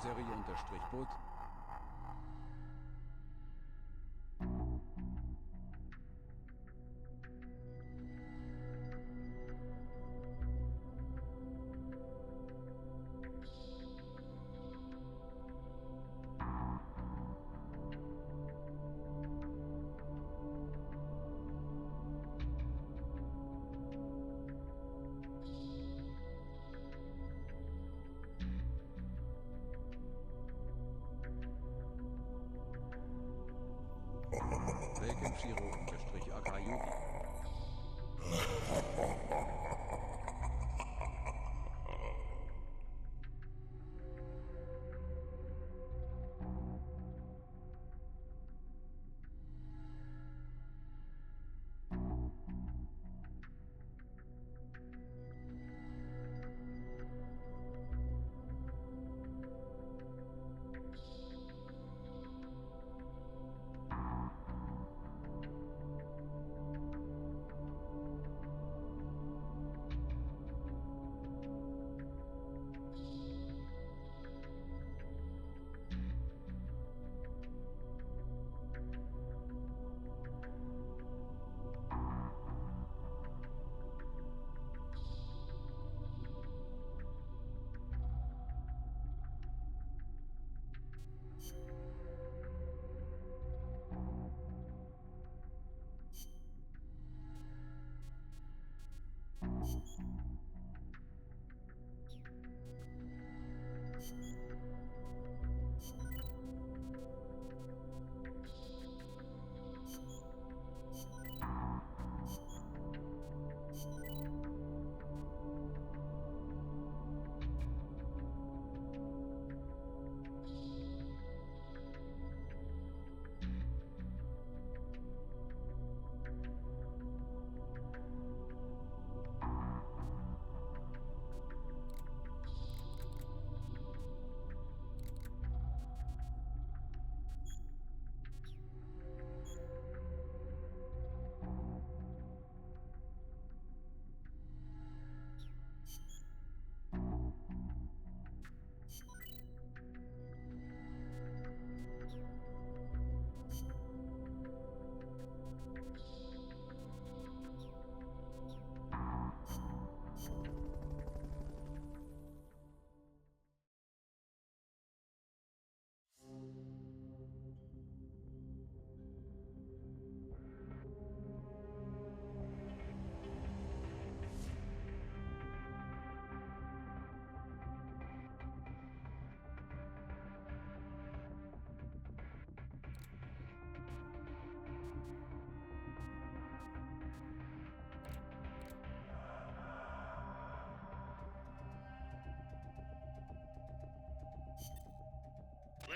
Serie-Boot. Shiro-Akayu.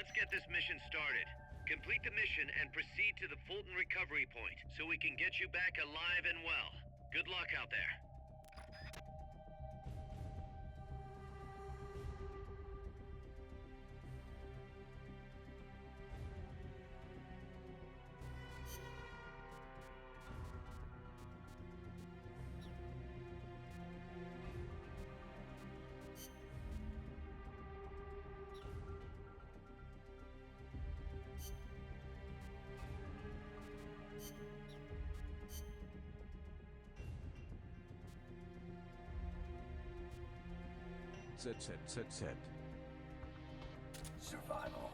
Let's get this mission started. Complete the mission and proceed to the Fulton recovery point so we can get you back alive and well. Good luck out there. ZZZZ. Survival.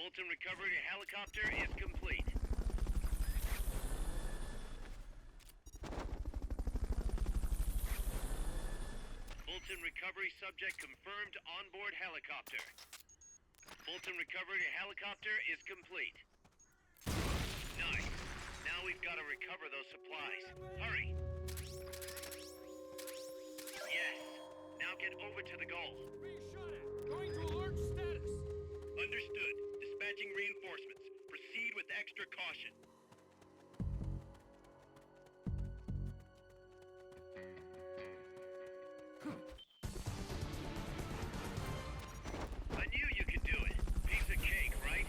Fulton recovery helicopter is complete. Fulton recovery subject confirmed onboard helicopter. Fulton recovery helicopter is complete. Nice. Now we've got to recover those supplies. Hurry. Yes. Now get over to the goal. Being shot at. Going to alert status. Understood. Dispatching reinforcements. Proceed with extra caution. I knew you could do it. Piece of cake, right?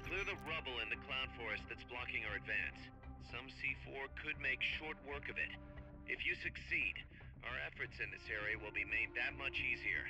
Clear the rubble in the cloud forest that's blocking our advance. Some C4 could make short work of it. If you succeed, our efforts in this area will be made that much easier.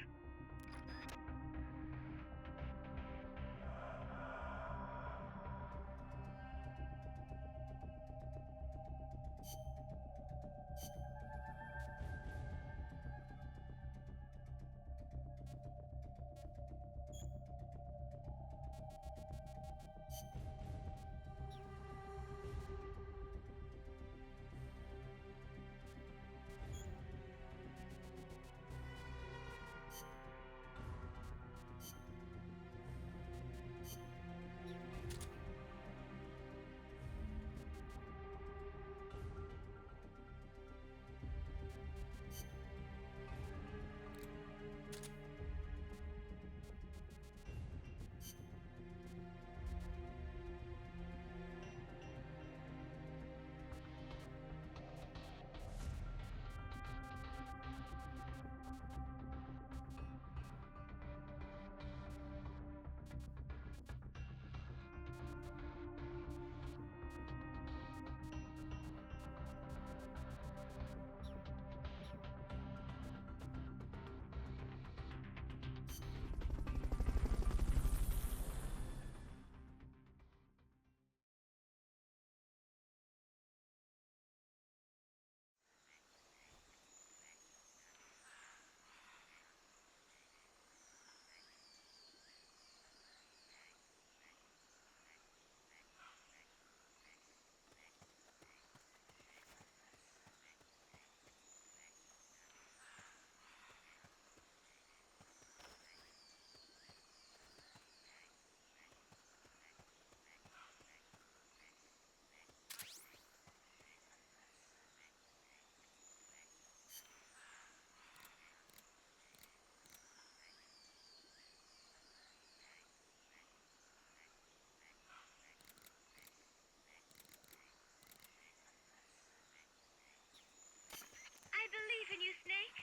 Can you snake?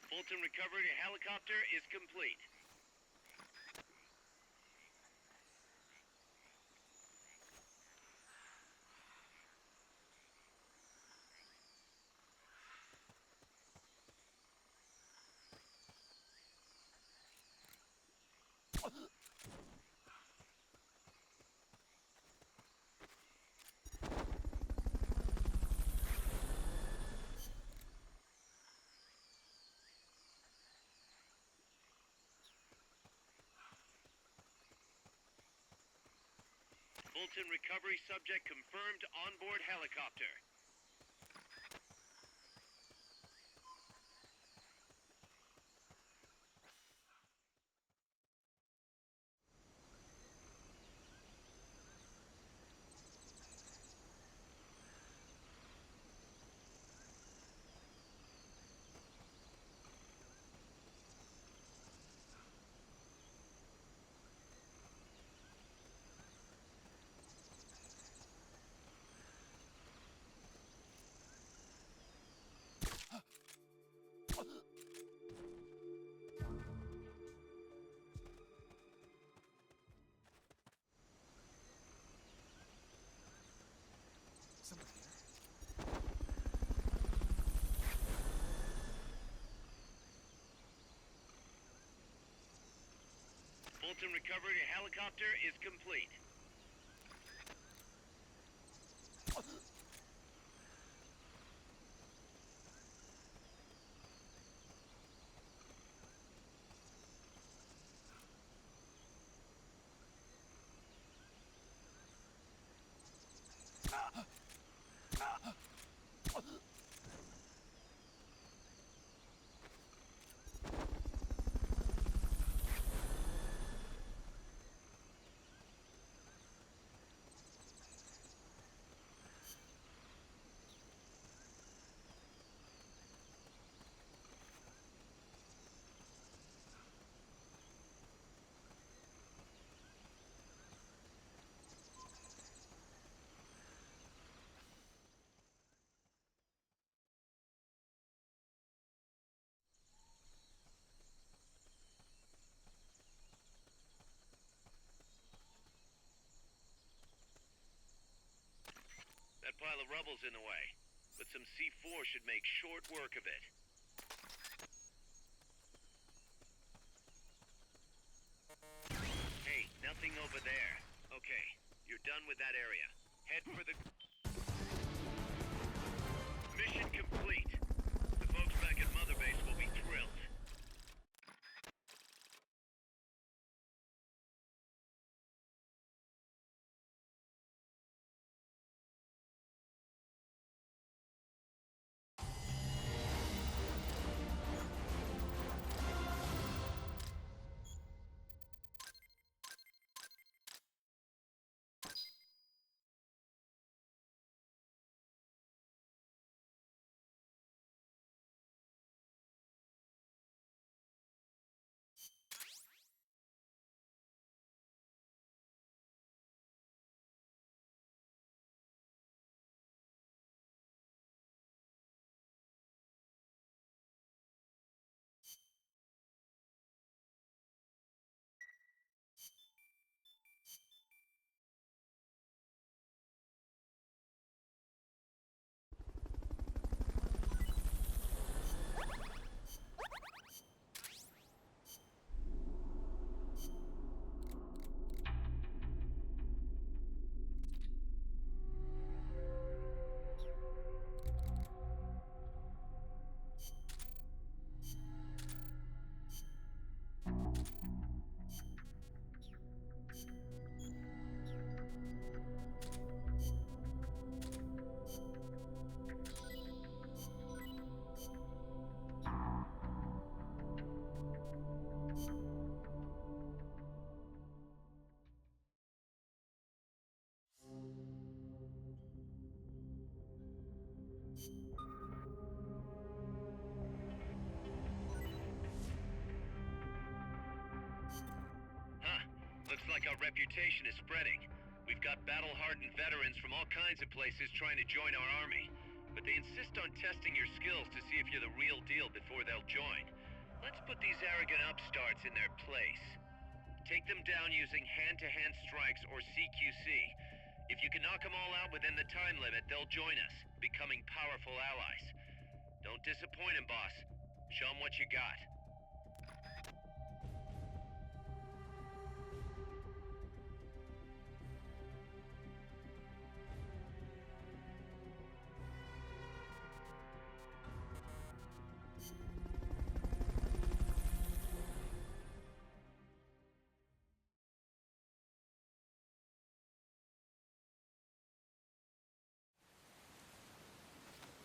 Fulton recovery to helicopter is complete. Fulton recovery subject confirmed onboard helicopter. Someone here? Fulton recovery to helicopter is complete. That pile of rubble's in the way, but some C4 should make short work of it. Hey, nothing over there. Okay, you're done with that area. Head for the... Mission complete. The folks back at Mother Base will be thrilled. like our reputation is spreading. We've got battle-hardened veterans from all kinds of places trying to join our army. But they insist on testing your skills to see if you're the real deal before they'll join. Let's put these arrogant upstarts in their place. Take them down using hand-to-hand strikes or CQC. If you can knock them all out within the time limit, they'll join us, becoming powerful allies. Don't disappoint them, boss. Show them what you got.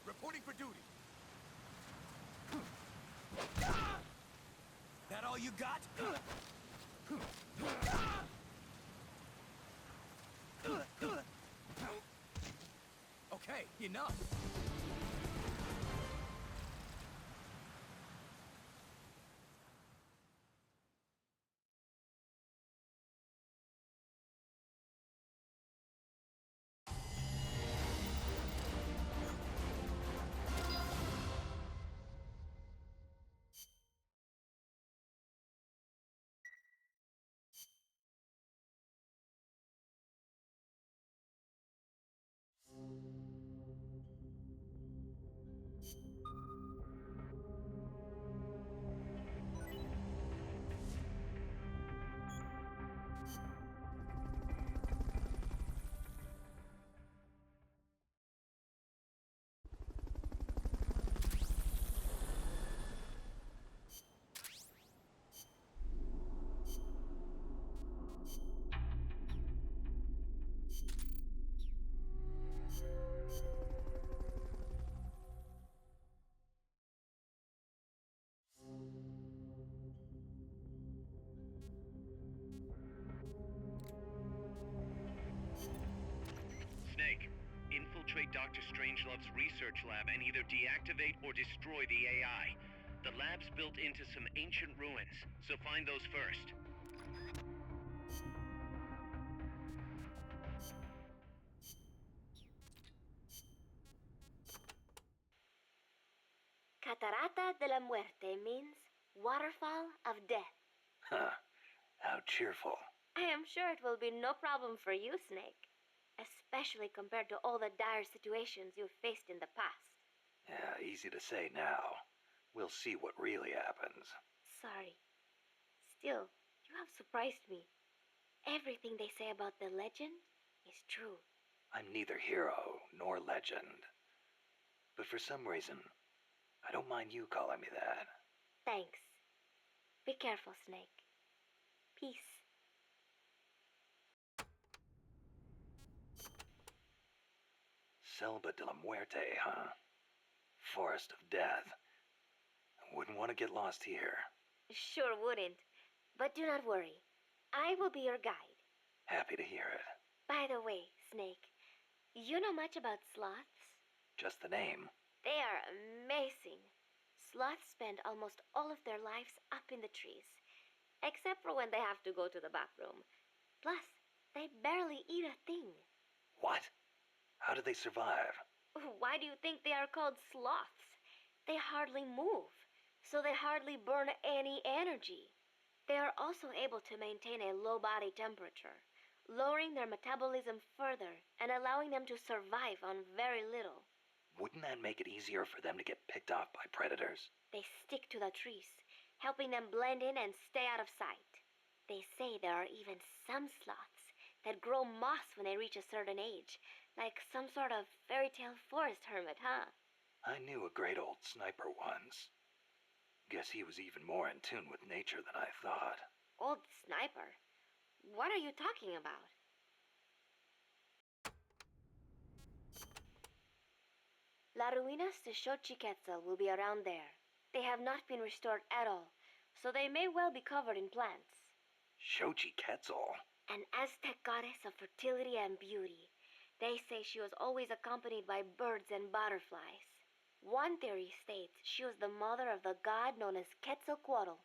Reporting for duty. That all you got? Okay, enough. Snake, infiltrate Dr. Strangelove's research lab and either deactivate or destroy the AI. The lab's built into some ancient ruins, so find those first. Catarata de la Muerte means waterfall of death. Huh. How cheerful. I am sure it will be no problem for you, Snake. Especially compared to all the dire situations you've faced in the past. Yeah, easy to say now. We'll see what really happens. Sorry. Still, you have surprised me. Everything they say about the legend is true. I'm neither hero nor legend. But for some reason, I don't mind you calling me that. Thanks. Be careful, Snake. Peace. Selva de la Muerte, huh? Forest of Death. Wouldn't want to get lost here. Sure wouldn't. But do not worry. I will be your guide. Happy to hear it. By the way, Snake, you know much about sloths? Just the name. They are amazing. Sloths spend almost all of their lives up in the trees, except for when they have to go to the bathroom. Plus, they barely eat a thing. What? How do they survive? Why do you think they are called sloths? They hardly move, so they hardly burn any energy. They are also able to maintain a low body temperature, lowering their metabolism further and allowing them to survive on very little. Wouldn't that make it easier for them to get picked off by predators? They stick to the trees, helping them blend in and stay out of sight. They say there are even some sloths that grow moss when they reach a certain age, like some sort of fairy tale forest hermit, huh? I knew a great old sniper once. Guess he was even more in tune with nature than I thought. Old sniper? What are you talking about? La Ruinas de Xochiquetzal will be around there. They have not been restored at all, so they may well be covered in plants. Xochiquetzal? An Aztec goddess of fertility and beauty. They say she was always accompanied by birds and butterflies. One theory states she was the mother of the god known as Quetzalcoatl.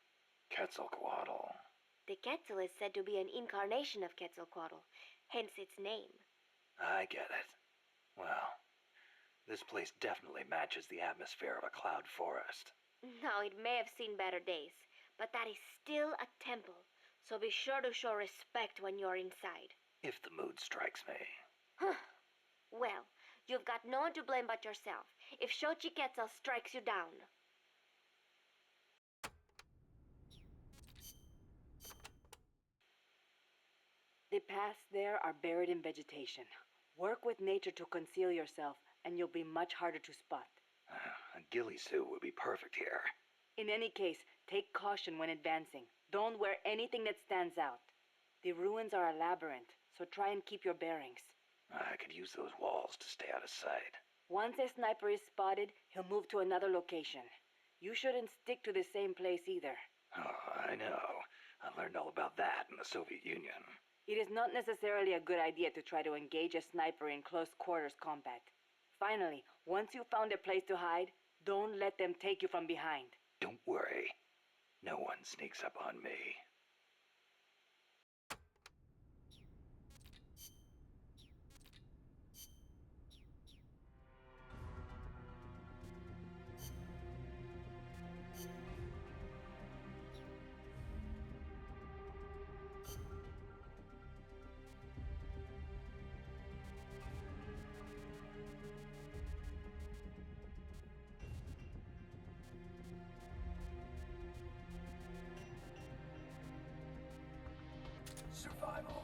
Quetzalcoatl. The Quetzal is said to be an incarnation of Quetzalcoatl, hence its name. I get it. Well, this place definitely matches the atmosphere of a cloud forest. Now, it may have seen better days, but that is still a temple, so be sure to show respect when you're inside. If the mood strikes me. Well, you've got no one to blame but yourself if Xochi Quetzal strikes you down. The paths there are buried in vegetation. Work with nature to conceal yourself, and you'll be much harder to spot. A ghillie suit would be perfect here. In any case, take caution when advancing. Don't wear anything that stands out. The ruins are a labyrinth, so try and keep your bearings. I could use those walls to stay out of sight. Once a sniper is spotted, he'll move to another location. You shouldn't stick to the same place either. Oh, I know. I learned all about that in the Soviet Union. It is not necessarily a good idea to try to engage a sniper in close quarters combat. Finally, once you've found a place to hide, don't let them take you from behind. Don't worry. No one sneaks up on me. Survival.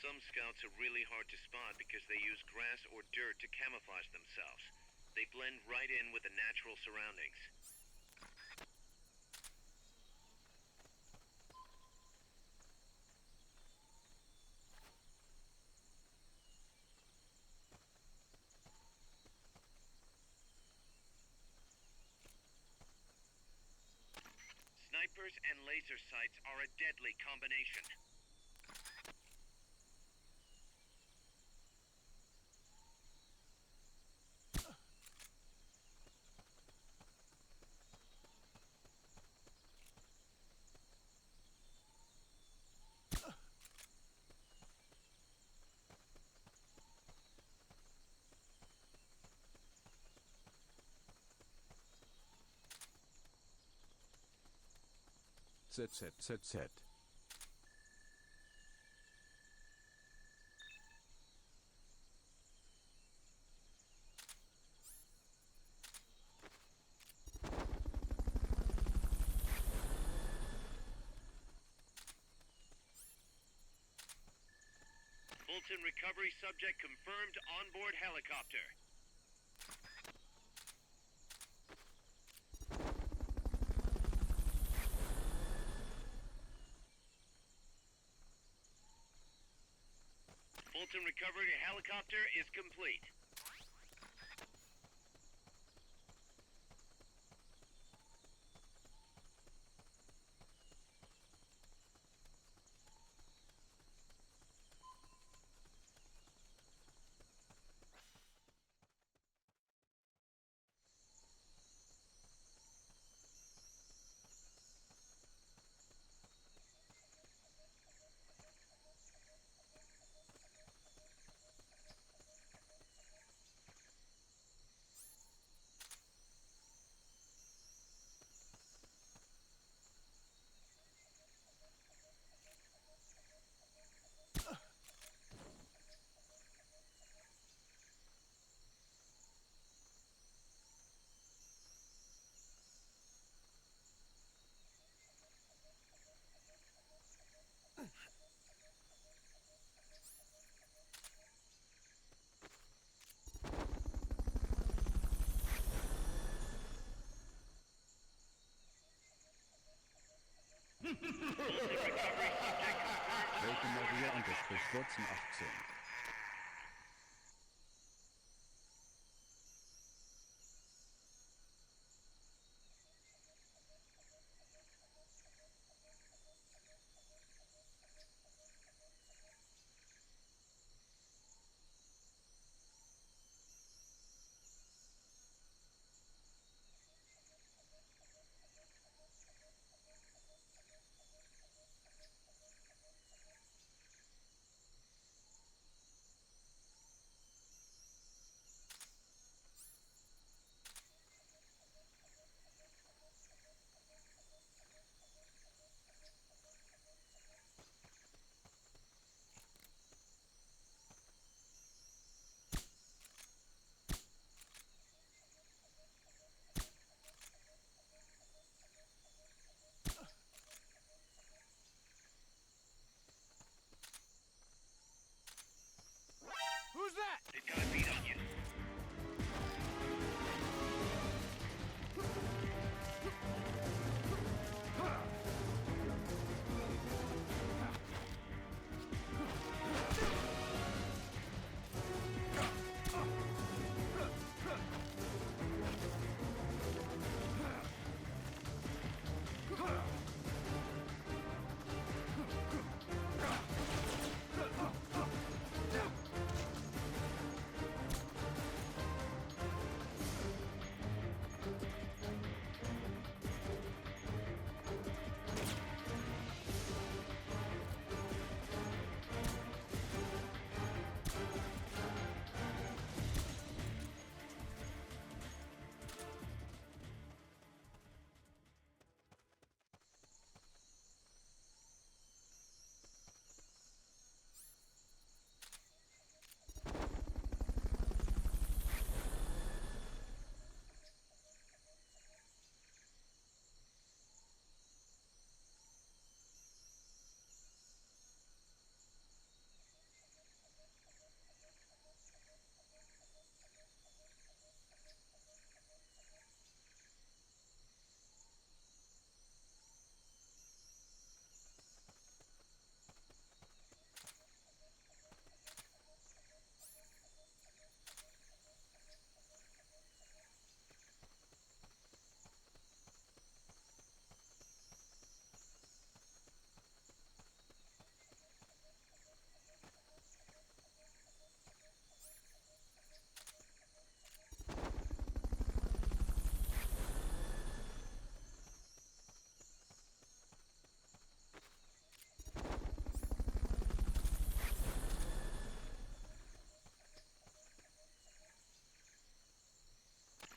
Some scouts are really hard to spot because they use grass or dirt to camouflage themselves. They blend right in with the natural surroundings. Snipers and laser sights are a deadly combination. ZZZZ. Fulton recovery subject confirmed onboard helicopter. Fulton recovery helicopter is complete. 14. Who's that? They've got a beat on you.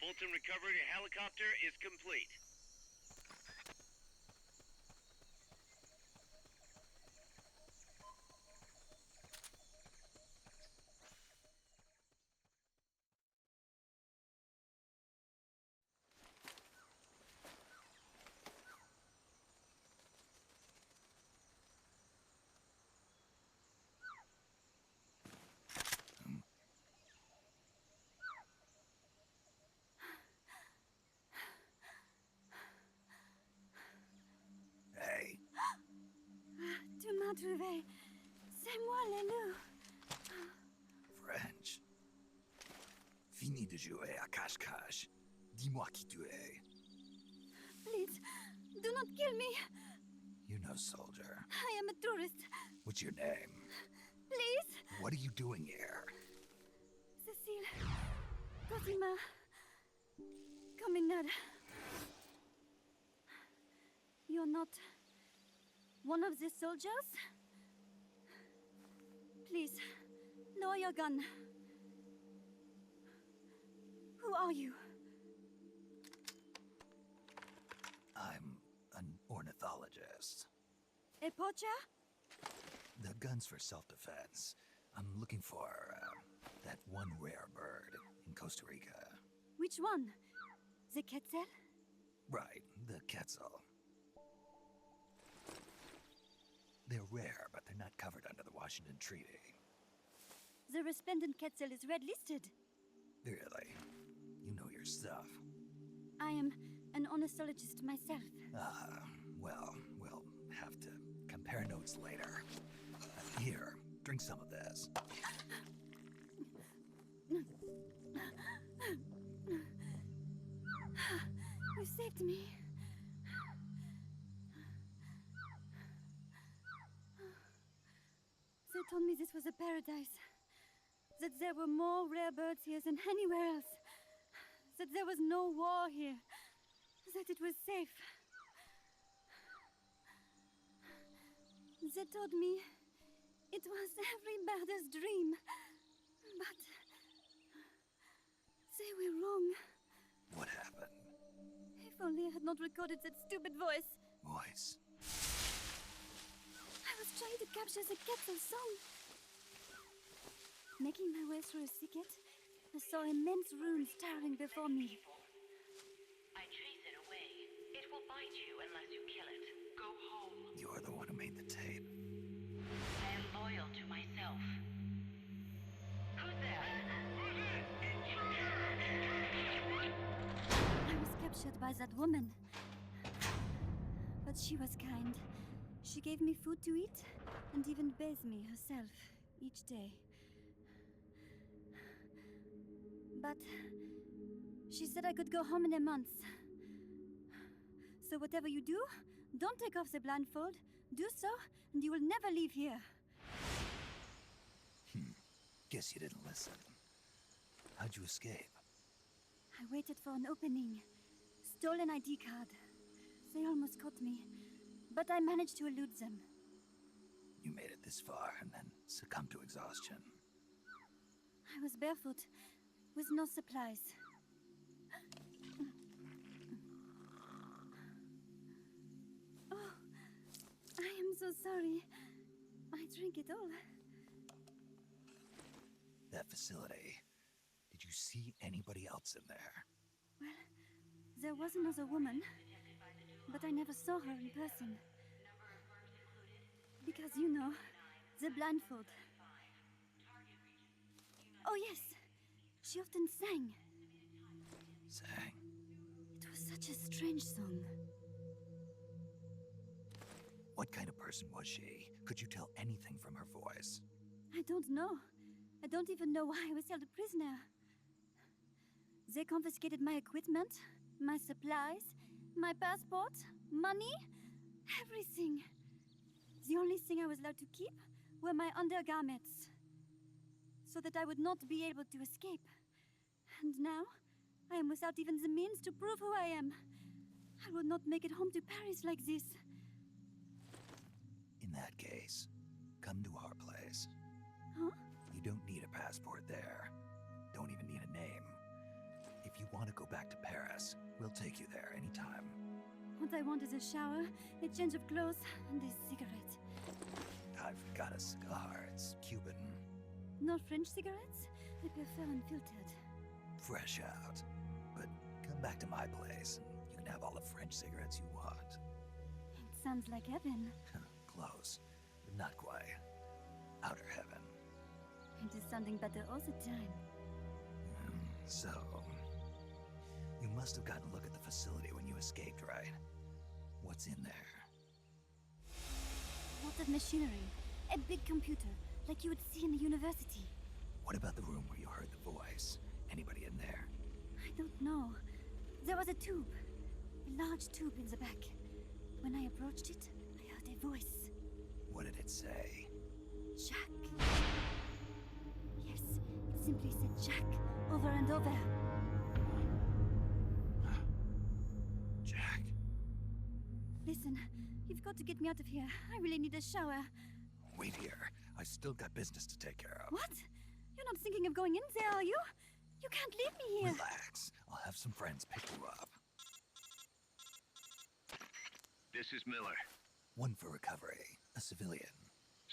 Fulton recovery helicopter is complete. Hey, Tu m'as trouvé. C'est moi, le loup. French. Fini de jouer à cache-cache. Dis-moi qui tu es. Please, do not kill me. You know, soldier. I am a tourist. What's your name? Please. What are you doing here? Cecile. Cosima. Caminada. You're not one of the soldiers? Please, lower your gun. Who are you? I'm an ornithologist. A poacher? The gun's for self-defense. I'm looking for that one rare bird in Costa Rica. Which one? The Quetzal? Right, the Quetzal. They're rare, but they're not covered under the Washington Treaty. The resplendent Quetzal is red listed. Really? You know your stuff. I am an ornithologist myself. Well, we'll have to compare notes later. Here, Drink some of this. You saved me. They told me this was a paradise. That there were more rare birds here than anywhere else. That there was no war here. That it was safe. They told me it was every birder's dream. But they were wrong. What happened? If only I had not recorded that stupid voice. Voice. I was trying to capture the Quetzal song. Making my way through a thicket, I saw immense runes towering before me. I chase it away. It will bite you unless you kill it. Go home. You're the one who made the tape. I am loyal to myself. Who's there? I was captured by that woman. But she was kind. She gave me food to eat and even bathed me herself each day. But she said I could go home in a month. So whatever you do, don't take off the blindfold. Do so, and you will never leave here. Guess you didn't listen. How'd you escape? I waited for an opening. Stole an ID card. They almost caught me, but I managed to elude them. You made it this far and then succumbed to exhaustion. I was barefoot, with no supplies. Oh, I am so sorry. I drank it all. That facility. Did you see anybody else in there? Well, there was another woman, but I never saw her in person. Because, you know, the blindfold. Oh, yes. She often sang. Sang? It was such a strange song. What kind of person was she? Could you tell anything from her voice? I don't know. I don't even know why I was held a prisoner. They confiscated my equipment, my supplies, my passport, money, everything. The only thing I was allowed to keep were my undergarments, so that I would not be able to escape. And now, I am without even the means to prove who I am. I will not make it home to Paris like this. In that case, come to our place. Huh? You don't need a passport there. Don't even need a name. If you want to go back to Paris, we'll take you there anytime. What I want is a shower, a change of clothes, and a cigarette. I've got a cigar. It's Cuban. No French cigarettes? I prefer unfiltered. Fresh out. But come back to my place, and you can have all the French cigarettes you want. It sounds like heaven. Close, but not quite. Outer heaven. It is sounding better all the time. So, you must have gotten a look at the facility when you escaped, right? What's in there? Lots of machinery. A big computer, like you would see in a university. What about the room where you heard the voice? Anybody in there? I don't know. There was a tube. A large tube in the back. When I approached it, I heard a voice. What did it say? Jack. Yes, it simply said Jack over and over. Jack. Listen, you've got to get me out of here. I really need a shower. Wait here. I still got business to take care of. What? You're not thinking of going in there, are you? You can't leave me here. Relax. I'll have some friends pick you up. This is Miller. One for recovery. A civilian.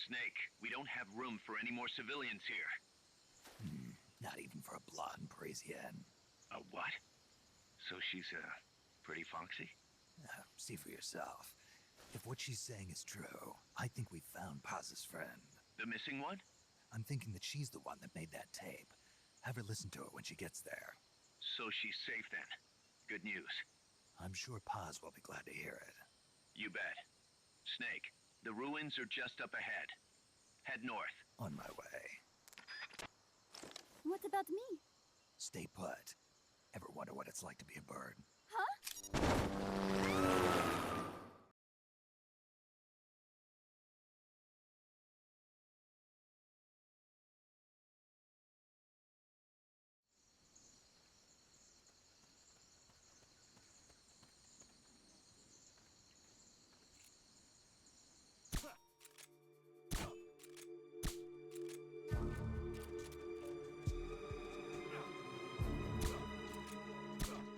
Snake, we don't have room for any more civilians here. Not even for a blonde Parisienne. A what? So she's, pretty foxy? See for yourself. If what she's saying is true, I think we've found Paz's friend. The missing one? I'm thinking that she's the one that made that tape. Have her listen to it when she gets there. So she's safe then. Good news. I'm sure Paz will be glad to hear it. You bet. Snake, the ruins are just up ahead. Head north. On my way. What about me? Stay put. Ever wonder what it's like to be a bird? Huh?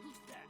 Who's that?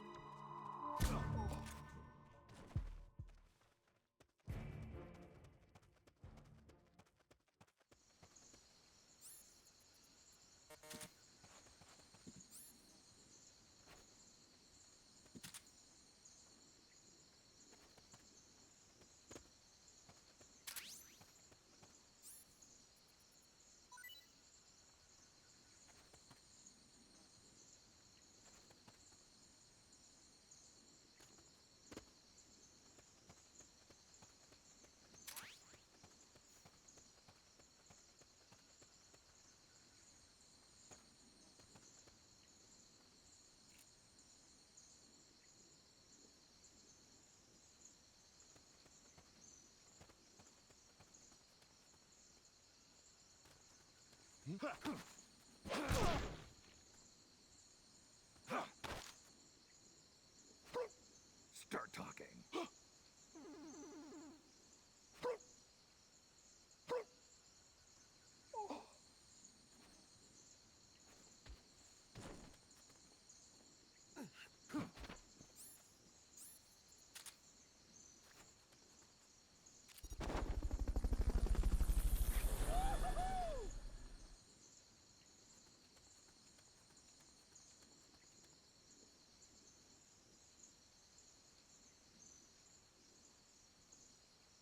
Start talking.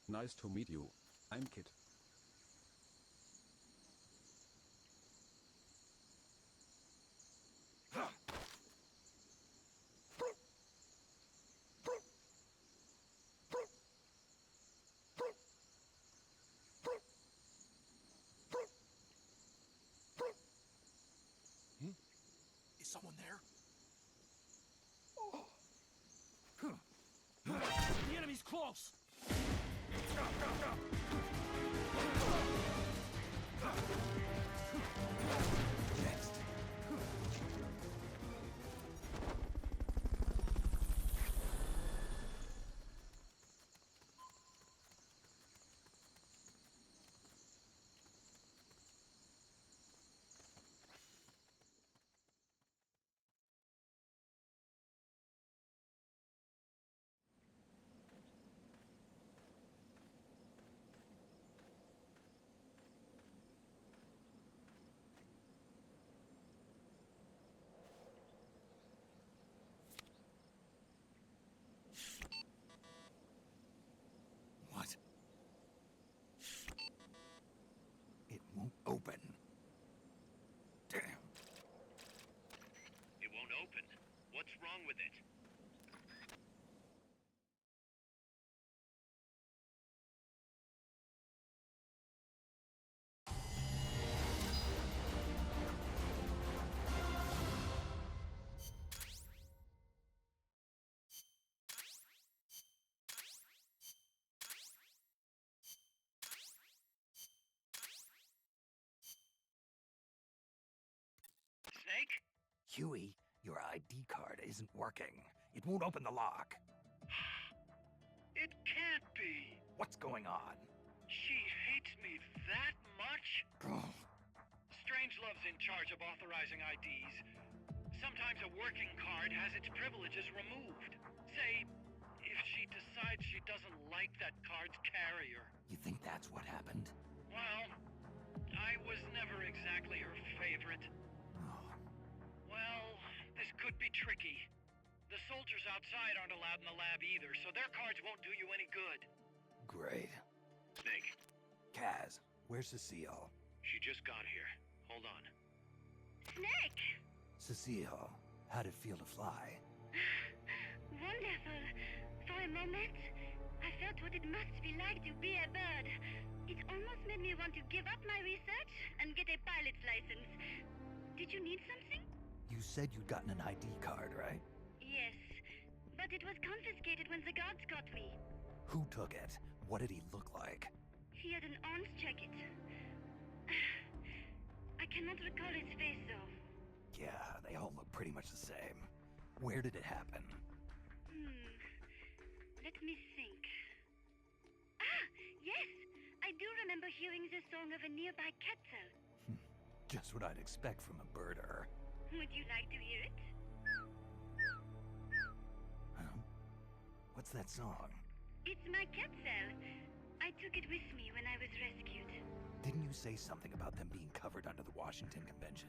Nice to meet you. I'm Kit. Is someone there? The enemy's close! Next. What? It won't open. Damn. It won't open. What's wrong with it? Snake? Huey, your ID card isn't working. It won't open the lock. It can't be. What's going on? She hates me that much? Strangelove's in charge of authorizing IDs. Sometimes a working card has its privileges removed. Say, if she decides she doesn't like that card's carrier. You think that's what happened? Well, I was never exactly her favorite. Oh, Well, this could be tricky. The soldiers outside aren't allowed in the lab either, so their cards won't do you any good. great. Snake, Kaz, where's Cecile? she just got here. Hold on. Snake! Cecile, how'd it feel to fly? Wonderful. For a moment, I felt what it must be like to be a bird. It almost made me want to give up my research and get a pilot's license. Did you need something? You said you'd gotten an ID card, right? Yes, but it was confiscated when the guards got me. Who took it? What did he look like? He had an orange jacket. I cannot recall his face, though. Yeah, they all look pretty much the same. Where did it happen? Let me think. Ah, yes! I do remember hearing the song of a nearby cat cell. Just what I'd expect from a birder. Would you like to hear it? Huh? What's that song? It's my cat cell. I took it with me when I was rescued. Didn't you say something about them being covered under the Washington Convention?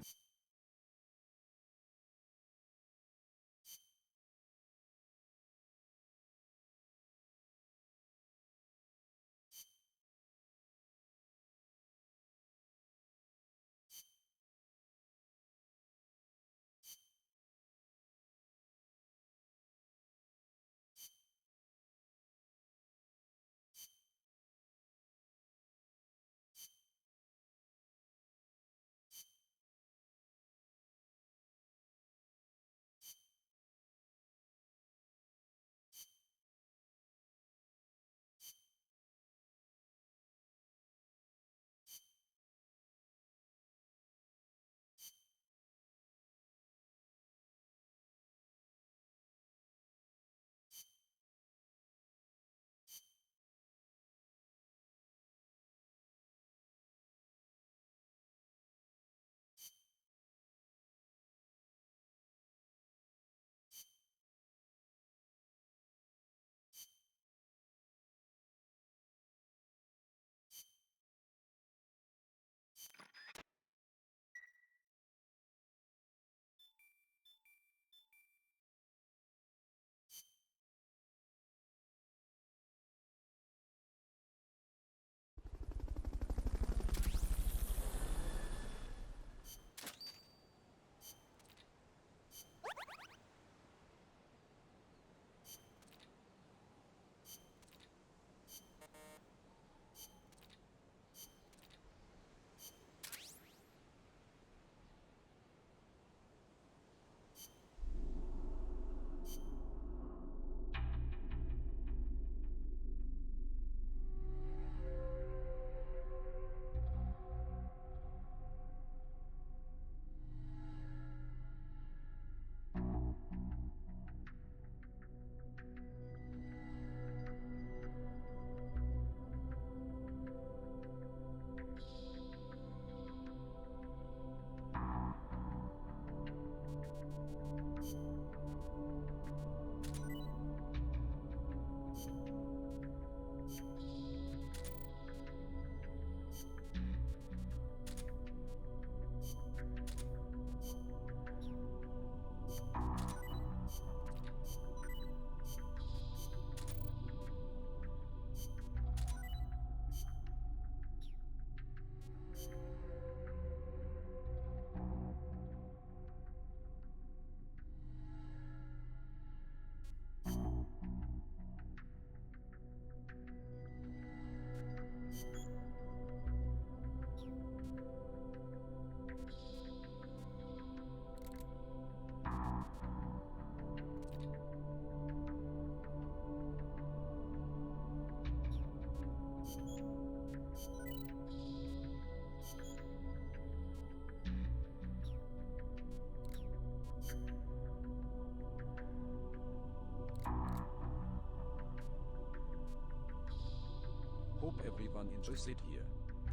Hope everyone enjoys it here.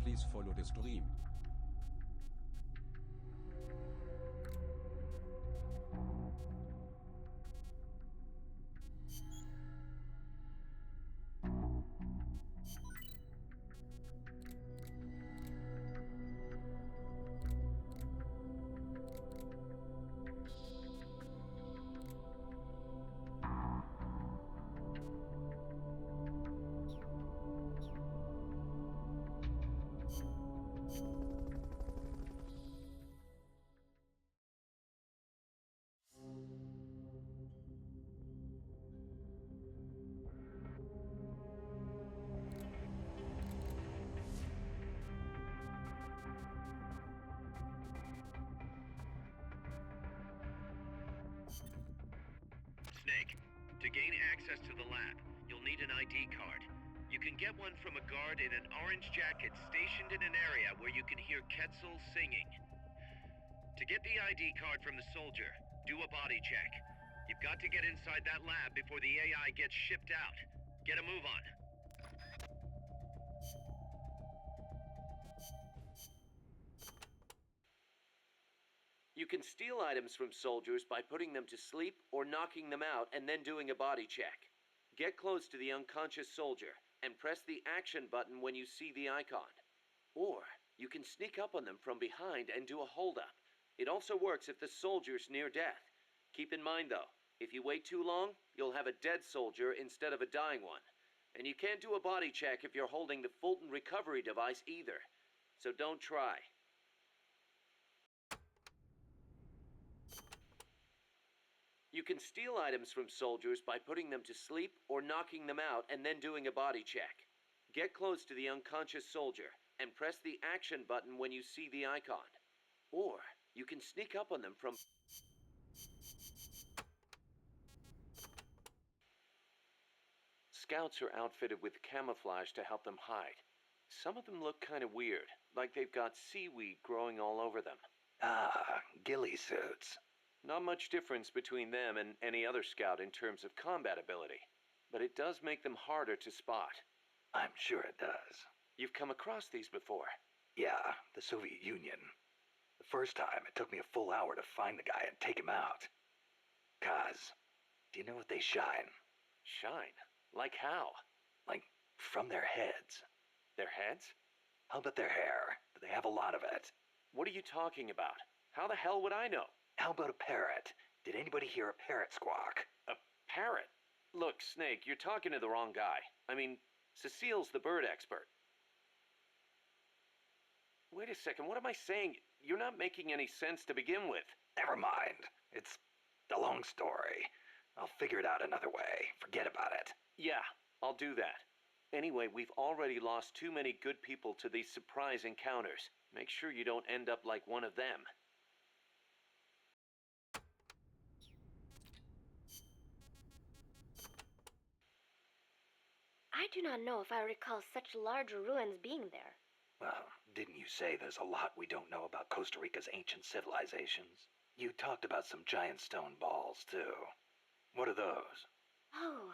Please follow the stream. gain access to the lab, you'll need an ID card. You can get one from a guard in an orange jacket stationed in an area where you can hear Quetzal singing. To get the ID card from the soldier, do a body check. You've got to get inside that lab before the AI gets shipped out. Get a move on. You can steal items from soldiers by putting them to sleep or knocking them out and then doing a body check. Get close to the unconscious soldier and press the action button when you see the icon. Or you can sneak up on them from behind and do a holdup. It also works if the soldier's near death. Keep in mind though, if you wait too long, you'll have a dead soldier instead of a dying one. And you can't do a body check if you're holding the Fulton recovery device either. So don't try. You can steal items from soldiers by putting them to sleep or knocking them out and then doing a body check. Get close to the unconscious soldier and press the action button when you see the icon. Or you can sneak up on them from... Scouts are outfitted with camouflage to help them hide. Some of them look kind of weird, like they've got seaweed growing all over them. Ah, ghillie suits. Not much difference between them and any other scout in terms of combat ability, but it does make them harder to spot. I'm sure it does. You've come across these before. Yeah, the Soviet Union. The first time, it took me a full hour to find the guy and take him out. Kaz, do you know what they shine? Shine? Like how? Like, from their heads. Their heads? How about their hair? Do they have a lot of it? What are you talking about? How the hell would I know? How about a parrot? Did anybody hear a parrot squawk? A parrot? Look, Snake, you're talking to the wrong guy. I mean, Cecile's the bird expert. Wait a second, what am I saying? You're not making any sense to begin with. Never mind. It's a long story. I'll figure it out another way. Forget about it. Yeah, I'll do that. Anyway, we've already lost too many good people to these surprise encounters. Make sure you don't end up like one of them. I do not know if I recall such large ruins being there. Well, didn't you say there's a lot we don't know about Costa Rica's ancient civilizations? You talked about some giant stone balls, too. What are those? Oh,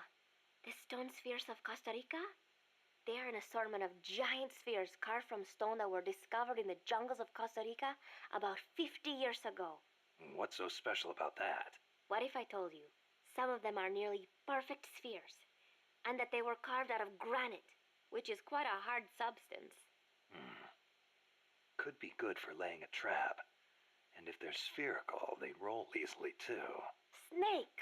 the stone spheres of Costa Rica? They are an assortment of giant spheres carved from stone that were discovered in the jungles of Costa Rica about 50 years ago. What's so special about that? What if I told you some of them are nearly perfect spheres, and that they were carved out of granite, which is quite a hard substance? Could be good for laying a trap. And if they're spherical, they roll easily, too. Snake!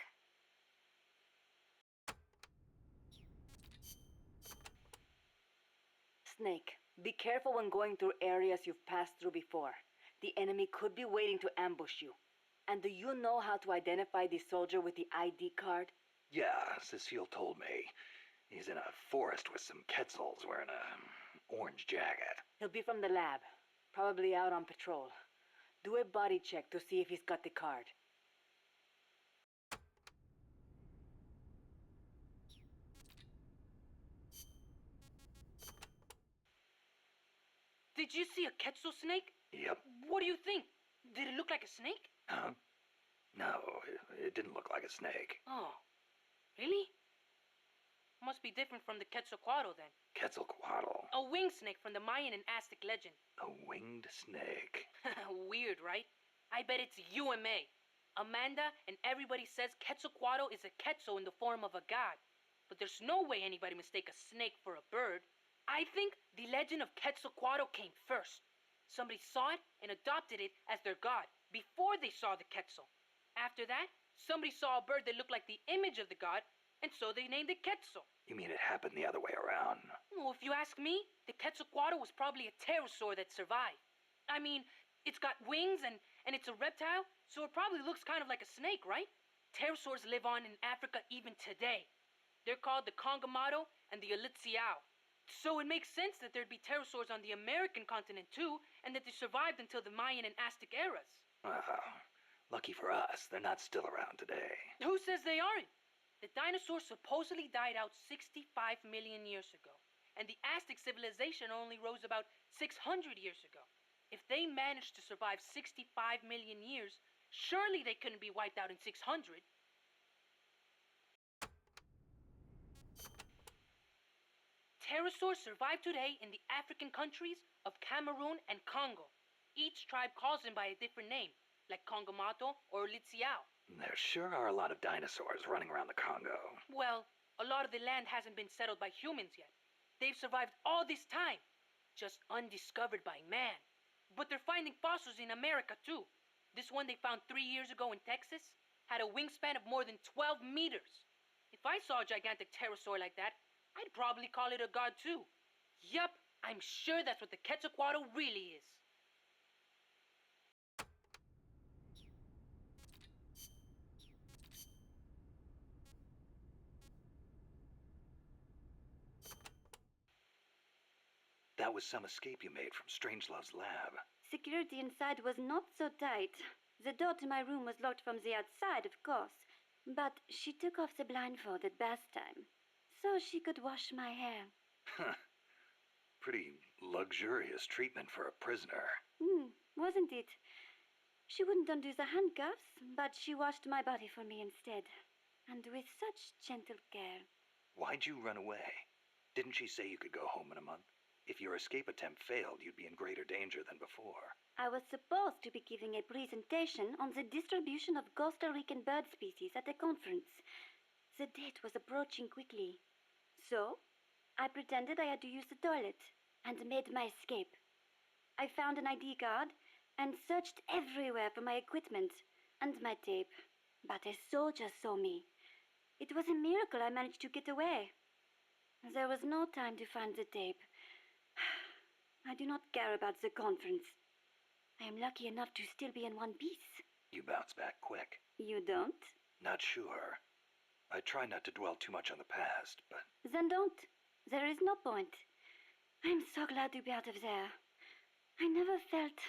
Snake, be careful when going through areas you've passed through before. The enemy could be waiting to ambush you. And do you know how to identify the soldier with the ID card? Yeah, Cecile told me. He's in a forest with some Quetzals wearing a orange jacket. He'll be from the lab, probably out on patrol. Do a body check to see if he's got the card. Did you see a Quetzal snake? Yep. What do you think? Did it look like a snake? Huh? No, it didn't look like a snake. Oh, really? Must be different from the Quetzalcoatl then. Quetzalcoatl. A winged snake from the Mayan and Aztec legend. A winged snake. Weird, right? I bet it's UMA. Amanda and everybody says Quetzalcoatl is a Quetzal in the form of a god. But there's no way anybody mistake a snake for a bird. I think the legend of Quetzalcoatl came first. Somebody saw it and adopted it as their god before they saw the Quetzal. After that, somebody saw a bird that looked like the image of the god, and so they named it Quetzal. You mean it happened the other way around? Well, if you ask me, the Quetzalcoatl was probably a pterosaur that survived. I mean, it's got wings and it's a reptile, so it probably looks kind of like a snake, right? Pterosaurs live on in Africa even today. They're called the Congomado and the Elitsiao. So it makes sense that there'd be pterosaurs on the American continent too, and that they survived until the Mayan and Aztec eras. Well, lucky for us, they're not still around today. Who says they aren't? The dinosaurs supposedly died out 65 million years ago, and the Aztec civilization only rose about 600 years ago. If they managed to survive 65 million years, surely they couldn't be wiped out in 600. Pterosaurs survive today in the African countries of Cameroon and Congo. Each tribe calls them by a different name, like Kongomato or Litsiao. There sure are a lot of dinosaurs running around the Congo. Well, a lot of the land hasn't been settled by humans yet. They've survived all this time, just undiscovered by man. But they're finding fossils in America too. This one they found 3 years ago in Texas had a wingspan of more than 12 meters. If I saw a gigantic pterosaur like that, I'd probably call it a god too. Yup, I'm sure that's what the Quetzalcoatl really is. That was some escape you made from Strangelove's lab. Security inside was not so tight. The door to my room was locked from the outside, of course. But she took off the blindfold at bath time, so she could wash my hair. Huh. Pretty luxurious treatment for a prisoner. Wasn't it? She wouldn't undo the handcuffs, but she washed my body for me instead. And with such gentle care. Why'd you run away? Didn't she say you could go home in a month? If your escape attempt failed, you'd be in greater danger than before. I was supposed to be giving a presentation on the distribution of Costa Rican bird species at a conference. The date was approaching quickly. So, I pretended I had to use the toilet and made my escape. I found an ID card and searched everywhere for my equipment and my tape. But a soldier saw me. It was a miracle I managed to get away. There was no time to find the tape. I do not care about the conference. I am lucky enough to still be in one piece. You bounce back quick. You don't? Not sure. I try not to dwell too much on the past, but... Then don't. There is no point. I'm so glad to be out of there. I never felt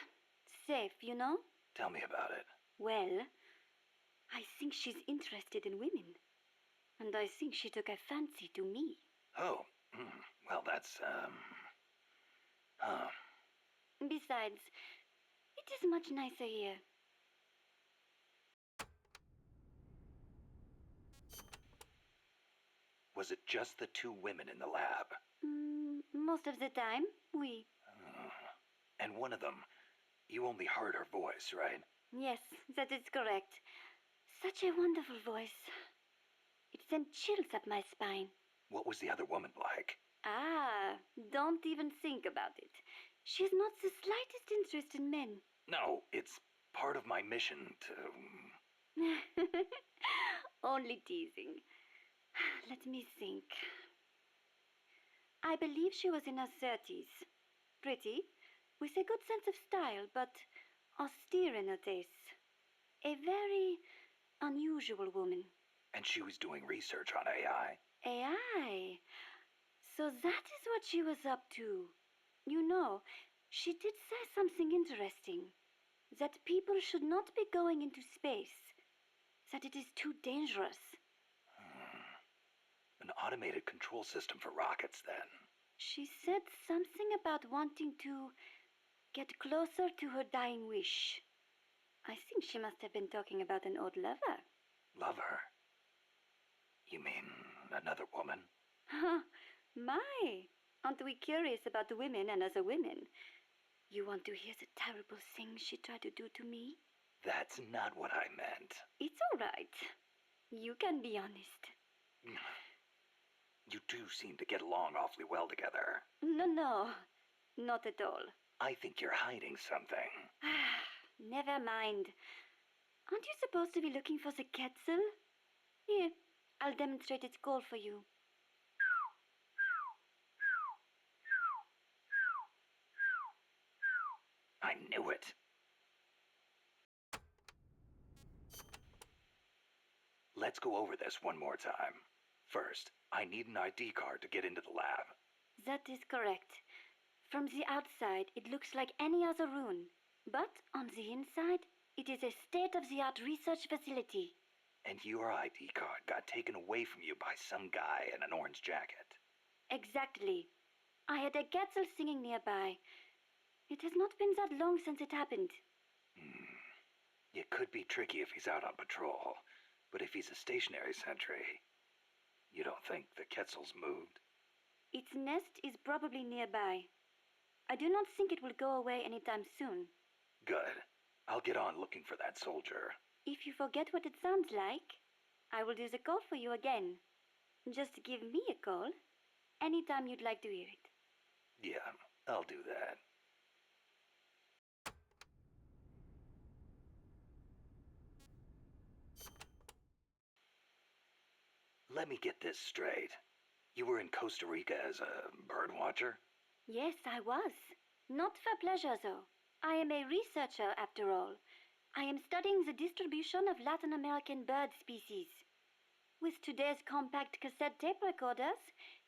safe, you know? Tell me about it. Well, I think she's interested in women. And I think she took a fancy to me. Oh, well, that's, Besides, it is much nicer here. Was it just the two women in the lab? Most of the time, oui. And one of them, you only heard her voice, right? Yes, that is correct. Such a wonderful voice. It sent chills up my spine. What was the other woman like? Ah, don't even think about it. She's not the slightest interest in men. No, it's part of my mission to... Only teasing. Let me think. I believe she was in her 30s. Pretty, with a good sense of style, but austere in her tastes. A very unusual woman. And she was doing research on AI. AI? So that is what she was up to. You know, she did say something interesting. That people should not be going into space. That it is too dangerous. An automated control system for rockets, then. She said something about wanting to get closer to her dying wish. I think she must have been talking about an old lover. Lover? You mean another woman? My, aren't we curious about women and other women? You want to hear the terrible things she tried to do to me? That's not what I meant. It's all right. You can be honest. You two seem to get along awfully well together. No, not at all. I think you're hiding something. Never mind. Aren't you supposed to be looking for the Quetzal? Here, I'll demonstrate its call for you. I knew it. Let's go over this one more time. First, I need an ID card to get into the lab. That is correct. From the outside, it looks like any other ruin. But on the inside, it is a state-of-the-art research facility. And your ID card got taken away from you by some guy in an orange jacket. Exactly. I had a Quetzal singing nearby. It has not been that long since it happened. It could be tricky if he's out on patrol, but if he's a stationary sentry, you don't think the Quetzal's moved? Its nest is probably nearby. I do not think it will go away anytime soon. Good. I'll get on looking for that soldier. If you forget what it sounds like, I will do the call for you again. Just give me a call anytime you'd like to hear it. Yeah, I'll do that. Let me get this straight. You were in Costa Rica as a bird watcher? Yes, I was. Not for pleasure, though. I am a researcher, after all. I am studying the distribution of Latin American bird species. With today's compact cassette tape recorders,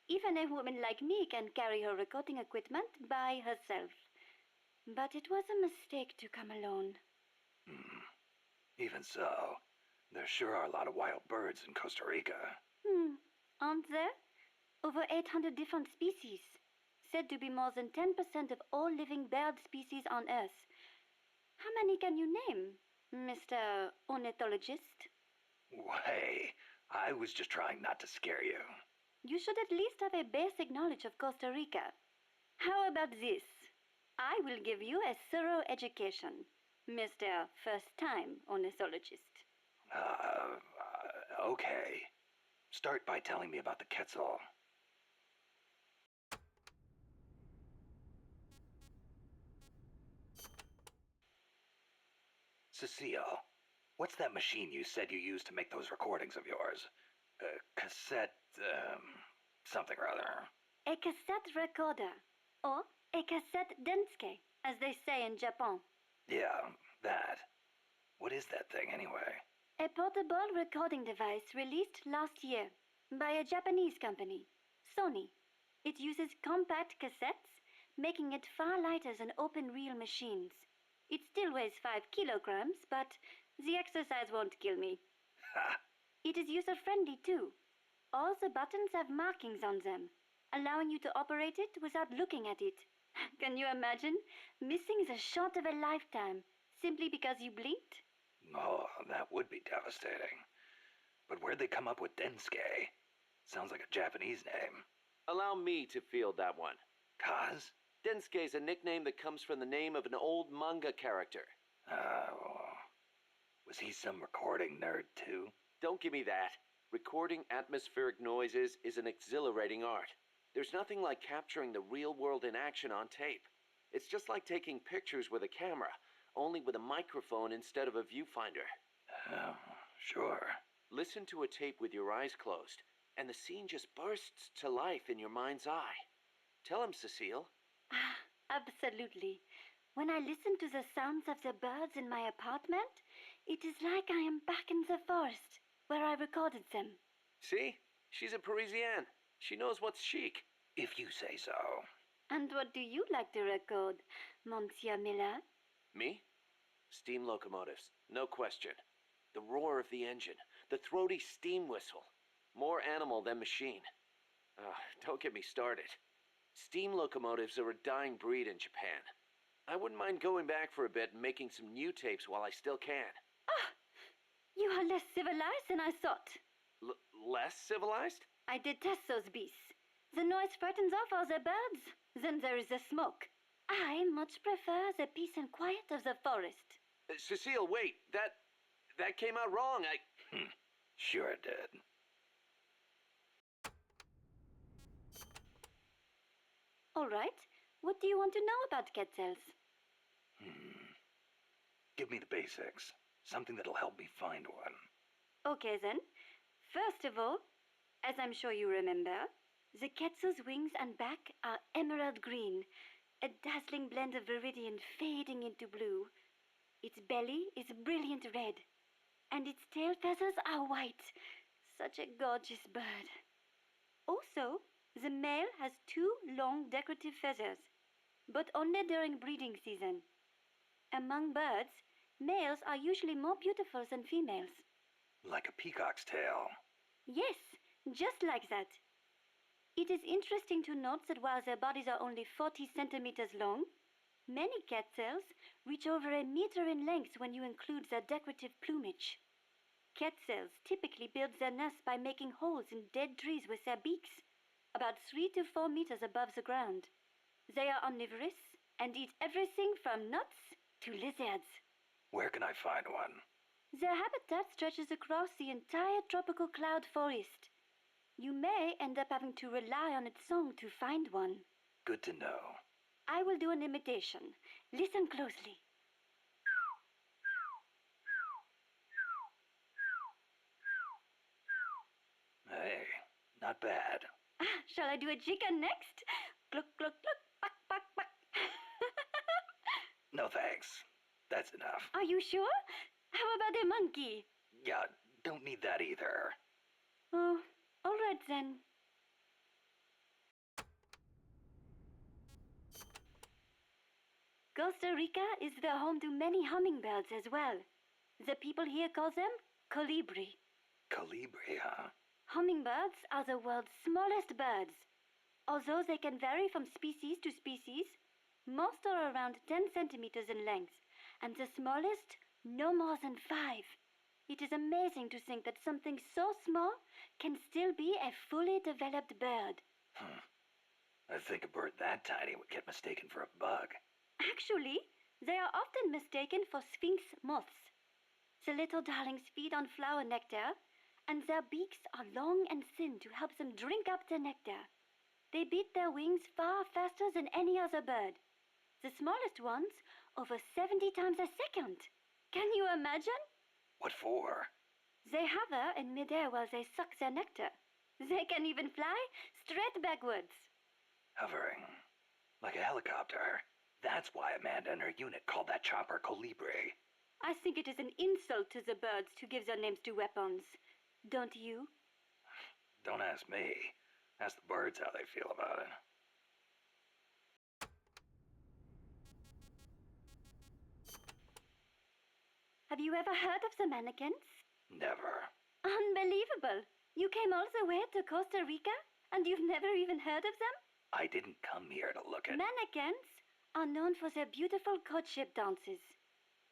even a woman like me can carry her recording equipment by herself. But it was a mistake to come alone. Even so, there sure are a lot of wild birds in Costa Rica. Aren't there? Over 800 different species. Said to be more than 10% of all living bird species on Earth. How many can you name, Mr. Ornithologist? Hey, I was just trying not to scare you. You should at least have a basic knowledge of Costa Rica. How about this? I will give you a thorough education, Mr. First-Time Ornithologist. Okay. Start by telling me about the Quetzal. Cecile, what's that machine you said you used to make those recordings of yours? Cassette, something or other. A cassette recorder, or a cassette denske, as they say in Japan. Yeah, that. What is that thing anyway? A portable recording device released last year by a Japanese company, Sony. It uses compact cassettes, making it far lighter than open-reel machines. It still weighs 5 kilograms, but the exercise won't kill me. Ha! It is user-friendly too. All the buttons have markings on them, allowing you to operate it without looking at it. Can you imagine missing the shot of a lifetime simply because you blinked? Oh, that would be devastating. But where'd they come up with Densuke? Sounds like a Japanese name. Allow me to field that one. Kaz? Densuke is a nickname that comes from the name of an old manga character. Was he some recording nerd too? Don't give me that. Recording atmospheric noises is an exhilarating art. There's nothing like capturing the real world in action on tape. It's just like taking pictures with a camera, only with a microphone instead of a viewfinder. Sure. Listen to a tape with your eyes closed, and the scene just bursts to life in your mind's eye. Tell him, Cecile. Absolutely. When I listen to the sounds of the birds in my apartment, it is like I am back in the forest where I recorded them. See? She's a Parisienne. She knows what's chic. If you say so. And what do you like to record, Monsieur Miller? Me? Steam locomotives, no question. The roar of the engine, the throaty steam whistle. More animal than machine. Don't get me started. Steam locomotives are a dying breed in Japan. I wouldn't mind going back for a bit and making some new tapes while I still can. You are less civilized than I thought. Less civilized? I detest those beasts. The noise frightens off all the birds. Then there is the smoke. I much prefer the peace and quiet of the forest. Cecile, wait. That came out wrong. Sure it did. All right. What do you want to know about Quetzals? Give me the basics. Something that'll help me find one. Okay then. First of all, as I'm sure you remember, the Quetzal's wings and back are emerald green, a dazzling blend of viridian fading into blue. Its belly is brilliant red, and its tail feathers are white. Such a gorgeous bird. Also, the male has 2 long decorative feathers, but only during breeding season. Among birds, males are usually more beautiful than females. Like a peacock's tail. Yes, just like that. It is interesting to note that while their bodies are only 40 centimeters long, many quetzals reach over a meter in length when you include their decorative plumage. Quetzals typically build their nests by making holes in dead trees with their beaks, about 3 to 4 meters above the ground. They are omnivorous and eat everything from nuts to lizards. Where can I find one? Their habitat stretches across the entire tropical cloud forest. You may end up having to rely on its song to find one. Good to know. I will do an imitation. Listen closely. Hey, not bad. Shall I do a chicken next? Cluck, cluck, cluck, buck, buck, buck. No thanks. That's enough. Are you sure? How about a monkey? Yeah, don't need that either. Oh, all right then. Costa Rica is the home to many hummingbirds as well. The people here call them colibri. Colibri, huh? Hummingbirds are the world's smallest birds. Although they can vary from species to species, most are around 10 centimeters in length, and the smallest no more than 5. It is amazing to think that something so small can still be a fully developed bird. I think a bird that tiny would get mistaken for a bug. Actually, they are often mistaken for sphinx moths. The little darlings feed on flower nectar, and their beaks are long and thin to help them drink up the nectar. They beat their wings far faster than any other bird. The smallest ones over 70 times a second. Can you imagine? What for? They hover in midair while they suck their nectar. They can even fly straight backwards. Hovering. Like a helicopter. That's why Amanda and her unit called that chopper Colibri. I think it is an insult to the birds to give their names to weapons. Don't you? Don't ask me. Ask the birds how they feel about it. Have you ever heard of the mannequins? Never. Unbelievable! You came all the way to Costa Rica and you've never even heard of them? I didn't come here to look at... Mannequins are known for their beautiful courtship dances.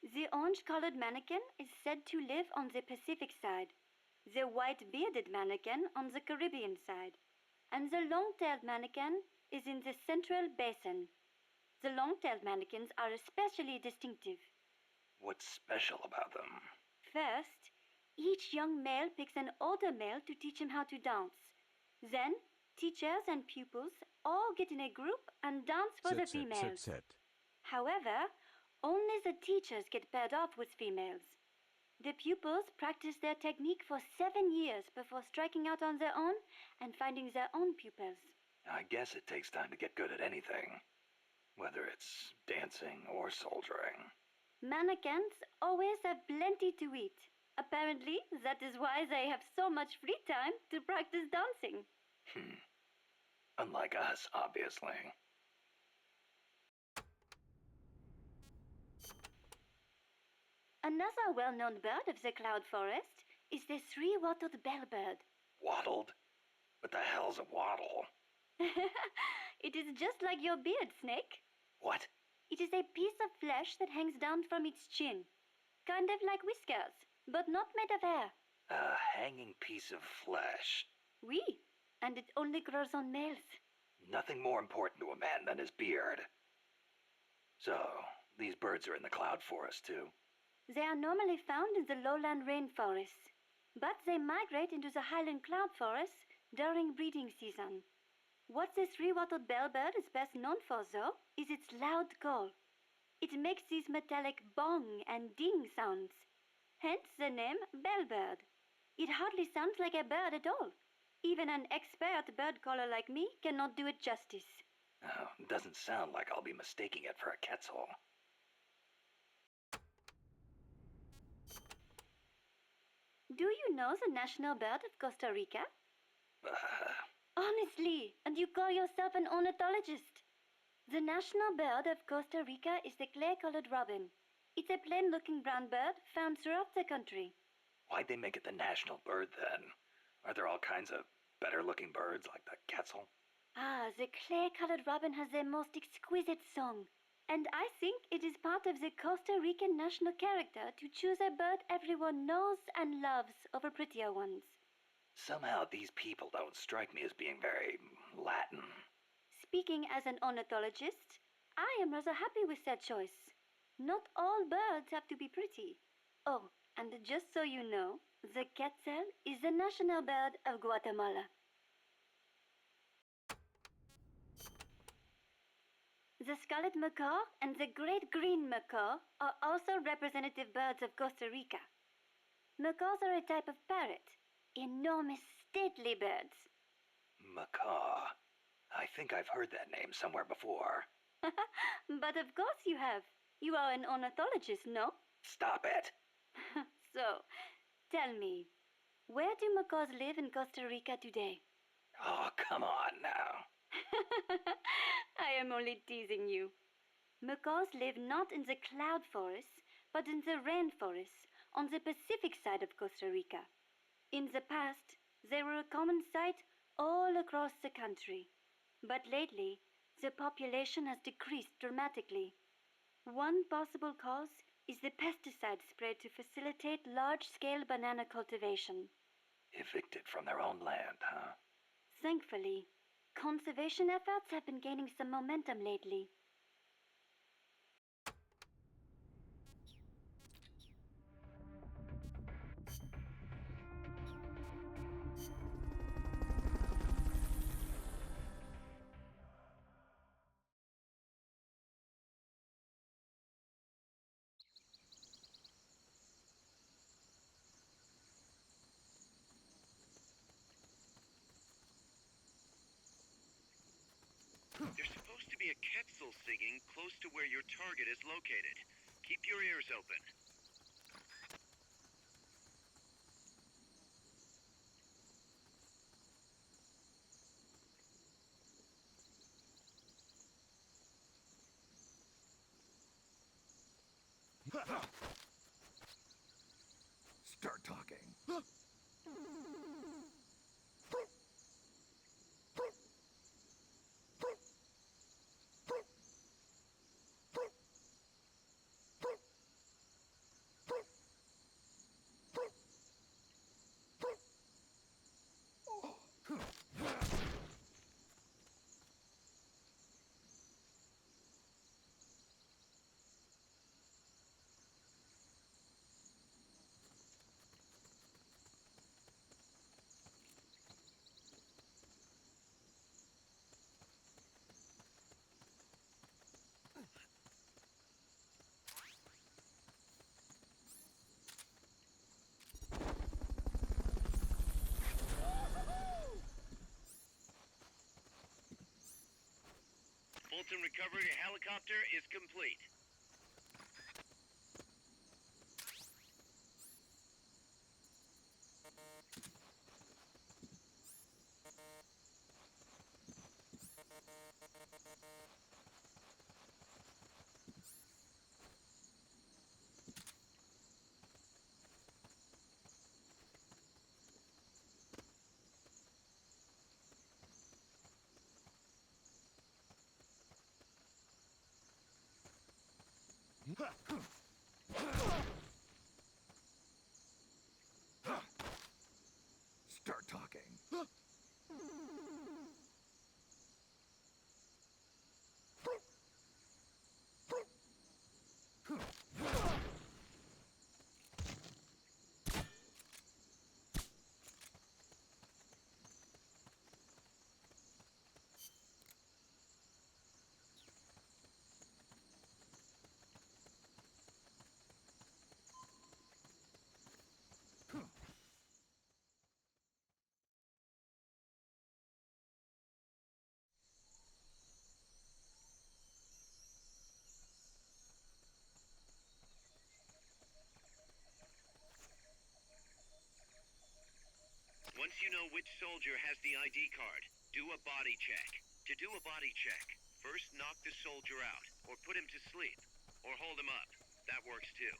The orange-colored mannequin is said to live on the Pacific side, the white-bearded mannequin on the Caribbean side, and the long-tailed mannequin is in the Central Basin. The long-tailed mannequins are especially distinctive. What's special about them? First, each young male picks an older male to teach him how to dance. Then, teachers and pupils all get in a group and dance for the females. However, only the teachers get paired off with females. The pupils practice their technique for 7 years before striking out on their own and finding their own pupils. I guess it takes time to get good at anything. Whether it's dancing or soldiering. Mannequins always have plenty to eat. Apparently, that is why they have so much free time to practice dancing. Unlike us, obviously. Another well-known bird of the cloud forest is the three-wattled bellbird. Wattled? What the hell's a wattle? It is just like your beard, Snake. What? It is a piece of flesh that hangs down from its chin. Kind of like whiskers, but not made of hair. A hanging piece of flesh. Oui, and it only grows on males. Nothing more important to a man than his beard. So, these birds are in the cloud forest too? They are normally found in the lowland rainforests, but they migrate into the highland cloud forests during breeding season. What the three-wattled bellbird is best known for, though, is its loud call. It makes these metallic bong and ding sounds, hence the name bellbird. It hardly sounds like a bird at all. Even an expert bird caller like me cannot do it justice. Oh, doesn't sound like I'll be mistaking it for a quetzal. Do you know the national bird of Costa Rica? Honestly, and you call yourself an ornithologist? The national bird of Costa Rica is the clay-colored robin. It's a plain-looking brown bird found throughout the country. Why'd they make it the national bird then? Are there all kinds of better-looking birds like the quetzal? Ah, the clay-colored robin has the most exquisite song. And I think it is part of the Costa Rican national character to choose a bird everyone knows and loves over prettier ones. Somehow these people don't strike me as being very Latin. Speaking as an ornithologist, I am rather happy with that choice. Not all birds have to be pretty. Oh, and just so you know, the quetzal is the national bird of Guatemala. The scarlet macaw and the great green macaw are also representative birds of Costa Rica. Macaws are a type of parrot, enormous, stately birds. Macaw. I think I've heard that name somewhere before. But of course you have. You are an ornithologist, no? Stop it. So, tell me, where do macaws live in Costa Rica today? Oh, come on now. I am only teasing you. Macaws live not in the cloud forests, but in the rainforests on the Pacific side of Costa Rica. In the past, they were a common sight all across the country. But lately, the population has decreased dramatically. One possible cause is the pesticide sprayed to facilitate large-scale banana cultivation. Evicted from their own land, huh? Thankfully, conservation efforts have been gaining some momentum lately. There's supposed to be a quetzal singing close to where your target is located. Keep your ears open. Start talking. Fulton recovery helicopter is complete. Start talking. Once you know which soldier has the ID card, do a body check. To do a body check, first knock the soldier out, or put him to sleep, or hold him up. That works too.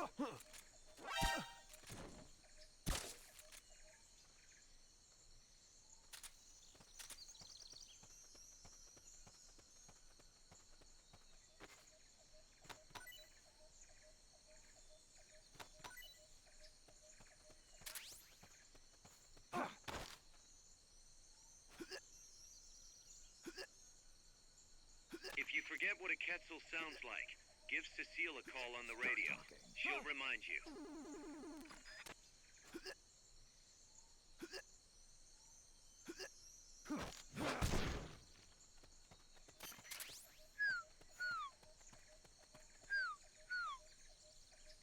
If you forget what a Quetzal sounds like, give Cecile a call on the radio. She'll remind you.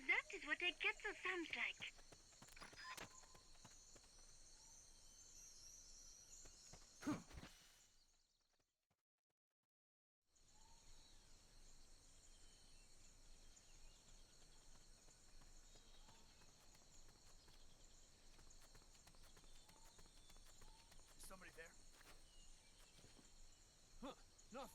That is what a Quetzal sounds like. Is somebody there? Huh, nothing.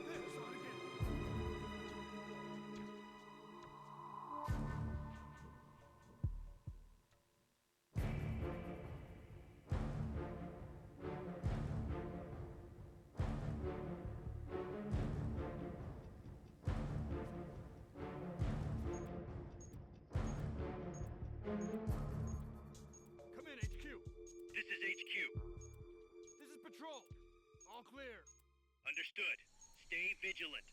There's on again. Come in, HQ. This is HQ. This is patrol. All clear. Understood. Stay vigilant.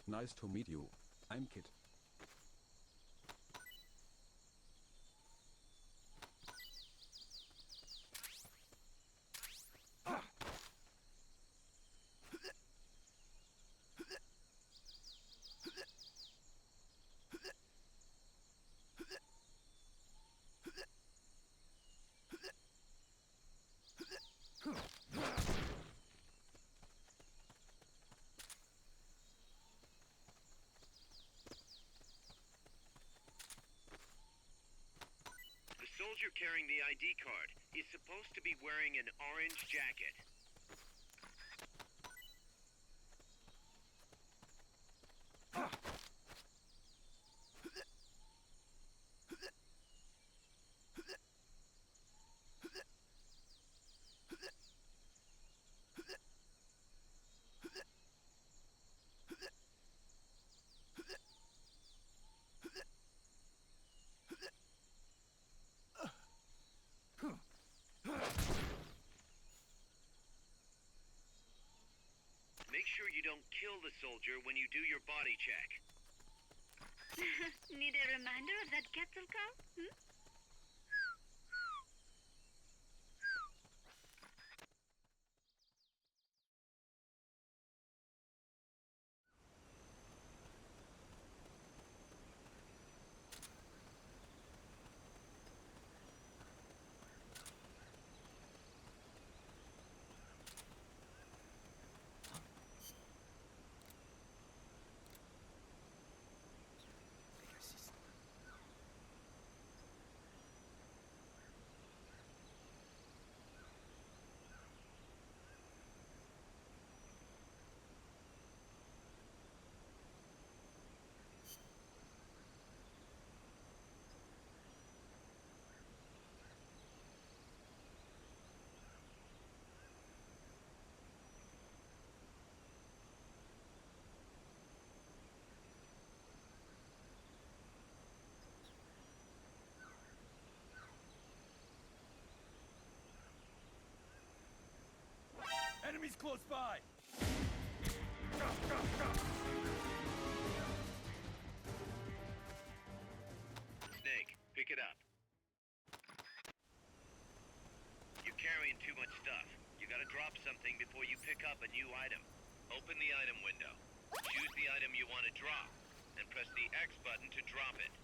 Nice to meet you. I'm Kit. The soldier carrying the ID card is supposed to be wearing an orange jacket. Make sure you don't kill the soldier when you do your body check. Need a reminder of that Quetzal call? Hmm? close by! Snake, pick it up. You're carrying too much stuff. You gotta drop something before you pick up a new item. Open the item window. Choose the item you want to drop, and press the X button to drop it.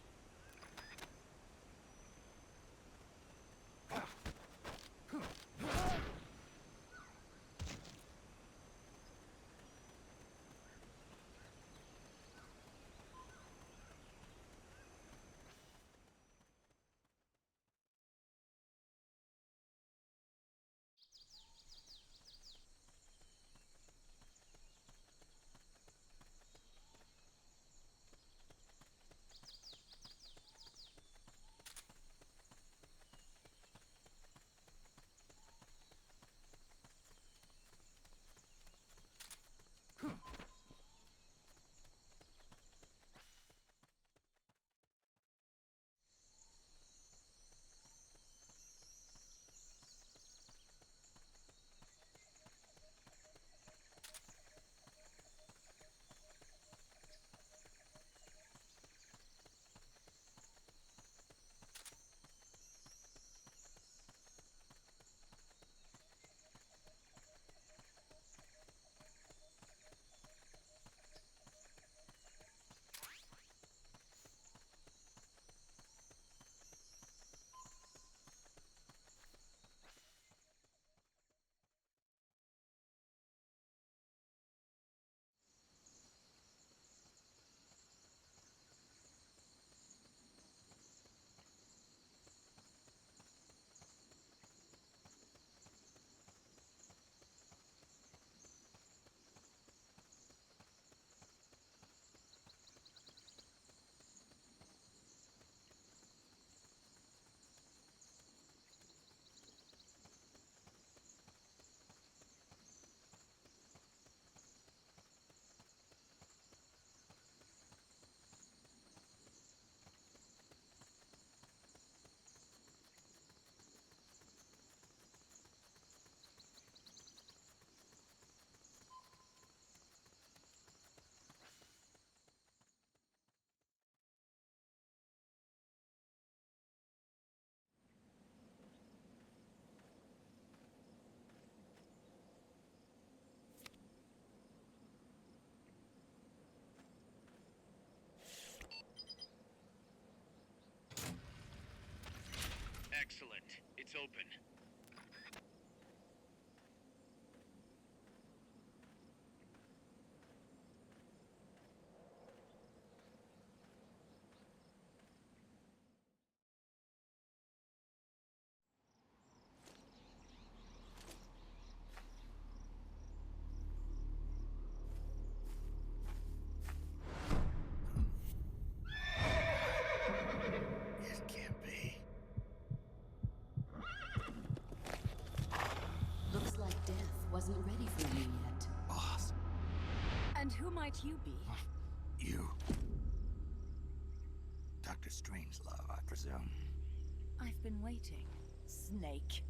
Excellent. It's open. It can't be. Looks like death wasn't ready for you yet. Boss, And who might you be? you. Dr. Strangelove, I presume. I've been waiting, Snake.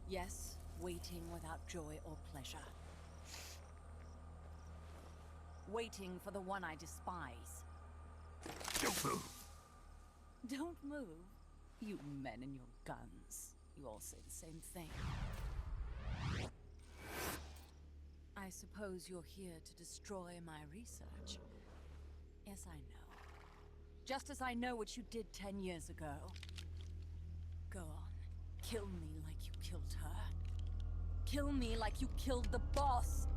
Yes, waiting without joy or pleasure. Waiting for the one I despise. Don't move. Don't move. You men and your guns. You all say the same thing. I suppose you're here to destroy my research. Yes, I know. Just as I know what you did 10 years ago. Go on. Kill me like you killed her. Kill me like you killed the boss.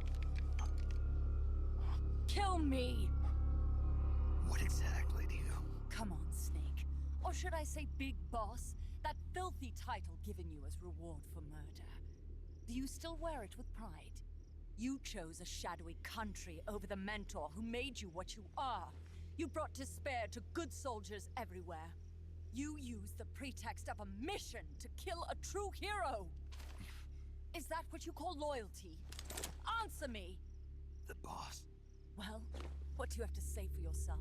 Kill me! What exactly do you... Come on, Snake. Or should I say Big Boss? That filthy title given you as reward for murder. Do you still wear it with pride? You chose a shadowy country over the mentor who made you what you are. You brought despair to good soldiers everywhere. You used the pretext of a mission to kill a true hero. Is that what you call loyalty? Answer me! The boss? Well, what do you have to say for yourself?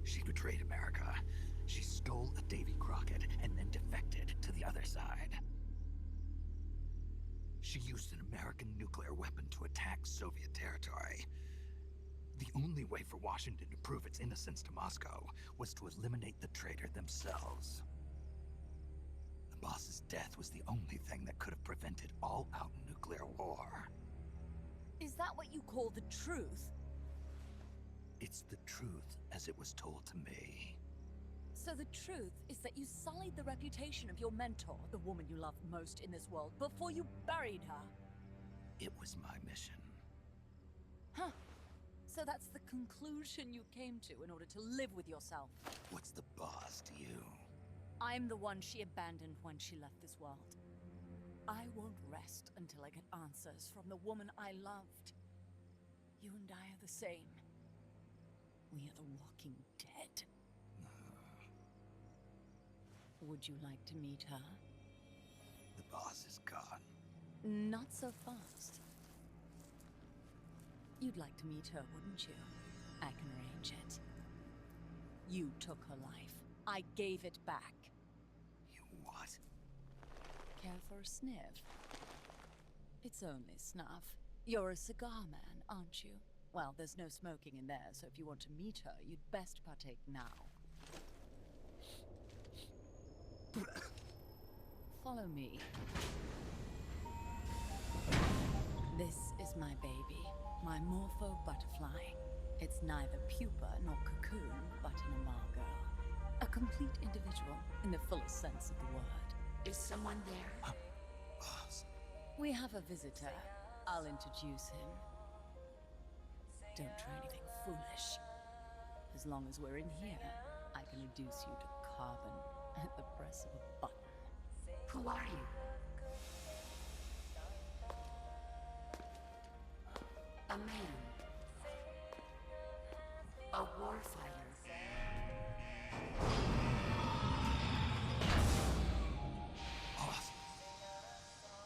She betrayed America. She stole a Davy Crockett and then defected to the other side. She used an American nuclear weapon to attack Soviet territory. The only way for Washington to prove its innocence to Moscow was to eliminate the traitor themselves. The boss's death was the only thing that could have prevented all-out nuclear war. Is that what you call the truth? It's the truth as it was told to me. So the truth is that you sullied the reputation of your mentor, the woman you loved most in this world, before you buried her. It was my mission. Huh. So that's the conclusion you came to in order to live with yourself. What's the boss to you? I'm the one she abandoned when she left this world. I won't rest until I get answers from the woman I loved. You and I are the same. We are the walking dead. Would you like to meet her? The boss is gone. Not so fast. You'd like to meet her, wouldn't you? I can arrange it. You took her life. I gave it back. You what? Care for a sniff? It's only snuff. You're a cigar man, aren't you? Well, there's no smoking in there, so if you want to meet her, you'd best partake now. Follow me. This is my baby, my morpho butterfly. It's neither pupa nor cocoon, but an imago. A complete individual in the fullest sense of the word. Is someone there? Boss. We have a visitor. I'll introduce him. Don't try anything foolish. As long as we're in here, I can reduce you to carbon at the press of a button. Who are you? A man. A warfighter. Boss.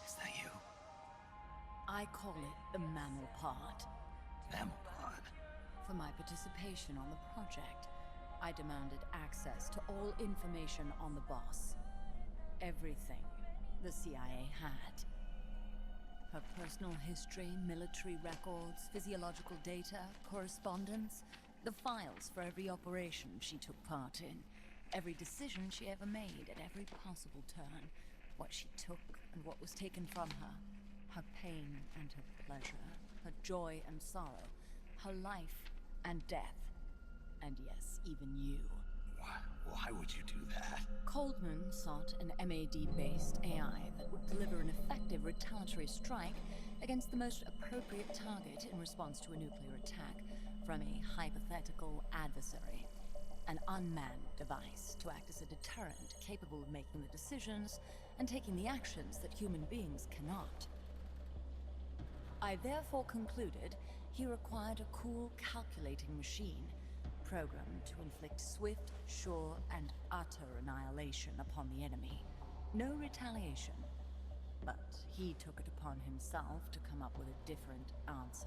Is that you? I call it the mammal pod. Mammal pod? For my participation on the project, I demanded access to all information on the boss. Everything the CIA had. Her personal history, military records, physiological data, correspondence, the files for every operation she took part in, every decision she ever made at every possible turn, what she took and what was taken from her pain and her pleasure, her joy and sorrow, her life and death, and yes, even you. Why would you do that? Coldman sought an MAD-based AI that would deliver an effective retaliatory strike against the most appropriate target in response to a nuclear attack from a hypothetical adversary. An unmanned device to act as a deterrent capable of making the decisions and taking the actions that human beings cannot. I therefore concluded he required a cool, calculating machine programmed to inflict swift, sure, and utter annihilation upon the enemy. No retaliation. But he took it upon himself to come up with a different answer.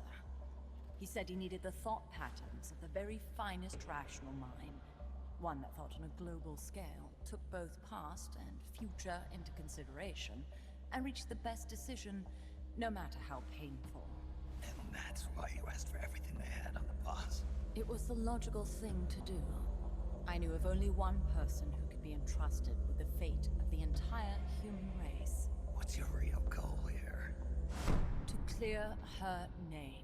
He said he needed the thought patterns of the very finest rational mind, one that thought on a global scale, took both past and future into consideration, and reached the best decision, no matter how painful. And that's why you asked for everything they had on the boss. It was the logical thing to do. I knew of only one person who could be entrusted with the fate of the entire human race. What's your real goal here? To clear her name.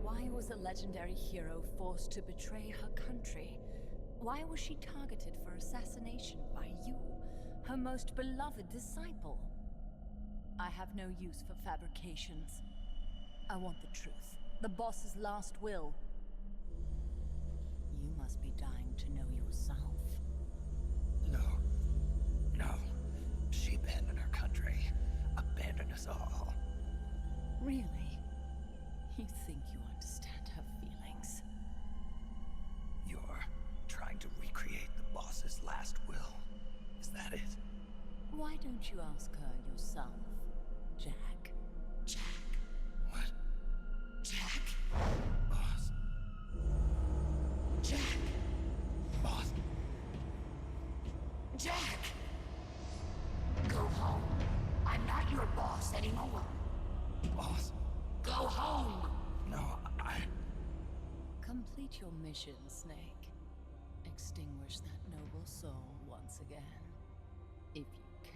Why was a legendary hero forced to betray her country? Why was she targeted for assassination by you, her most beloved disciple? I have no use for fabrications. I want the truth. The boss's last will. You must be dying to know yourself. No. She abandoned her country. Abandoned us all. Really? You think you understand her feelings? You're trying to recreate the boss's last will. Is that it? Why don't you ask her yourself, Jack? Jack. What? Jack. Boss. Jack. Boss. Jack. Go home. I'm not your boss. Complete your mission, Snake. Extinguish that noble soul once again, if you can.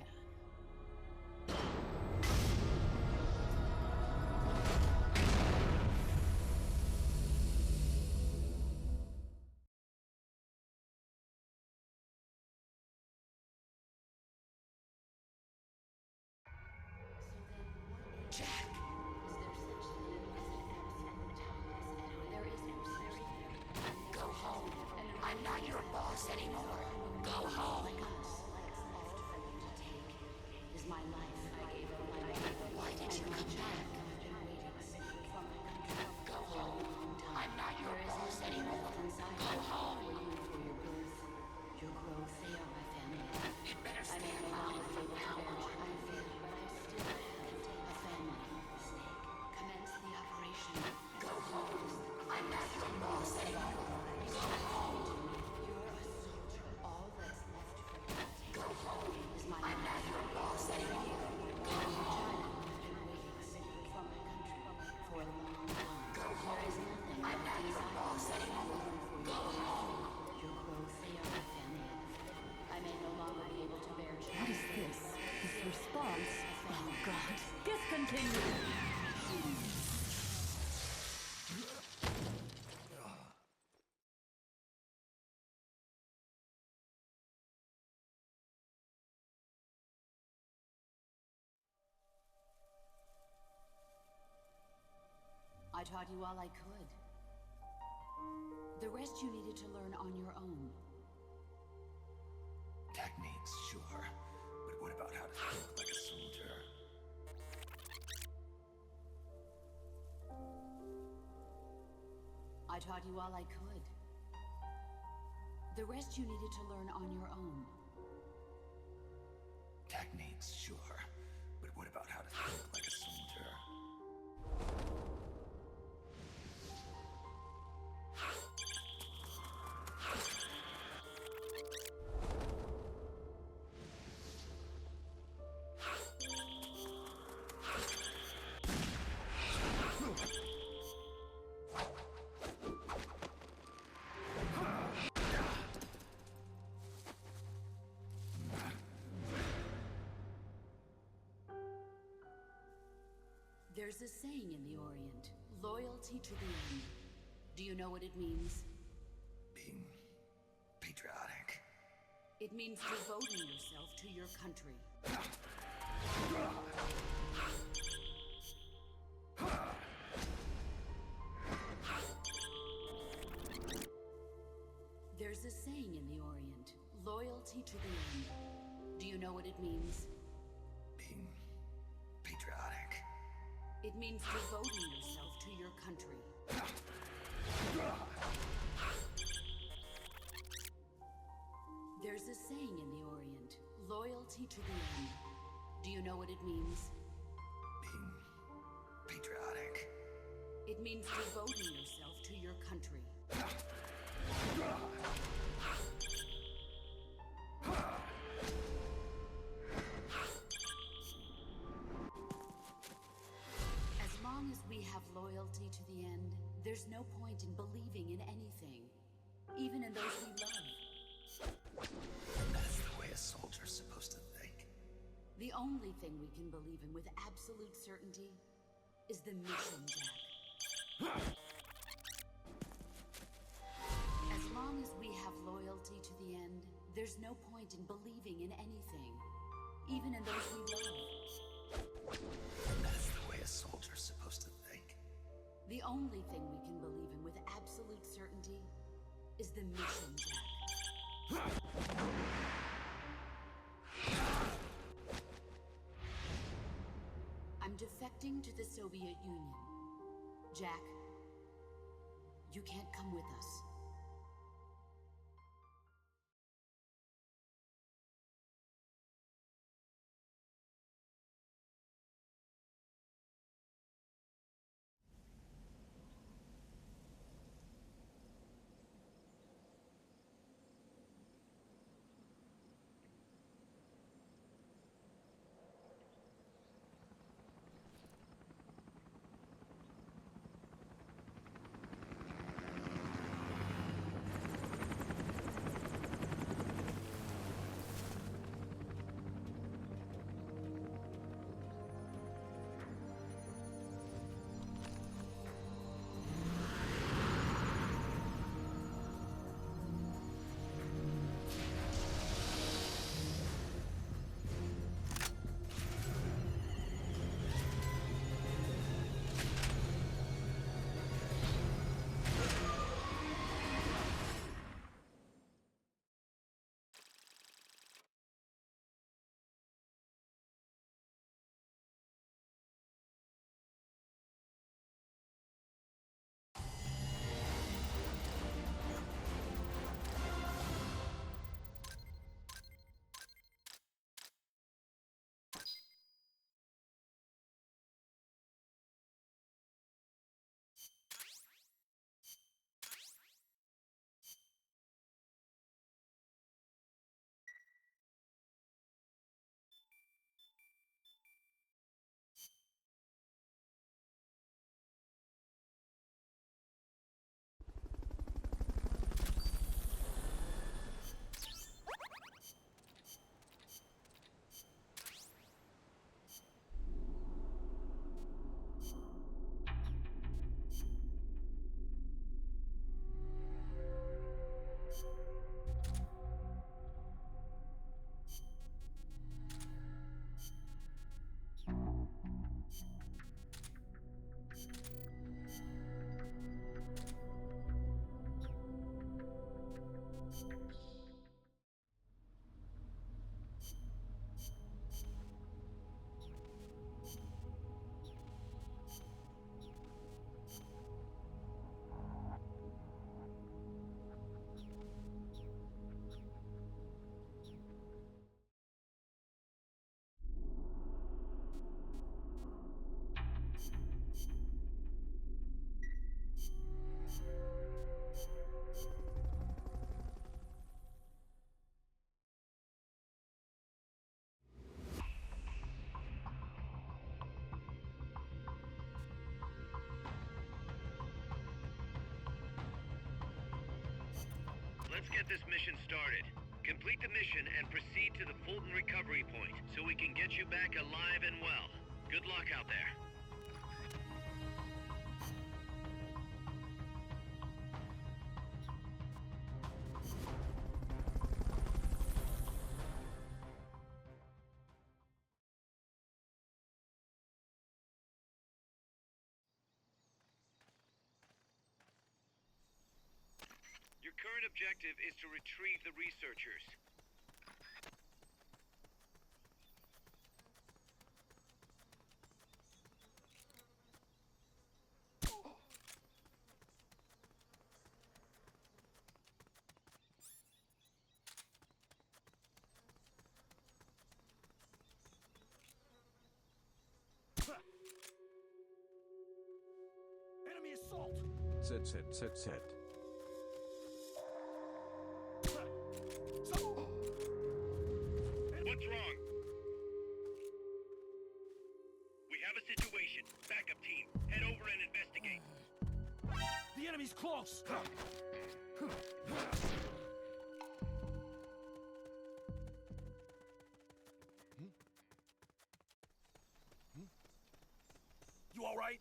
This response? Oh God. Discontinue! I taught you all I could. The rest you needed to learn on your own. Techniques, sure. But what about how to think like a soldier? I taught you all I could. The rest you needed to learn on your own. Techniques, sure. But what about how to think like a soldier? There's a saying in the Orient, loyalty to the end. Do you know what it means? Being patriotic. It means devoting yourself to your country. There's a saying in the Orient, loyalty to the end. Do you know what it means? Being patriotic. It means devoting yourself to your country. There's a saying in the Orient, loyalty to the end. Do you know what it means? Being patriotic. It means devoting yourself to your country. As long as we have loyalty to the end, there's no point in believing in anything, even in those we love. That's the way a soldier's supposed to think. The only thing we can believe in with absolute certainty is the mission, Jack. As long as we have loyalty to the end, there's no point in believing in anything, even in those we love. That's the way a soldier's supposed to think. The only thing we can believe in with absolute certainty is the mission, Jack. I'm defecting to the Soviet Union. Jack, you can't come with us. get this mission started. Complete the mission and proceed to the Fulton recovery point so we can get you back alive and well. Good luck out there. Your current objective is to retrieve the researchers. Enemy assault! ZZZZ. What's wrong? We have a situation. Backup team, head over and investigate. The enemy's close! You all right?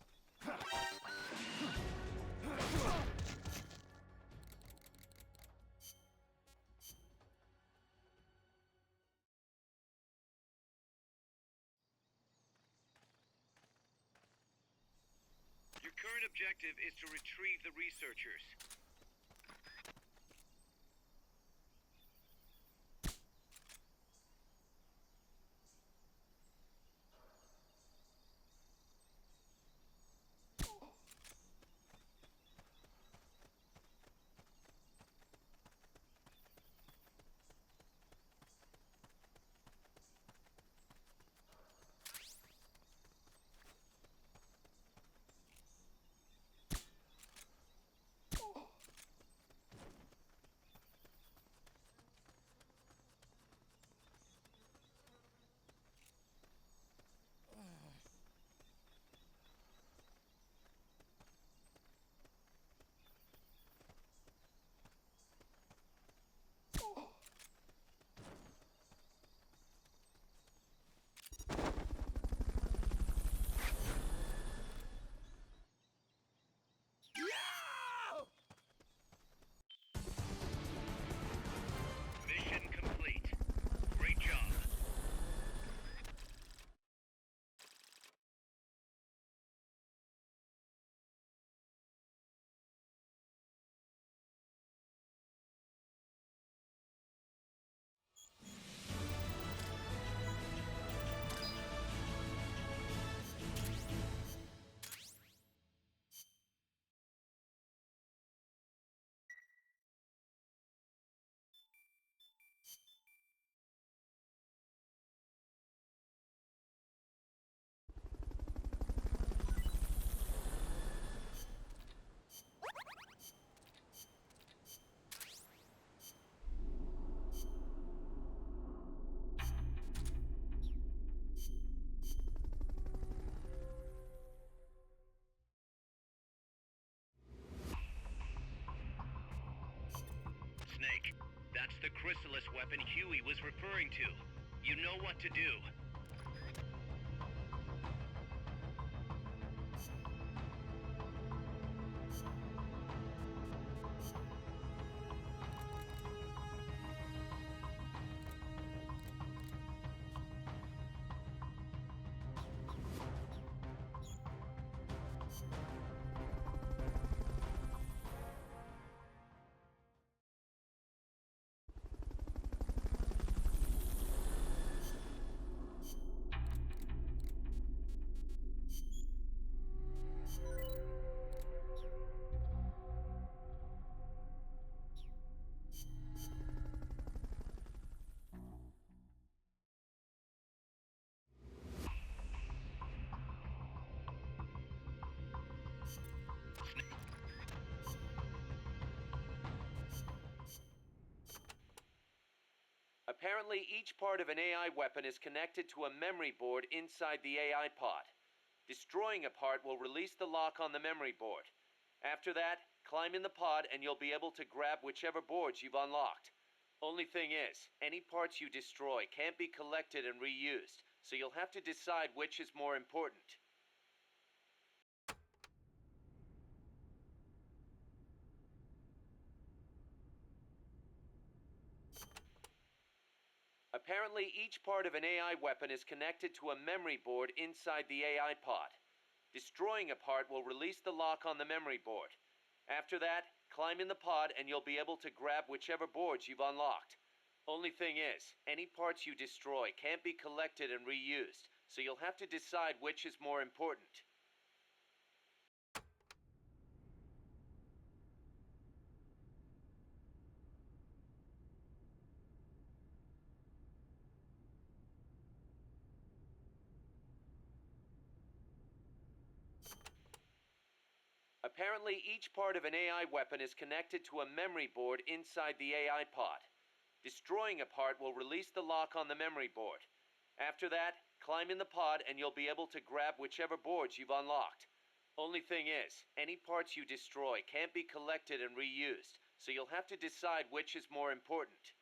Your current objective is to retrieve the researchers. Mission complete. Great job. Snake, that's the chrysalis weapon Huey was referring to. You know what to do. Apparently, each part of an AI weapon is connected to a memory board inside the AI pod. Destroying a part will release the lock on the memory board. After that, climb in the pod and you'll be able to grab whichever boards you've unlocked. Only thing is, any parts you destroy can't be collected and reused, so you'll have to decide which is more important. Apparently, each part of an AI weapon is connected to a memory board inside the AI pod. Destroying a part will release the lock on the memory board. After that, climb in the pod and you'll be able to grab whichever boards you've unlocked. Only thing is, any parts you destroy can't be collected and reused, so you'll have to decide which is more important. Apparently, each part of an AI weapon is connected to a memory board inside the AI pod. Destroying a part will release the lock on the memory board. After that, climb in the pod and you'll be able to grab whichever boards you've unlocked. Only thing is, any parts you destroy can't be collected and reused, so you'll have to decide which is more important.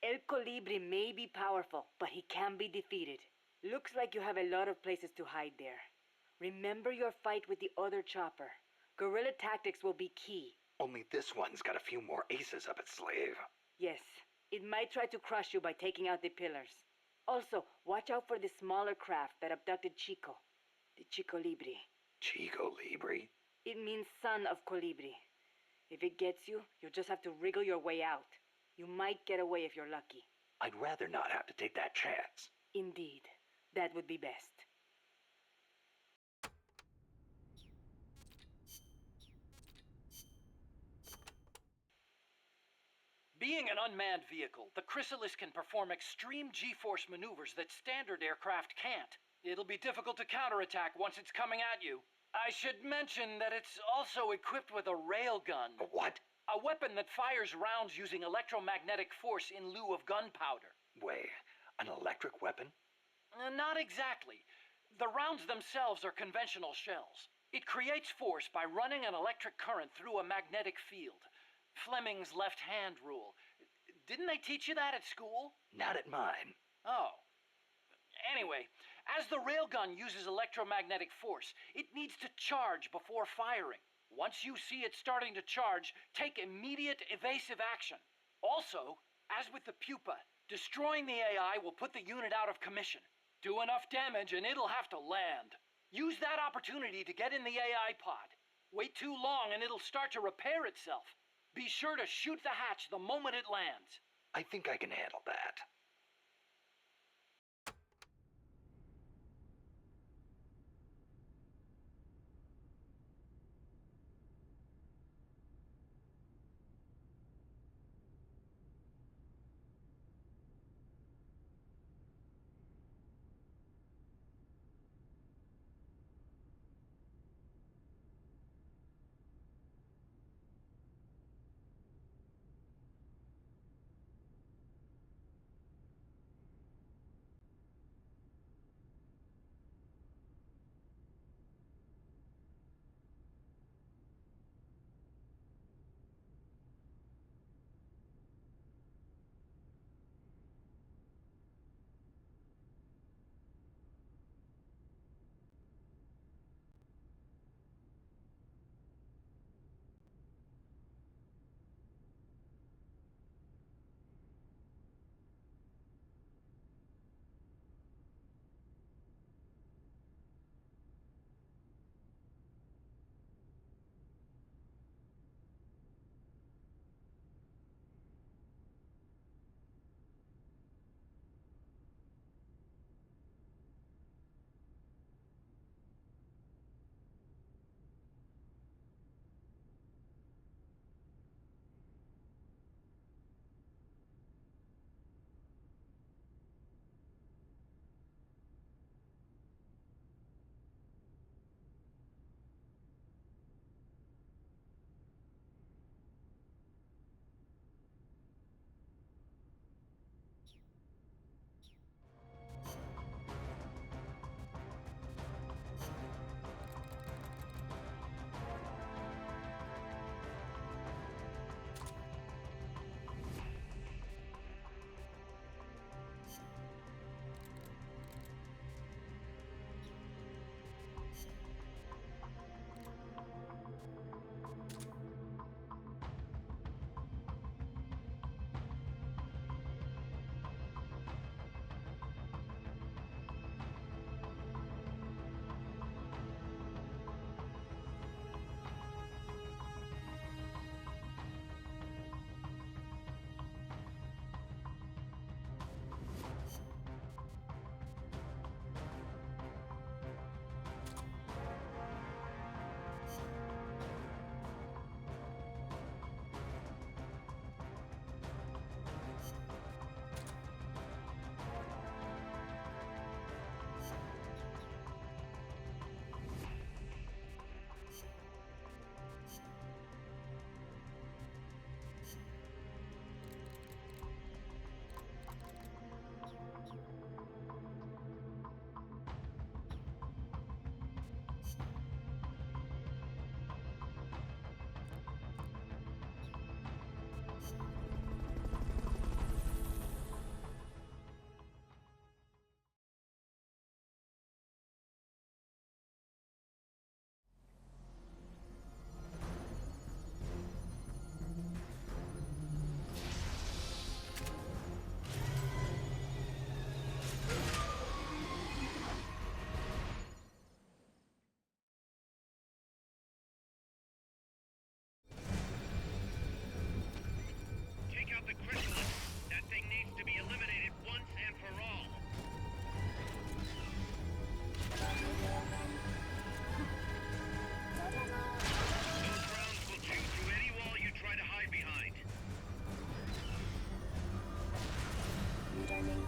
El Colibri may be powerful, but he can be defeated. Looks like you have a lot of places to hide there. Remember your fight with the other chopper. Guerrilla tactics will be key. Only this one's got a few more aces up its sleeve. Yes, it might try to crush you by taking out the pillars. Also, watch out for the smaller craft that abducted Chico. The Chico Libri. Chico Libri? It means son of Colibri. If it gets you, you'll just have to wriggle your way out. You might get away if you're lucky. I'd rather not have to take that chance. Indeed. That would be best. Being an unmanned vehicle, the Chrysalis can perform extreme G-force maneuvers that standard aircraft can't. It'll be difficult to counterattack once it's coming at you. I should mention that it's also equipped with a railgun. A what? A weapon that fires rounds using electromagnetic force in lieu of gunpowder. Wait, an electric weapon? Not exactly. The rounds themselves are conventional shells. It creates force by running an electric current through a magnetic field. Fleming's left-hand rule. Didn't they teach you that at school? Not at mine. Oh. Anyway, as the railgun uses electromagnetic force, it needs to charge before firing. Once you see it starting to charge, take immediate evasive action. Also, as with the pupa, destroying the AI will put the unit out of commission. Do enough damage and it'll have to land. Use that opportunity to get in the AI pod. Wait too long and it'll start to repair itself. Be sure to shoot the hatch the moment it lands. I think I can handle that.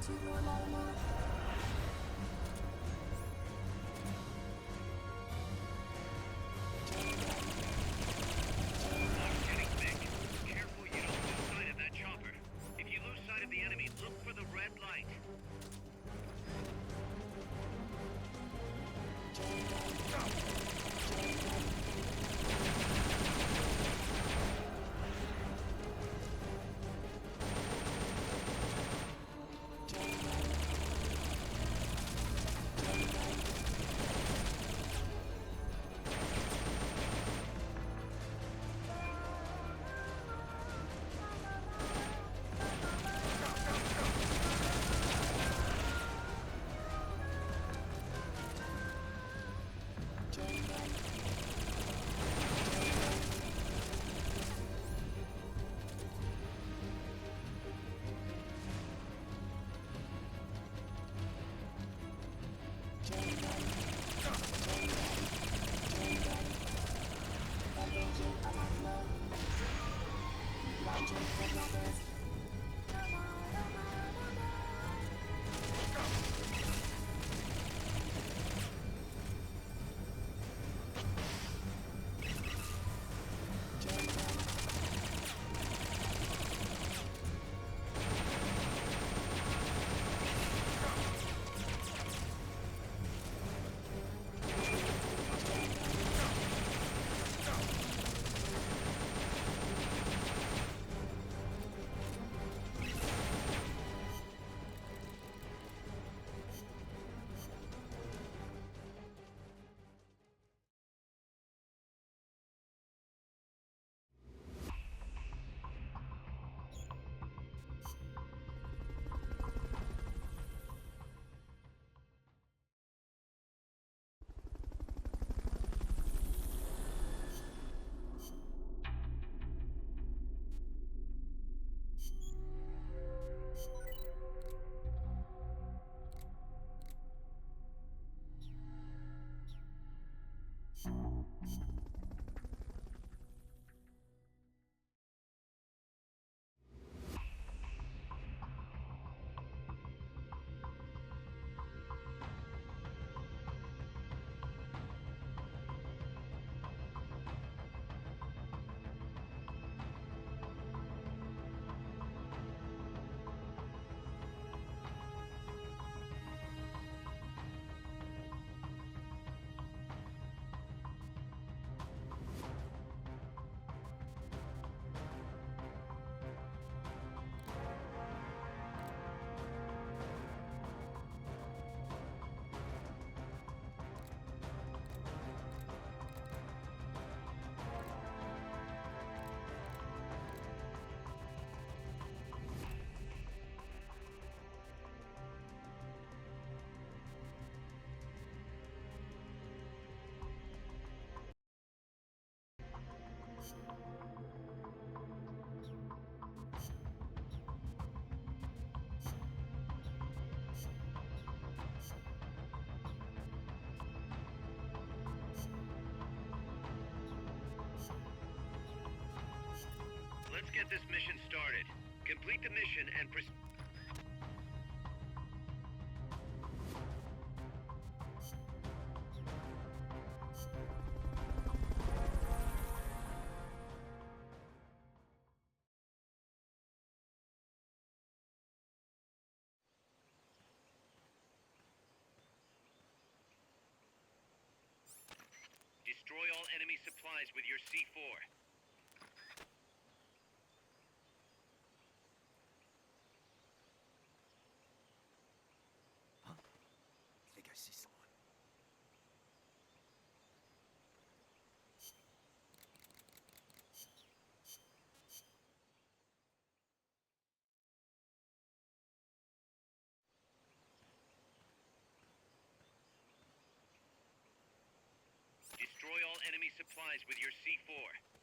Getting thick. Careful you don't lose sight of that chopper. If you lose sight of the enemy, look for the red light. Let's get this mission started. Complete the mission and proceed. Destroy all enemy supplies with your C4. I think I see someone. Destroy all enemy supplies with your C4.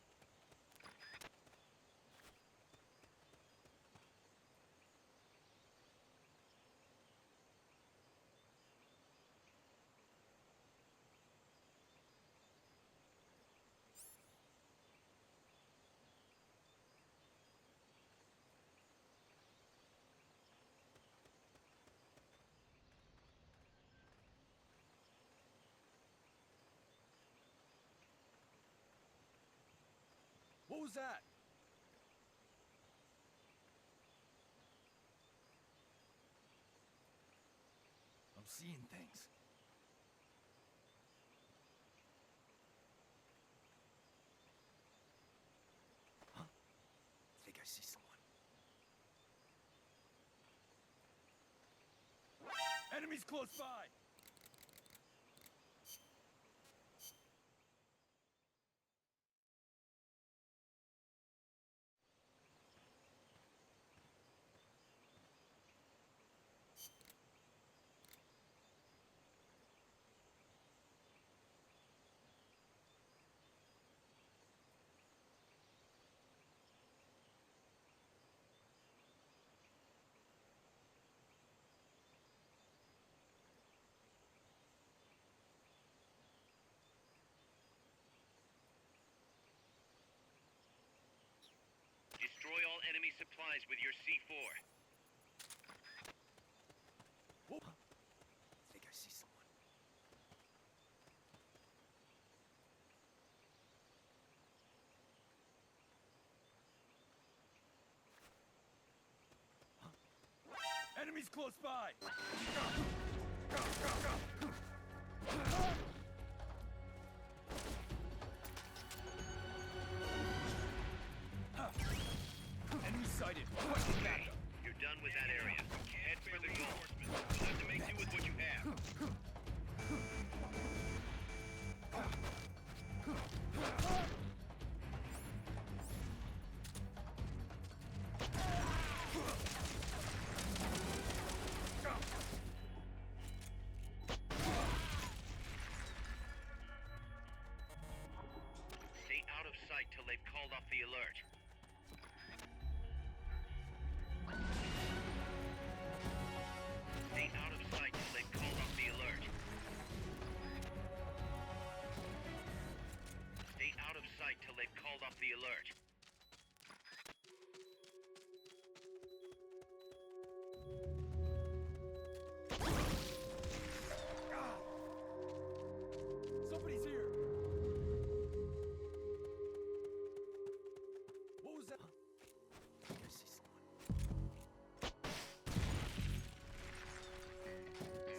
was that? I'm seeing things. Huh? I think I see someone. Enemies close by! Destroy all enemy supplies with your C4. Whoa. I think I see someone. Enemies close by! Enemy sighted. Requesting backup. You're done with that area. Head for the goal. You'll have to make do with what you have. Stay out of sight till they've called off the alert. Stay out of sight till they've called off the alert. Stay out of sight till they've called off the alert. Somebody's here! What was that? I think I see someone.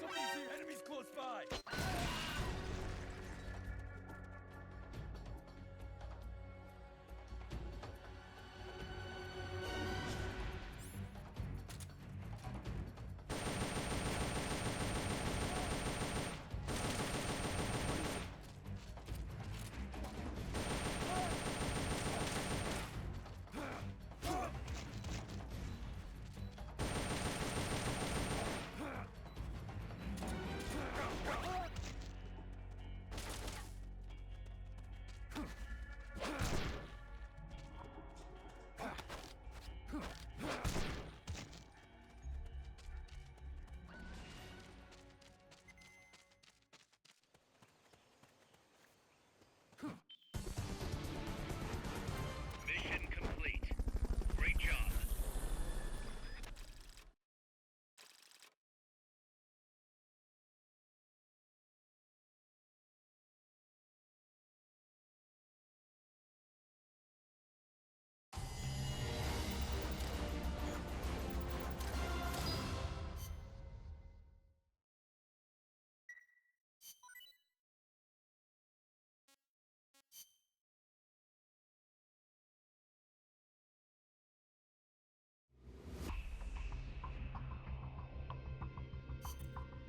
Somebody's here! Enemies close by! Mission complete. Great job.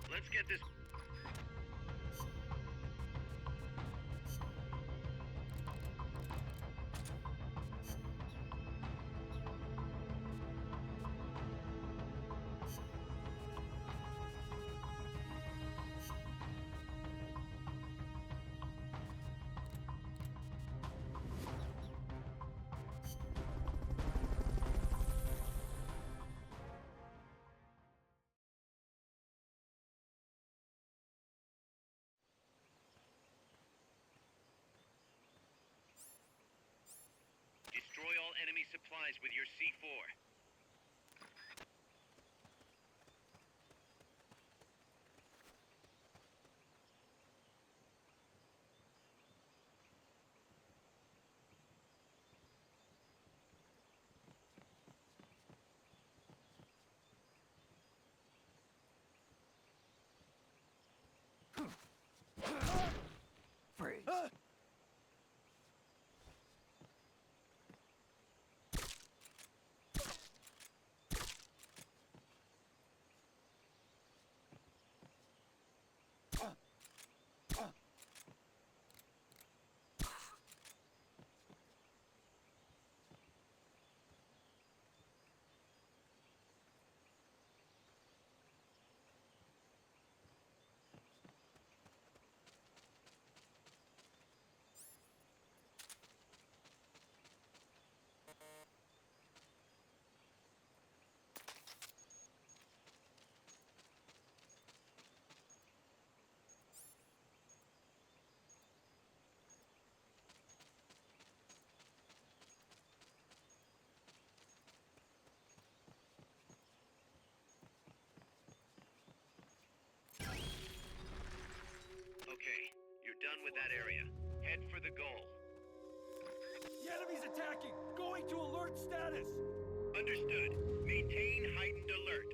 Let's get this. Destroy all enemy supplies with your C4. Freeze. Okay, you're done with that area. Head for the goal. The enemy's attacking! Going to alert status! Understood. Maintain heightened alert.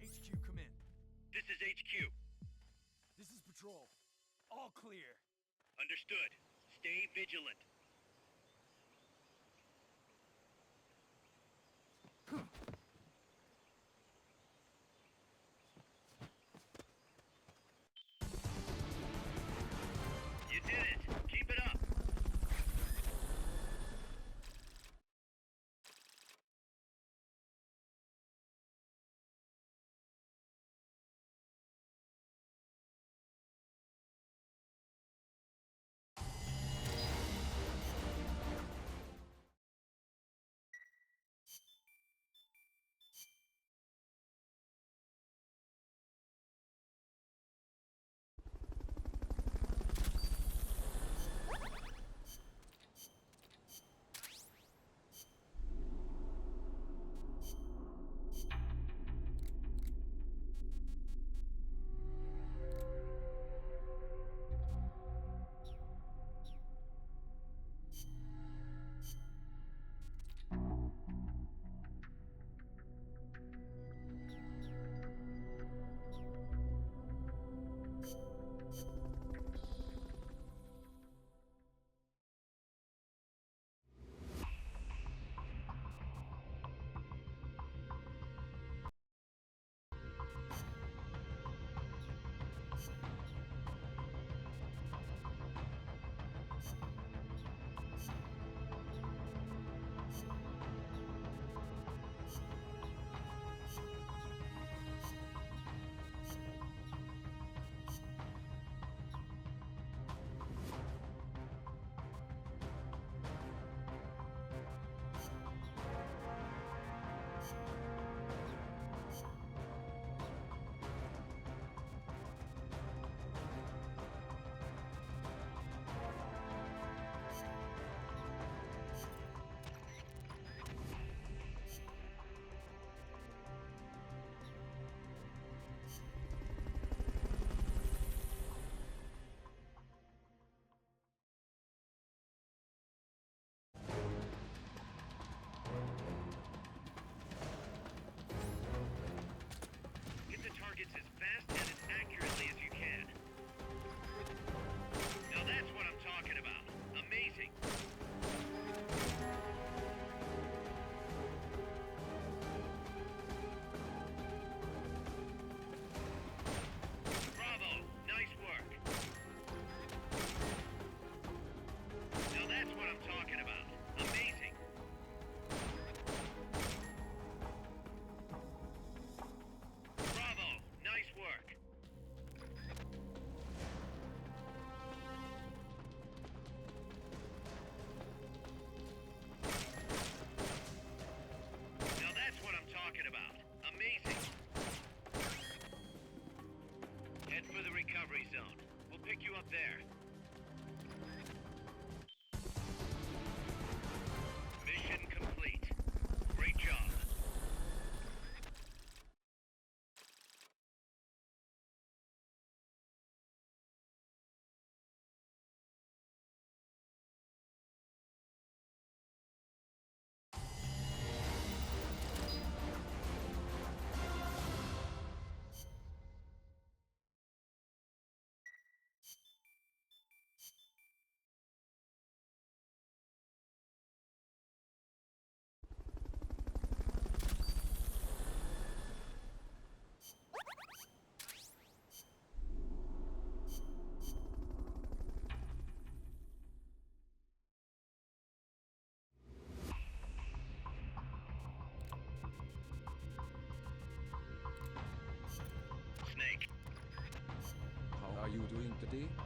HQ, come in. This is HQ. This is Patrol. All clear. Understood. Stay vigilant. You did it. Keep it up. Hit the targets as fast and as accurately as you can. Now that's what I'm talking about. Amazing. Bravo. Nice work. Now that's what I'm talking about. Amazing. Bravo. Nice work. Now that's what I'm talking about. Amazing. Head for the recovery zone. We'll pick you up there. VOD?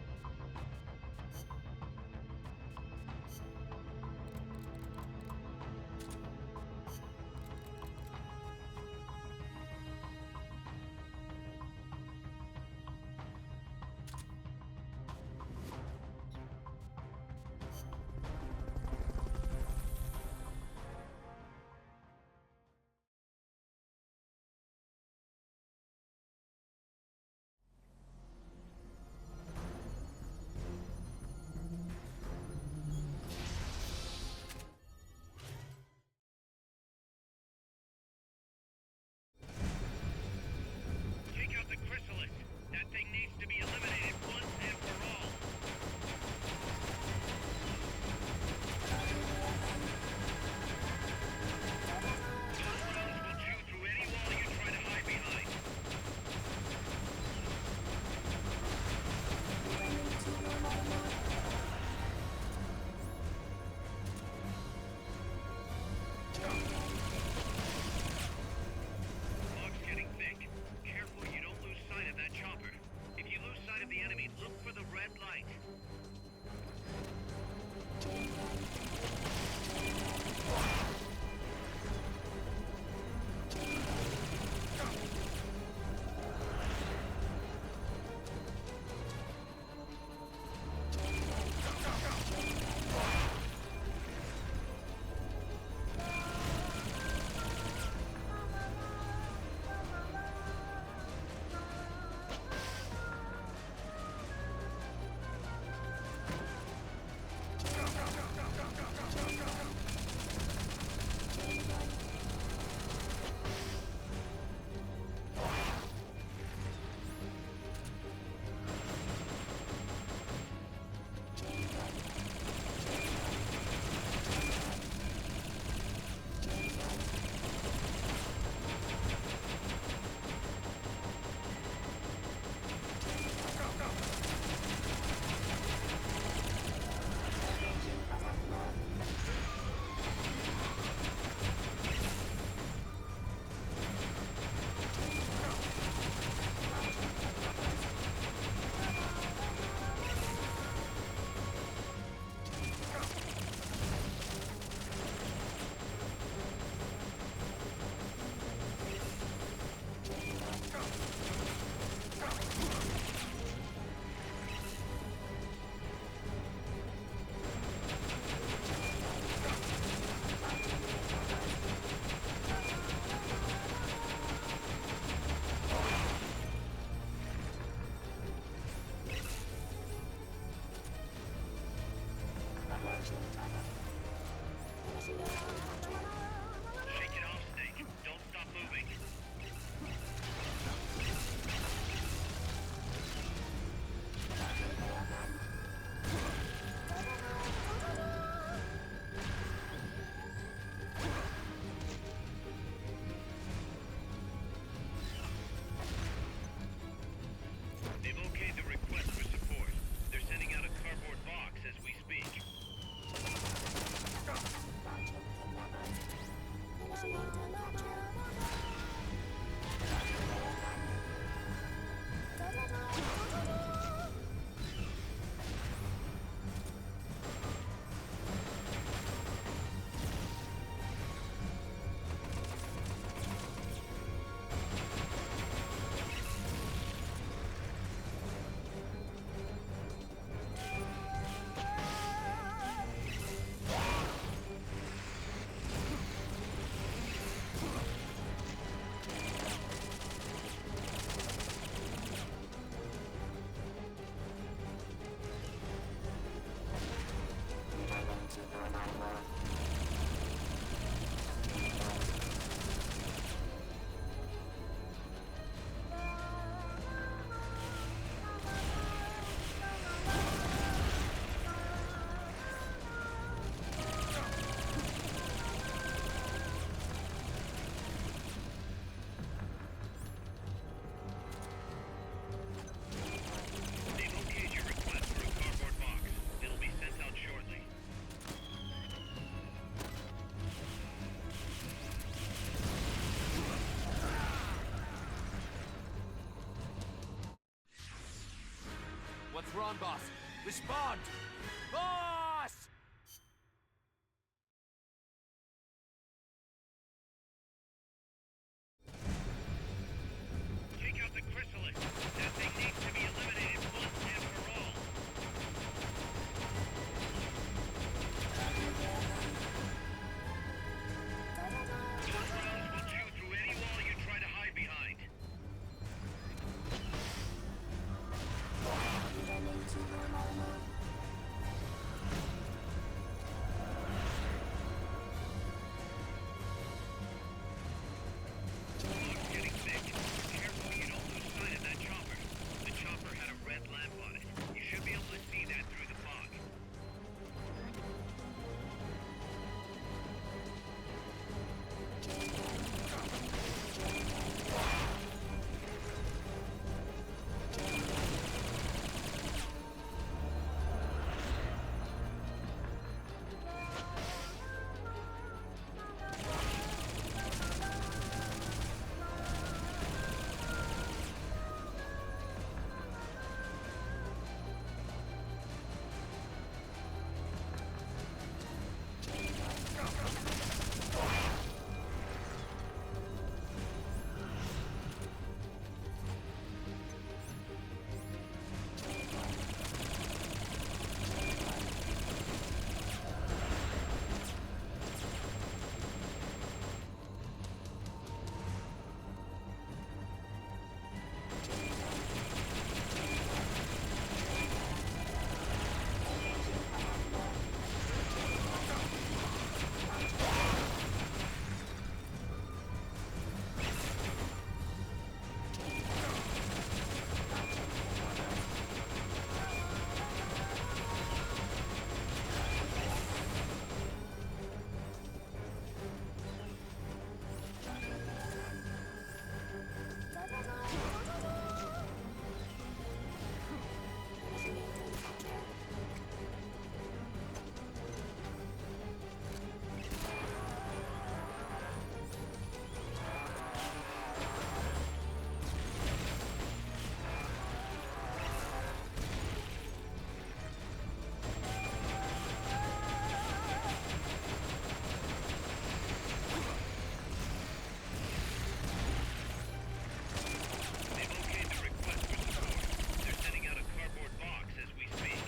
We're on, boss. Respond! Boss! Take out the chrysalis. That thing needs to be eliminated once and for all. Those rounds will chew through any wall you try to hide behind. Fog's getting thick. Careful you don't lose sight of that chopper. The chopper had a red lamp on it. You should be able to see that through the fog. They've okayed the request for support. They're sending out a cardboard box as we speak.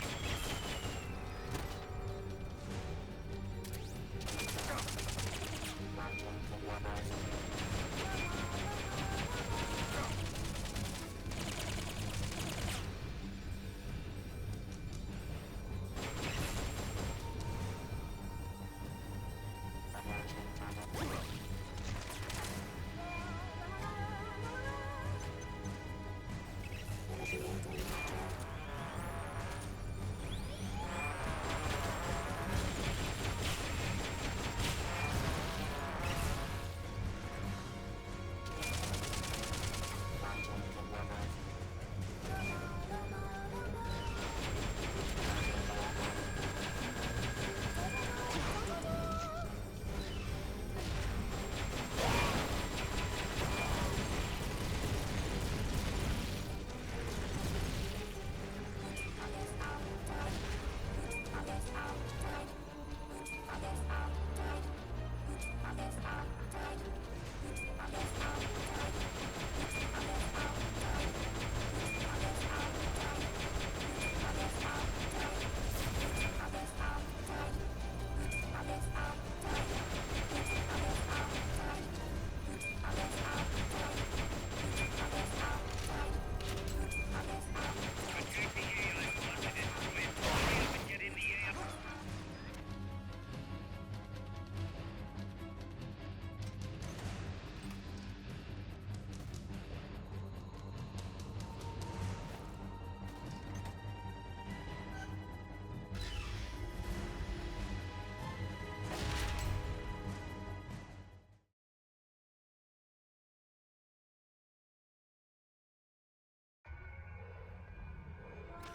Attack the AI pod to destroy it. Hurry up and get in the AI.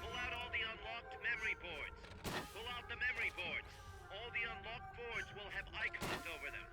Pull out all the unlocked memory boards. Pull out the memory boards. All the unlocked boards will have icons over them.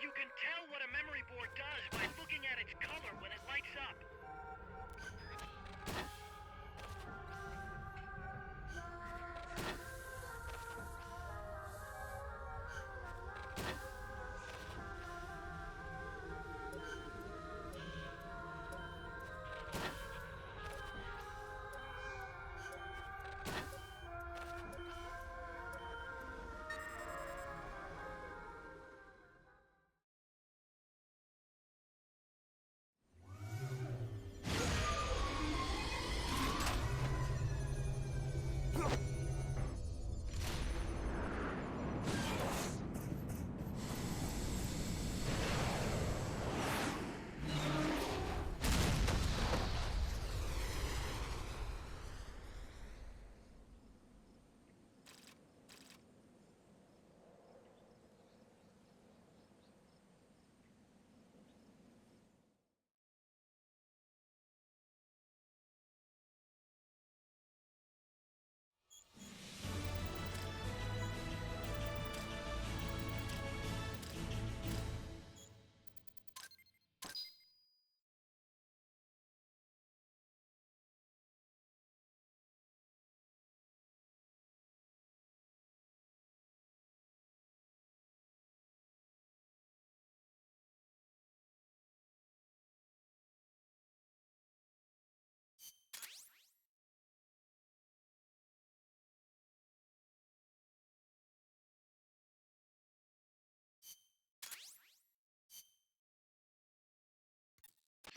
You can tell what a memory board does by looking at its color when it lights up.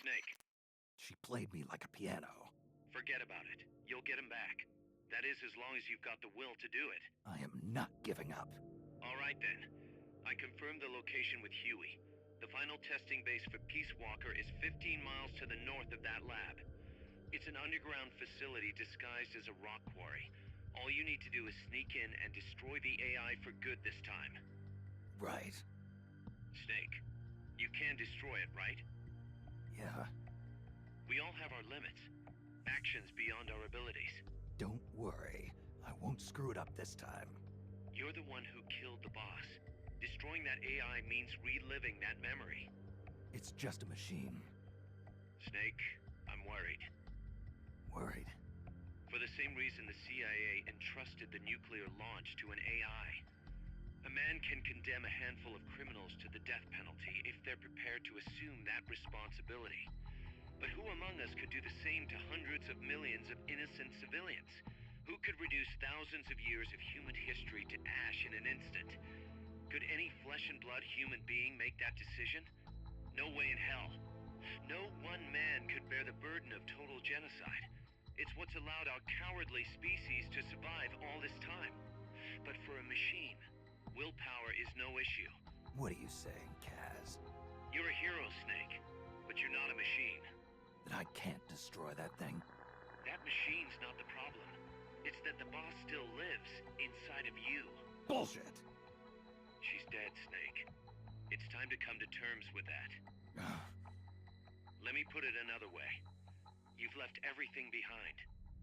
Snake, She played me like a piano. forget about it. You'll get him back. That is, as long as you've got the will to do it. I am not giving up. All right, then. I confirmed the location with Huey. The final testing base for Peace Walker is 15 miles to the north of that lab. It's an underground facility disguised as a rock quarry. All you need to do is sneak in and destroy the AI for good this time. Right. Snake, you can destroy it, right? Yeah. We all have our limits. Actions beyond our abilities. Don't worry. I won't screw it up this time. You're the one who killed the boss. Destroying that AI means reliving that memory. It's just a machine. Snake, I'm worried. Worried? For the same reason the CIA entrusted the nuclear launch to an AI. A man can condemn a handful of criminals to the death penalty if they're prepared to assume that responsibility. But who among us could do the same to hundreds of millions of innocent civilians? Who could reduce thousands of years of human history to ash in an instant? Could any flesh and blood human being make that decision? No way in hell. No one man could bear the burden of total genocide. It's what's allowed our cowardly species to survive all this time. But for a machine, willpower is no issue. What are you saying, Kaz? You're a hero, Snake, but you're not a machine. That I can't destroy that thing? That machine's not the problem. It's that the boss still lives inside of you. Bullshit! She's dead, Snake. It's time to come to terms with that. Let me put it another way. You've left everything behind.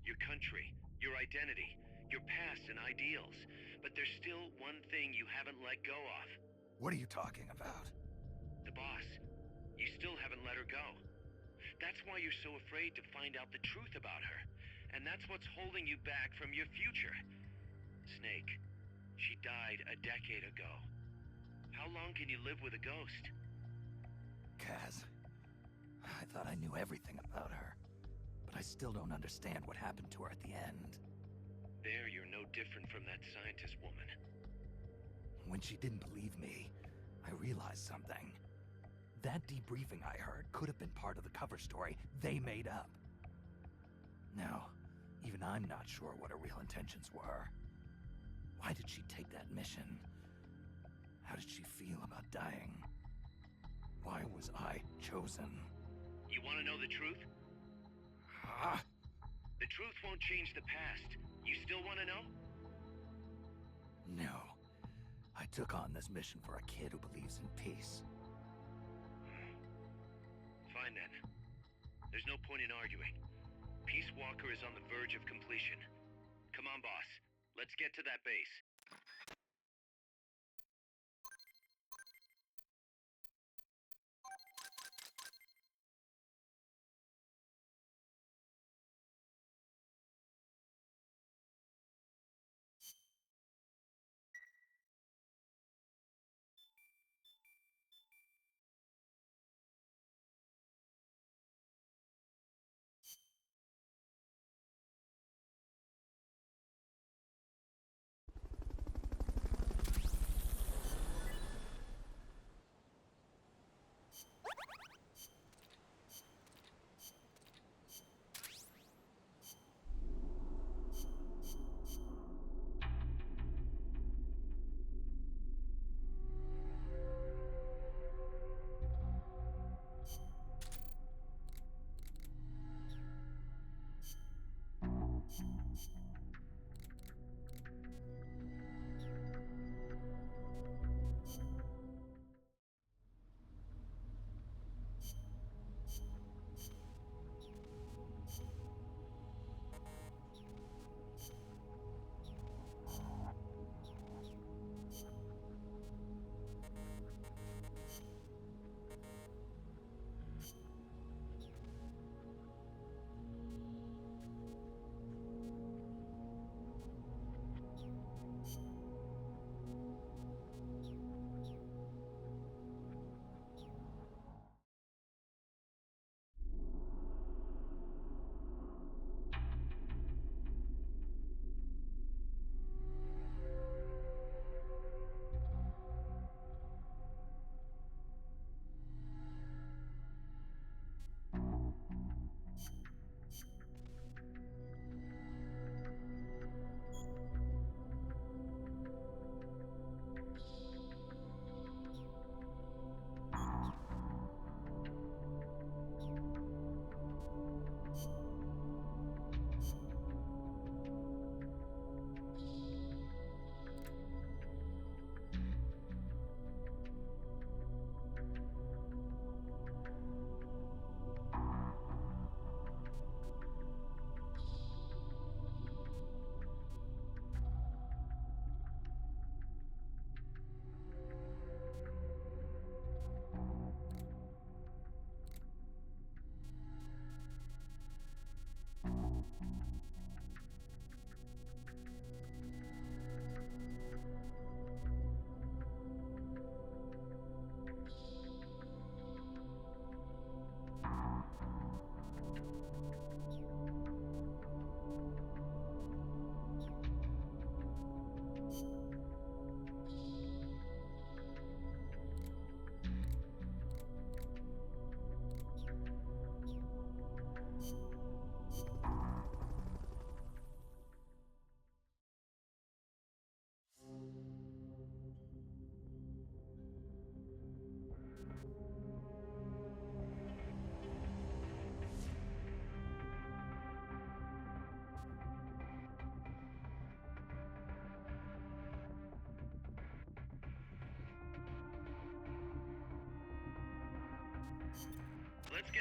Your country, your identity, your past and ideals. But there's still one thing you haven't let go of. What are you talking about? The boss. You still haven't let her go. That's why you're so afraid to find out the truth about her. And that's what's holding you back from your future. Snake, she died a decade ago. How long can you live with a ghost? Kaz, I thought I knew everything about her. But I still don't understand what happened to her at the end. There, you're no different from that scientist woman. When she didn't believe me, I realized something. That debriefing I heard could have been part of the cover story they made up. Now, even I'm not sure what her real intentions were. Why did she take that mission? How did she feel about dying? Why was I chosen? You want to know the truth? Ah! The truth won't change the past. You still want to know? No. I took on this mission for a kid who believes in peace. Fine then. There's no point in arguing. Peace Walker is on the verge of completion. Come on, boss. Let's get to that base.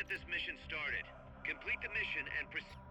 get this mission started. Complete the mission and proceed.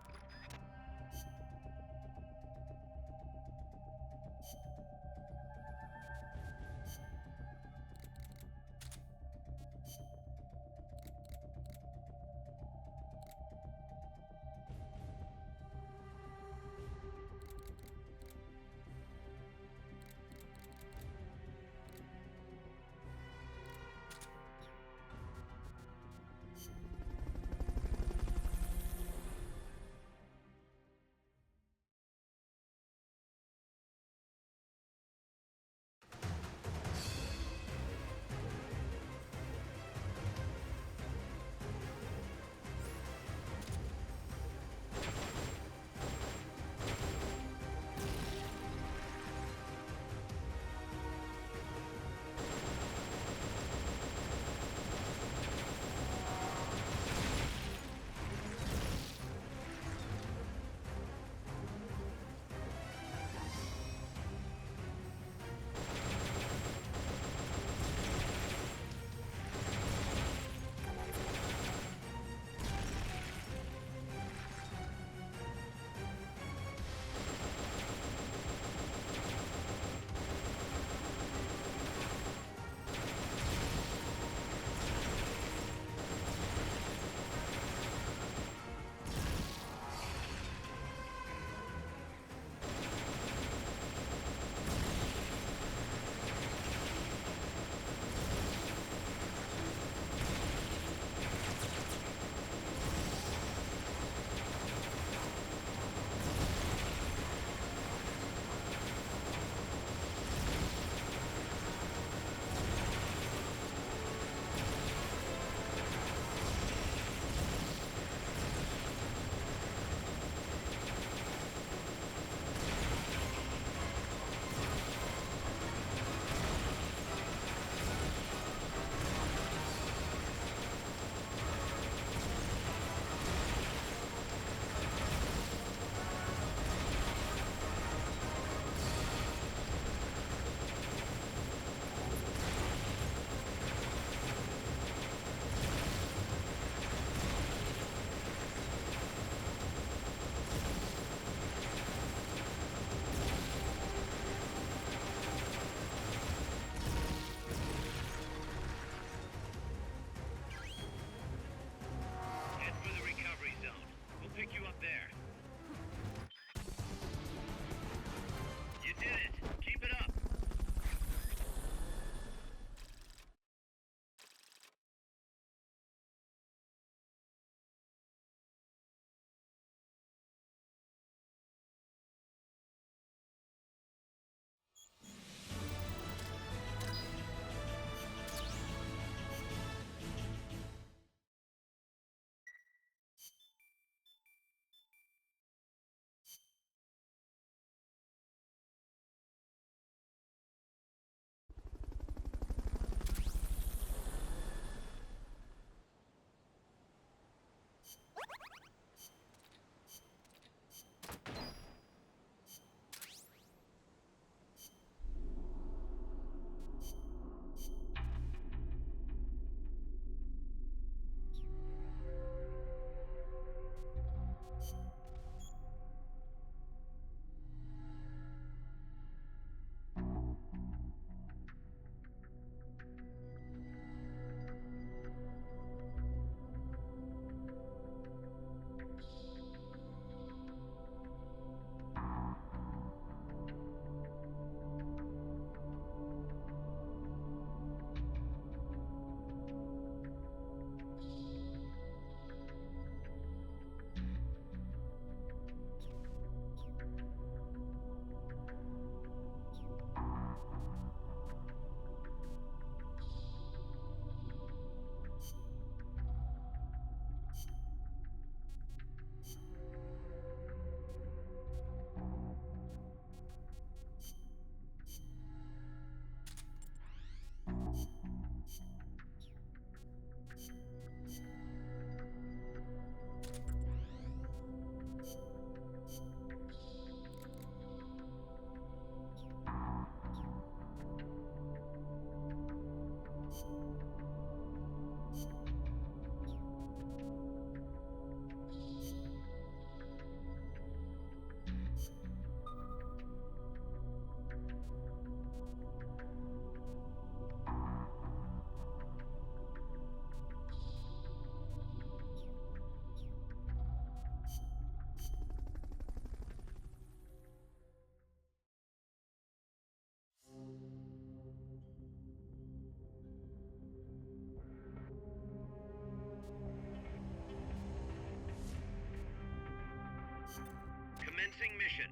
Commencing mission.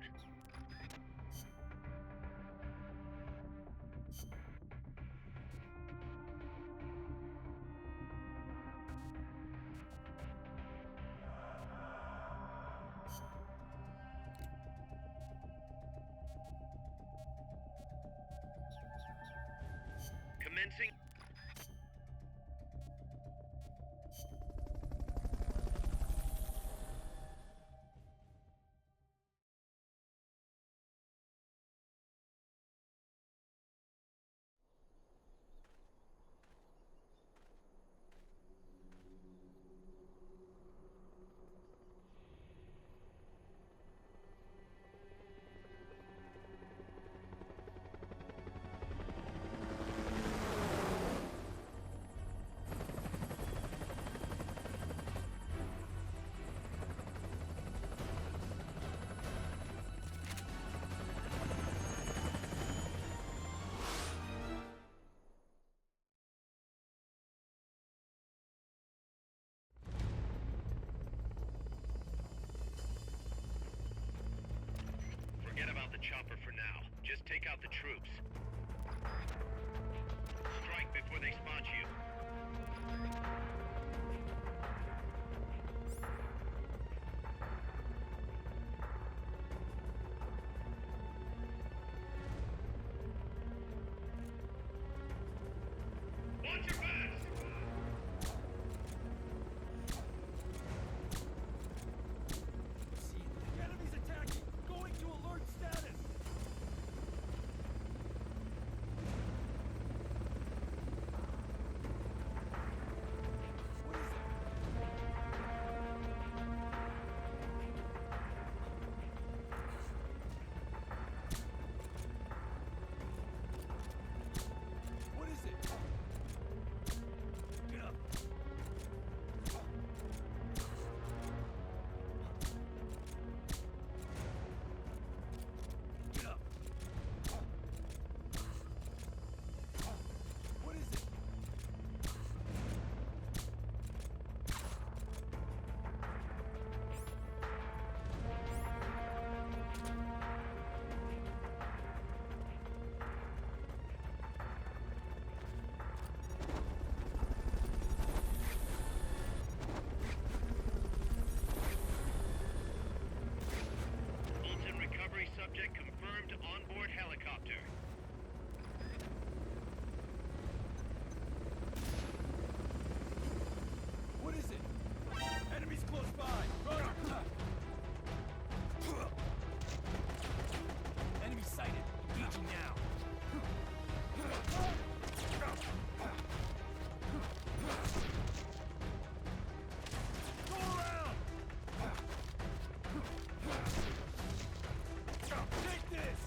Commencing. Forget about the chopper for now. Just take out the troops. Strike before they spot you. Watch your backs! The enemy's attacking! Going to alert status! What is it? What is it? Get up! Get up! What is it? Fulton recovery subject confirmed onboard helicopter. What is it? Enemies close by! Run! Enemy sighted! Engaging now! Go around! Take this!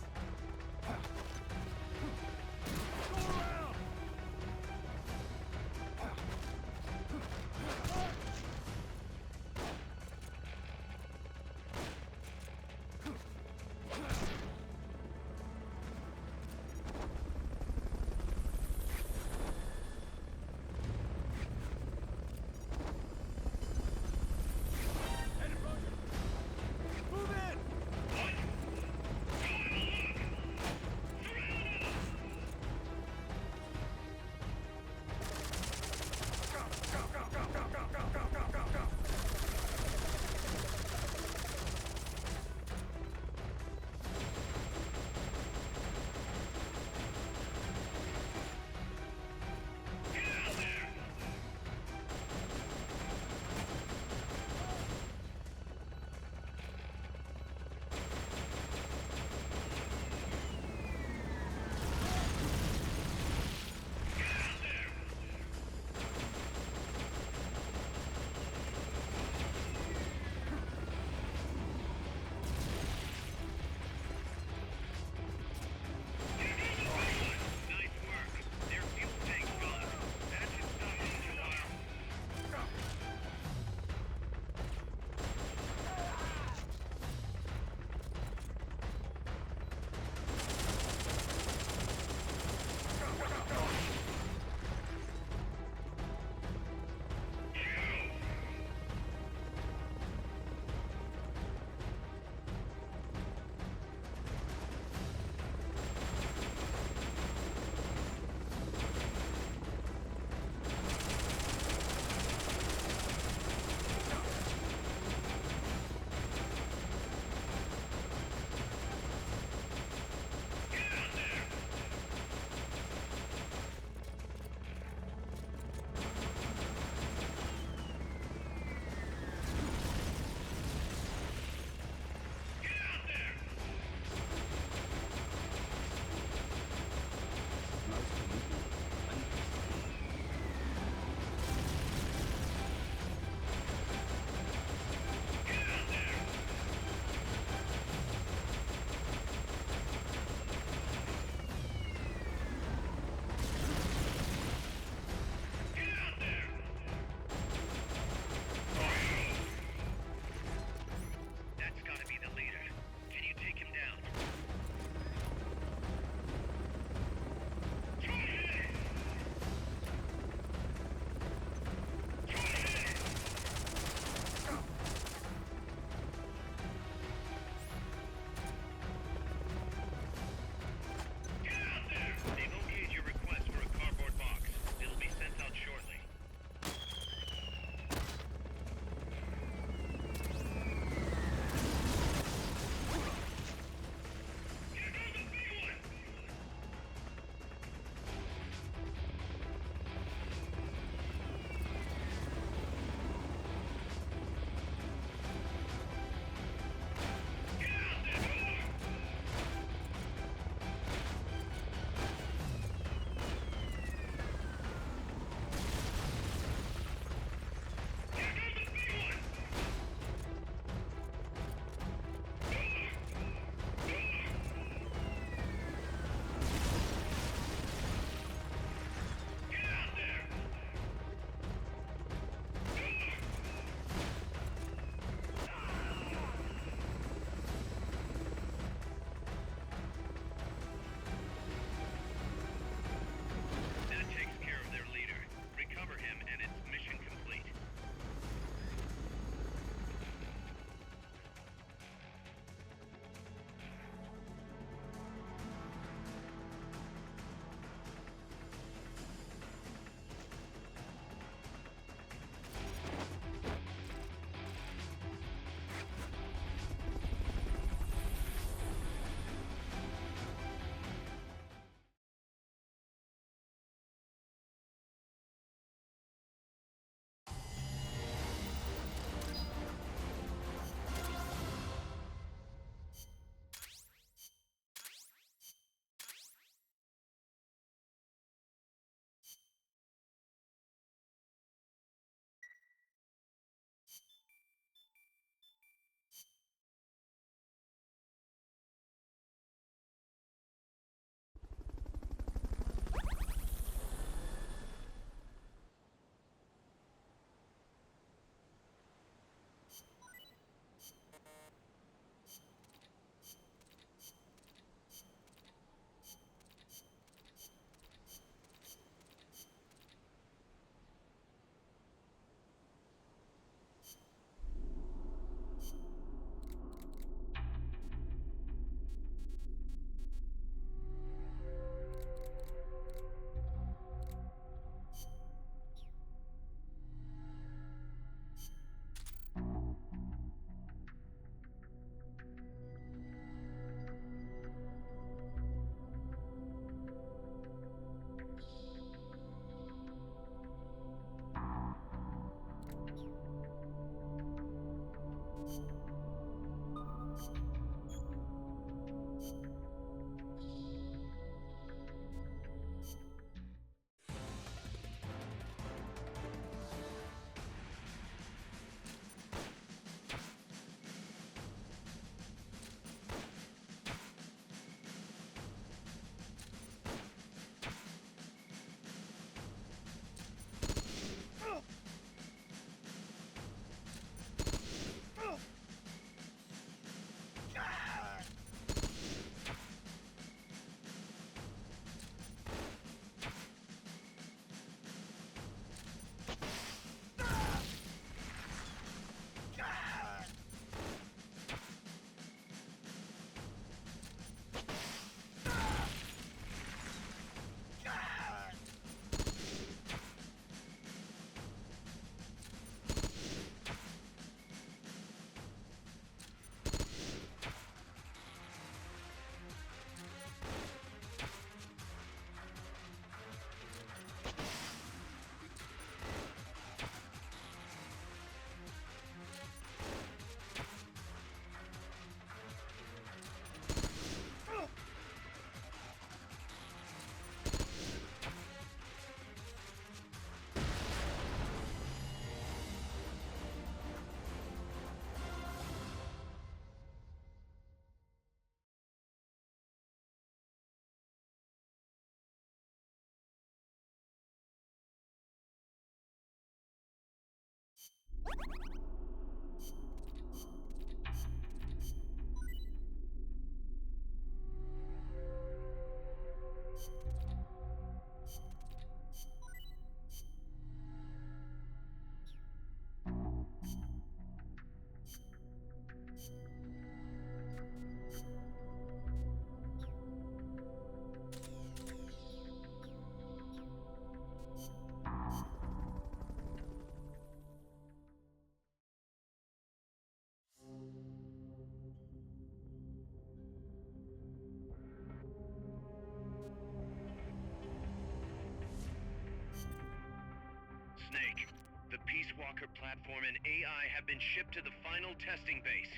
Walker platform and AI have been shipped to the final testing base.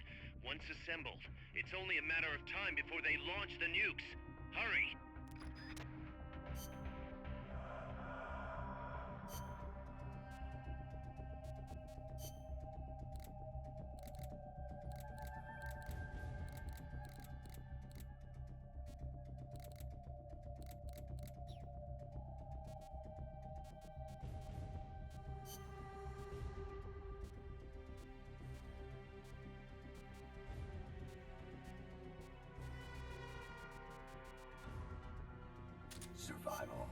Once assembled, it's only a matter of time before they launch the nukes. Hurry! Survival.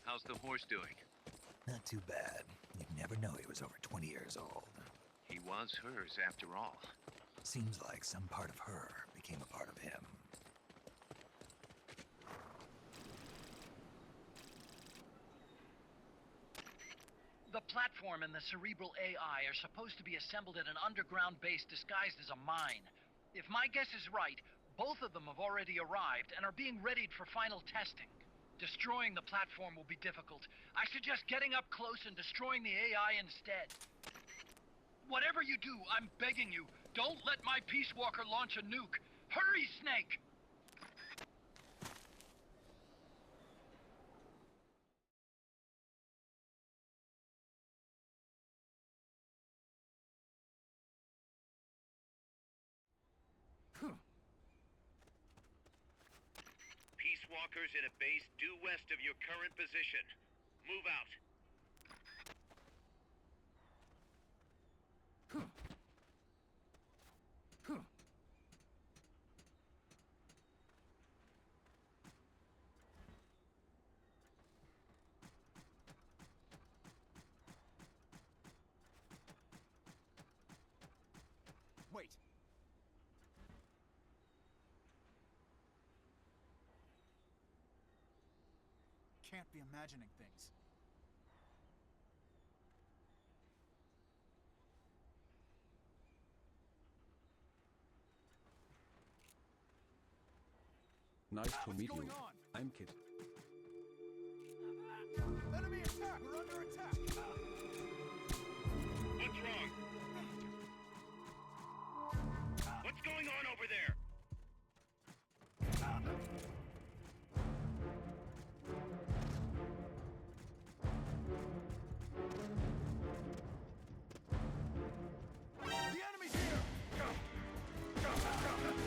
How's the horse doing? Not too bad. You'd never know he was over 20 years old. He was hers after all. Seems like some part of her became a part of him. The platform and the cerebral AI are supposed to be assembled at an underground base disguised as a mine. If my guess is right, both of them have already arrived and are being readied for final testing. Destroying the platform will be difficult. I suggest getting up close and destroying the AI instead. Whatever you do, I'm begging you, don't let my Peace Walker launch a nuke. Hurry, Snake! Peace Walkers in a base due west of your current position. Move out. Wait. Can't be imagining things. Nice to What's meet going you. on? I'm Kit. Enemy attack! We're under attack! What's wrong? What's going on over there? The enemy's here! Go! Go! Go!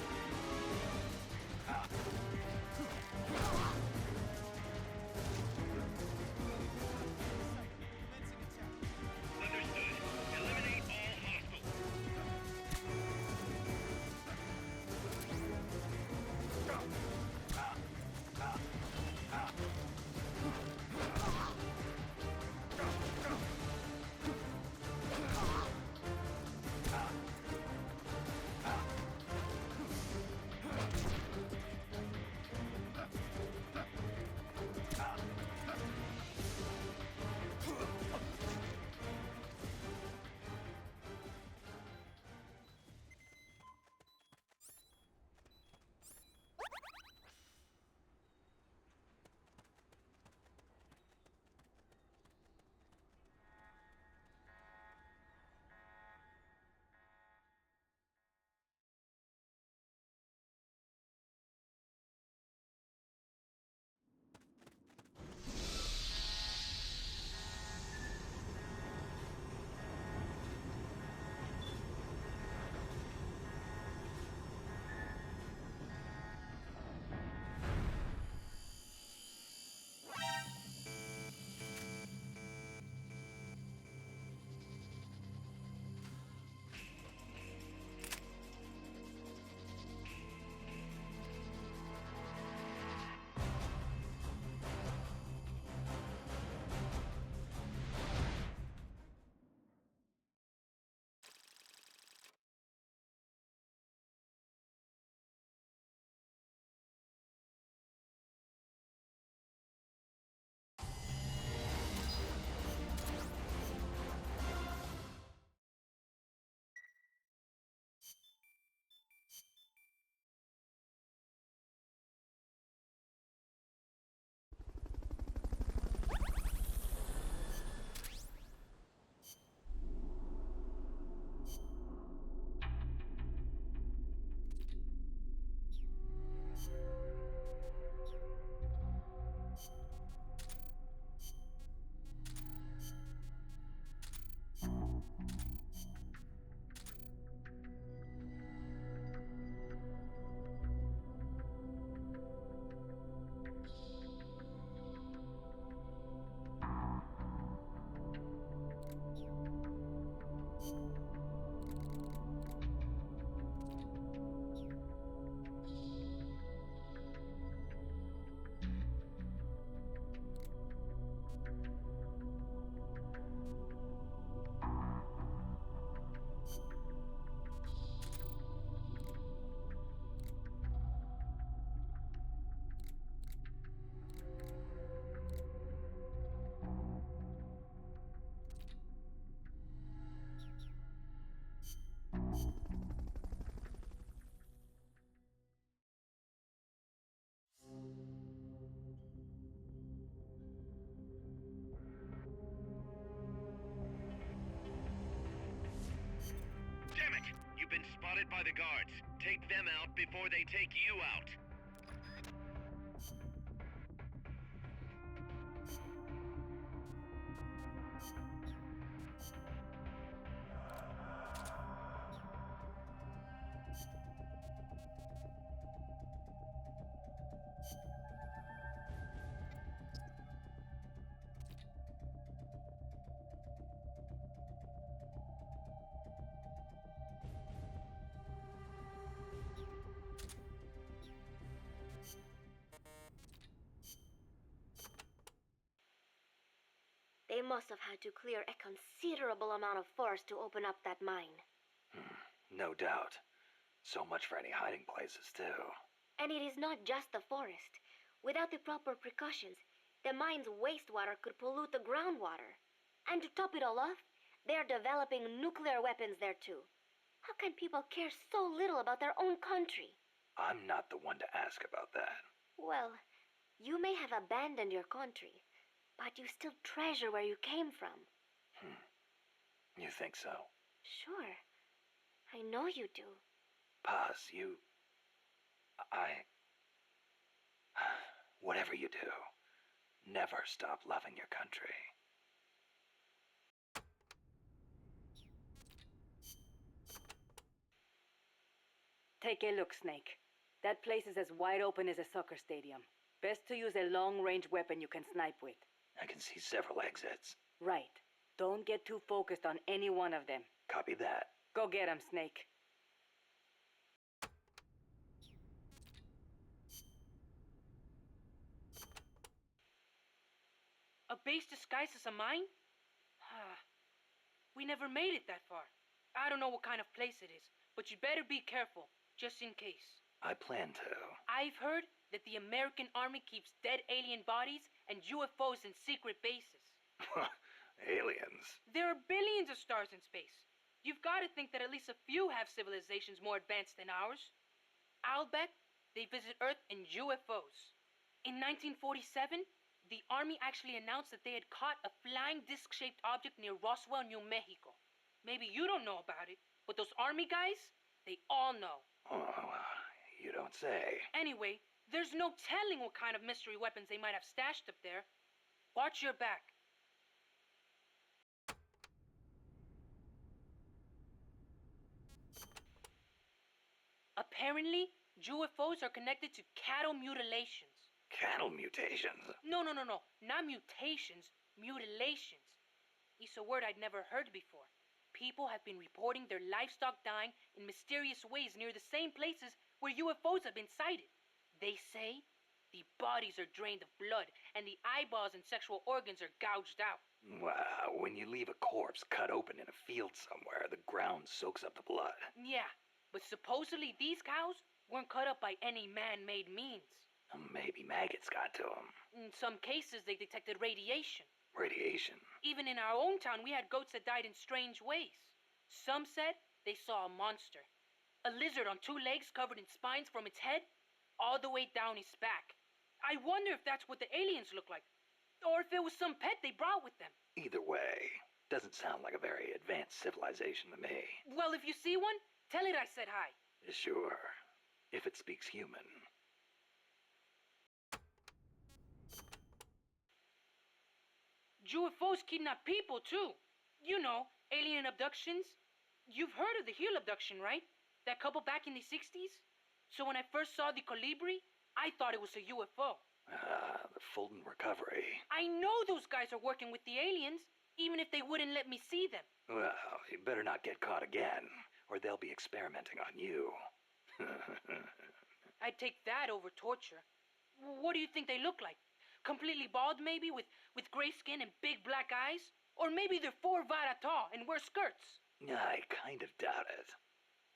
by the guards. Take them out before they take you out. They must have had to clear a considerable amount of forest to open up that mine. No doubt. So much for any hiding places, too. And it is not just the forest. Without the proper precautions, the mine's wastewater could pollute the groundwater. And to top it all off, they are developing nuclear weapons there too. How can people care so little about their own country? I'm not the one to ask about that. Well, you may have abandoned your country, but you still treasure where you came from. You think so? Sure. I know you do. Paz, whatever you do, never stop loving your country. Take a look, Snake. That place is as wide open as a soccer stadium. Best to use a long-range weapon you can snipe with. I can see several exits. Right. Don't get too focused on any one of them. Copy that. Go get 'em, Snake. A base disguised as a mine? We never made it that far. I don't know what kind of place it is, but you better be careful, just in case. I plan to. I've heard that the American Army keeps dead alien bodies and UFOs in secret bases. Aliens. There are billions of stars in space. You've got to think that at least a few have civilizations more advanced than ours. I'll bet they visit Earth in UFOs. In 1947, the Army actually announced that they had caught a flying disc-shaped object near Roswell, New Mexico. Maybe you don't know about it, but those Army guys, they all know. Oh, you don't say. Anyway, there's no telling what kind of mystery weapons they might have stashed up there. Watch your back. Apparently, UFOs are connected to cattle mutilations. Cattle mutations? No. Not mutations, mutilations. It's a word I'd never heard before. People have been reporting their livestock dying in mysterious ways near the same places where UFOs have been sighted. They say the bodies are drained of blood and the eyeballs and sexual organs are gouged out. Wow, when you leave a corpse cut open in a field somewhere, the ground soaks up the blood. Yeah, but supposedly these cows weren't cut up by any man-made means. Maybe maggots got to them. In some cases, they detected radiation. Radiation? Even in our own town, we had goats that died in strange ways. Some said they saw a monster. A lizard on 2 legs covered in spines from its head all the way down his back. I wonder if that's what the aliens look like. Or if it was some pet they brought with them. Either way, doesn't sound like a very advanced civilization to me. Well, if you see one, tell it I said hi. Sure, if it speaks human. UFOs kidnap people, too. You know, alien abductions. You've heard of the Hill abduction, right? That couple back in the 60s? So when I first saw the Colibri, I thought it was a UFO. The Fulton recovery. I know those guys are working with the aliens, even if they wouldn't let me see them. Well, you better not get caught again, or they'll be experimenting on you. I'd take that over torture. What do you think they look like? Completely bald, maybe, with gray skin and big black eyes? Or maybe they're 4 vara tall and wear skirts? I kind of doubt it.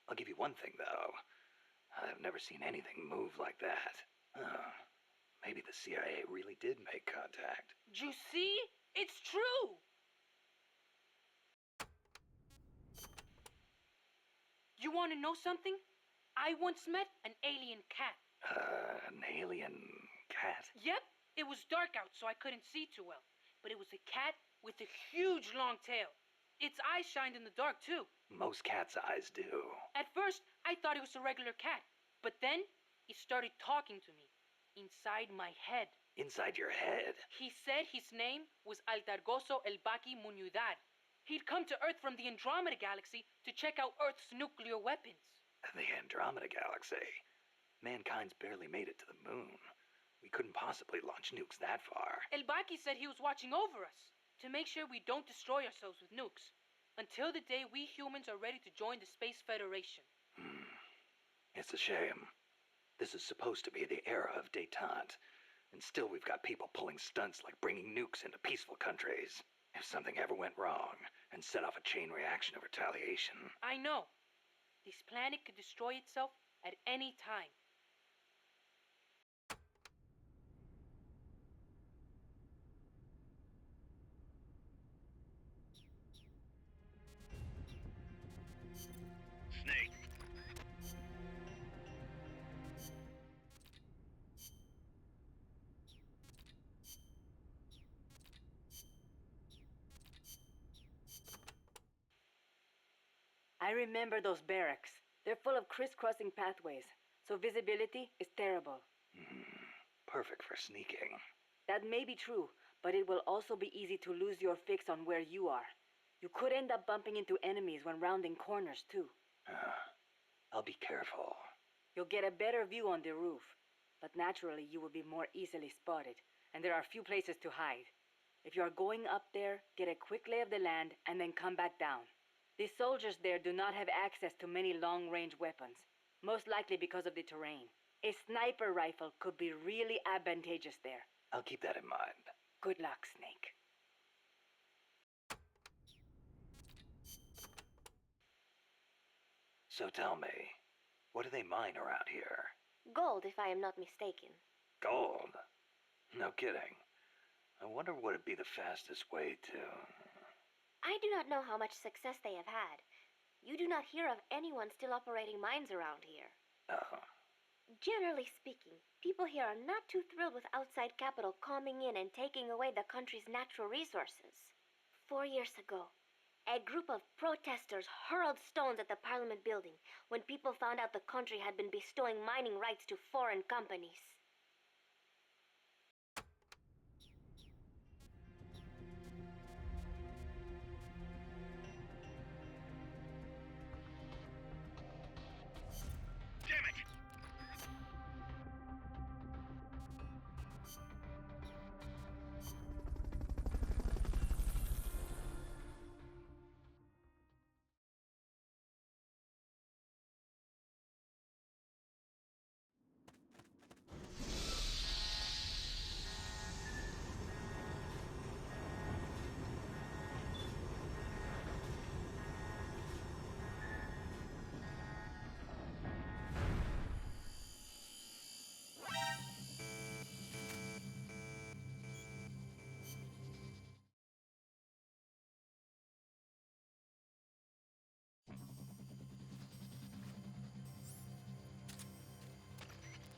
I'll give you one thing, though. I've never seen anything move like that. Maybe the CIA really did make contact. You see? It's true! You want to know something? I once met an alien cat. An alien cat? Yep. It was dark out, so I couldn't see too well. But it was a cat with a huge long tail. Its eyes shined in the dark, too. Most cat's eyes do. At first, I thought it was a regular cat, but then he started talking to me inside my head. Inside your head? He said his name was Altargoso El Baki Muñudad. He'd come to Earth from the Andromeda Galaxy to check out Earth's nuclear weapons. The Andromeda Galaxy? Mankind's barely made it to the moon. We couldn't possibly launch nukes that far. El Baki said he was watching over us to make sure we don't destroy ourselves with nukes until the day we humans are ready to join the Space Federation. It's a shame. This is supposed to be the era of détente, and still we've got people pulling stunts like bringing nukes into peaceful countries. If something ever went wrong and set off a chain reaction of retaliation... I know. This planet could destroy itself at any time. Snake. I remember those barracks. They're full of crisscrossing pathways, so visibility is terrible. Perfect for sneaking. That may be true, but it will also be easy to lose your fix on where you are. You could end up bumping into enemies when rounding corners, too. I'll be careful. You'll get a better view on the roof, but naturally you will be more easily spotted, and there are few places to hide. If you are going up there, get a quick lay of the land and then come back down. The soldiers there do not have access to many long-range weapons, most likely because of the terrain. A sniper rifle could be really advantageous there. I'll keep that in mind. Good luck, Snake. So tell me, what do they mine around here? Gold, if I am not mistaken. Gold? No kidding. I wonder what would be the fastest way to... I do not know how much success they have had. You do not hear of anyone still operating mines around here. Oh. Generally speaking, people here are not too thrilled with outside capital coming in and taking away the country's natural resources. 4 years ago, a group of protesters hurled stones at the Parliament building when people found out the country had been bestowing mining rights to foreign companies. Damn it!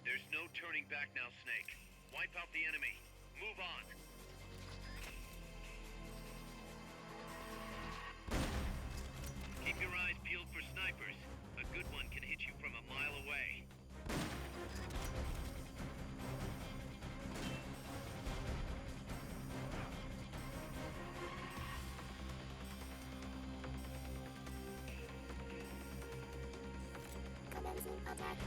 There's no turning back now, Snake. Wipe out the enemy. Move on. Keep your eyes peeled for snipers. A good one can hit you from a mile away. Commencing attack.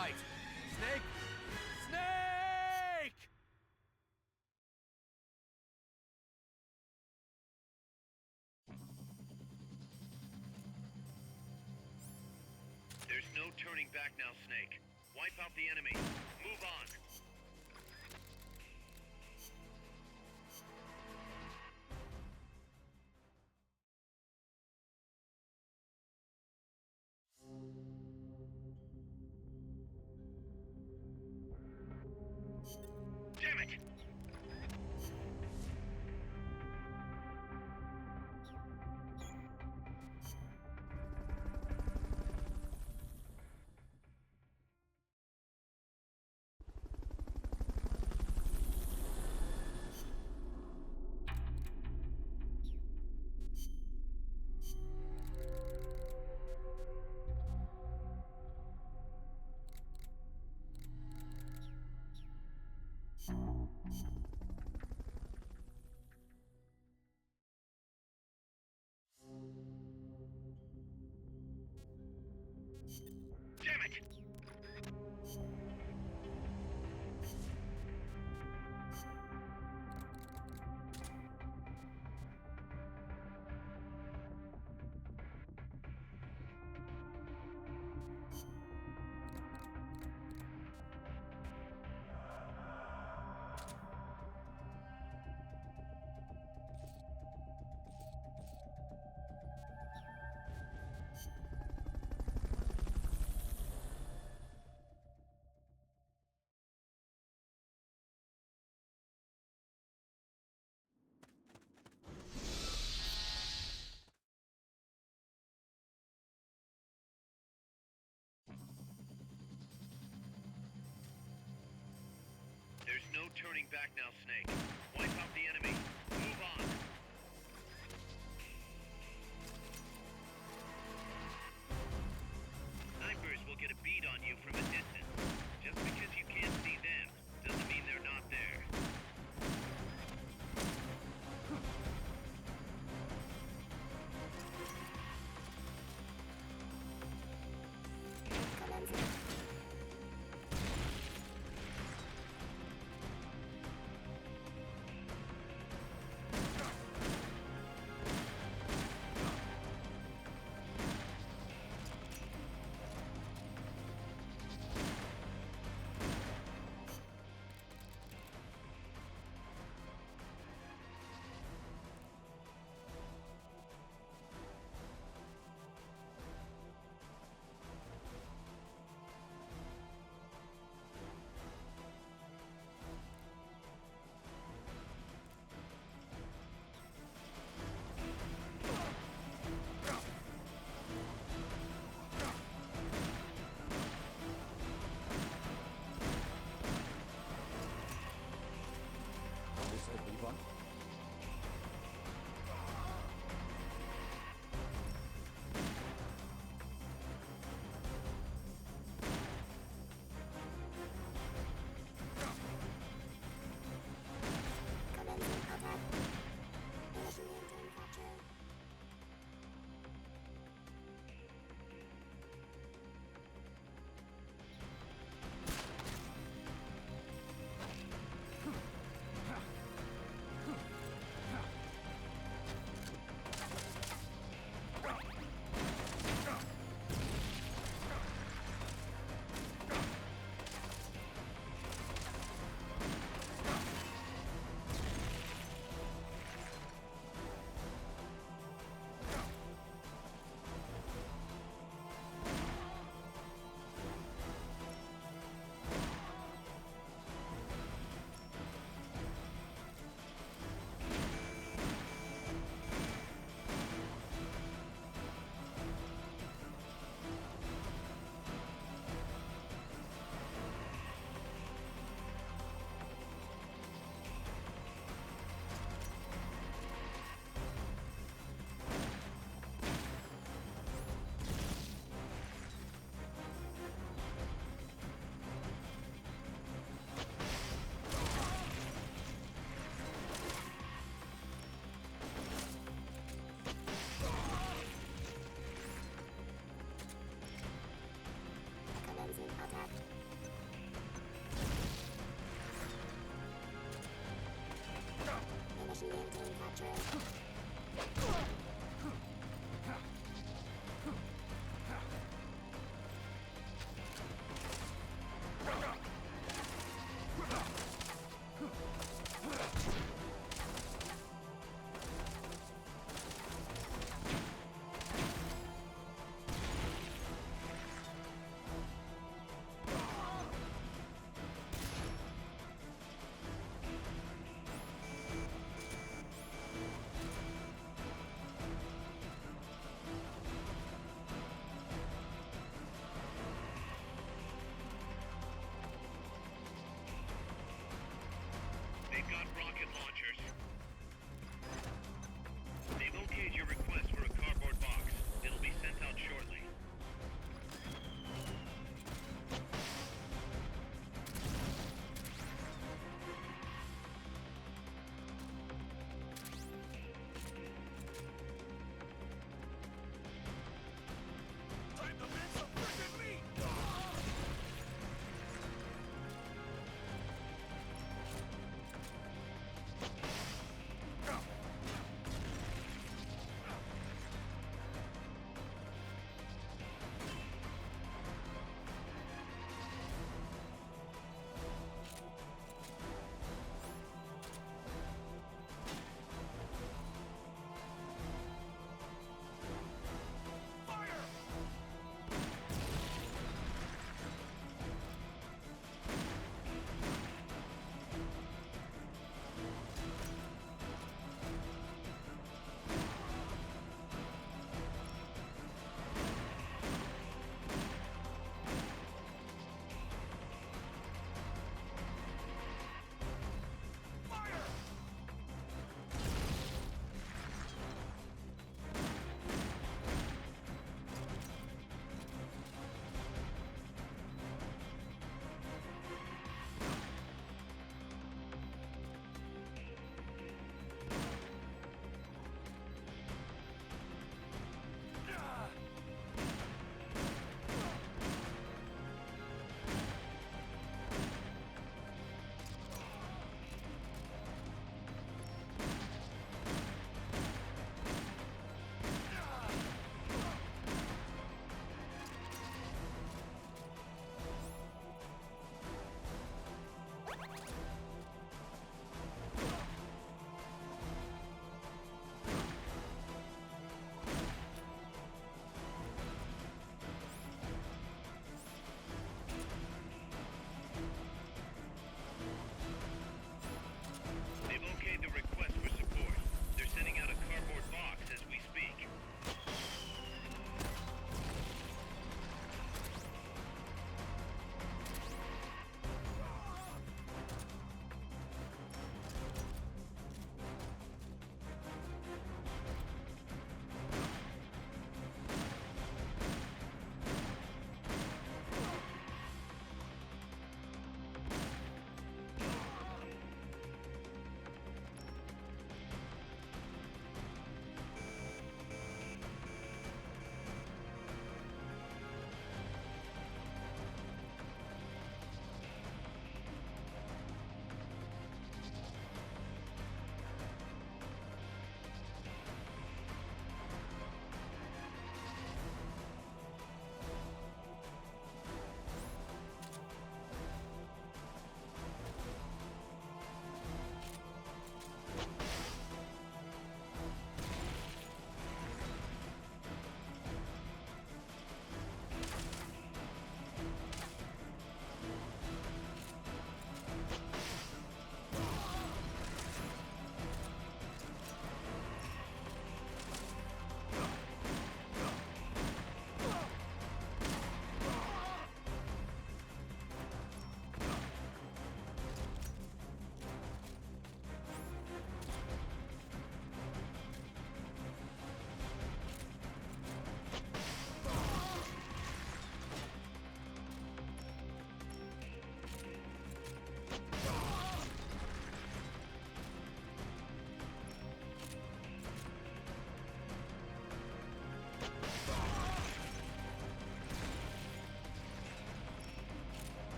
right. Snake! Snake! There's no turning back now, Snake. Wipe out the enemy. Move on. Damn it! Damn it! There's no turning back now, Snake. Wipe out the enemy. Move on. Snipers will get a bead on you from a distance. Just because you can't see them doesn't mean they're not there.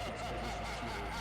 Its phase material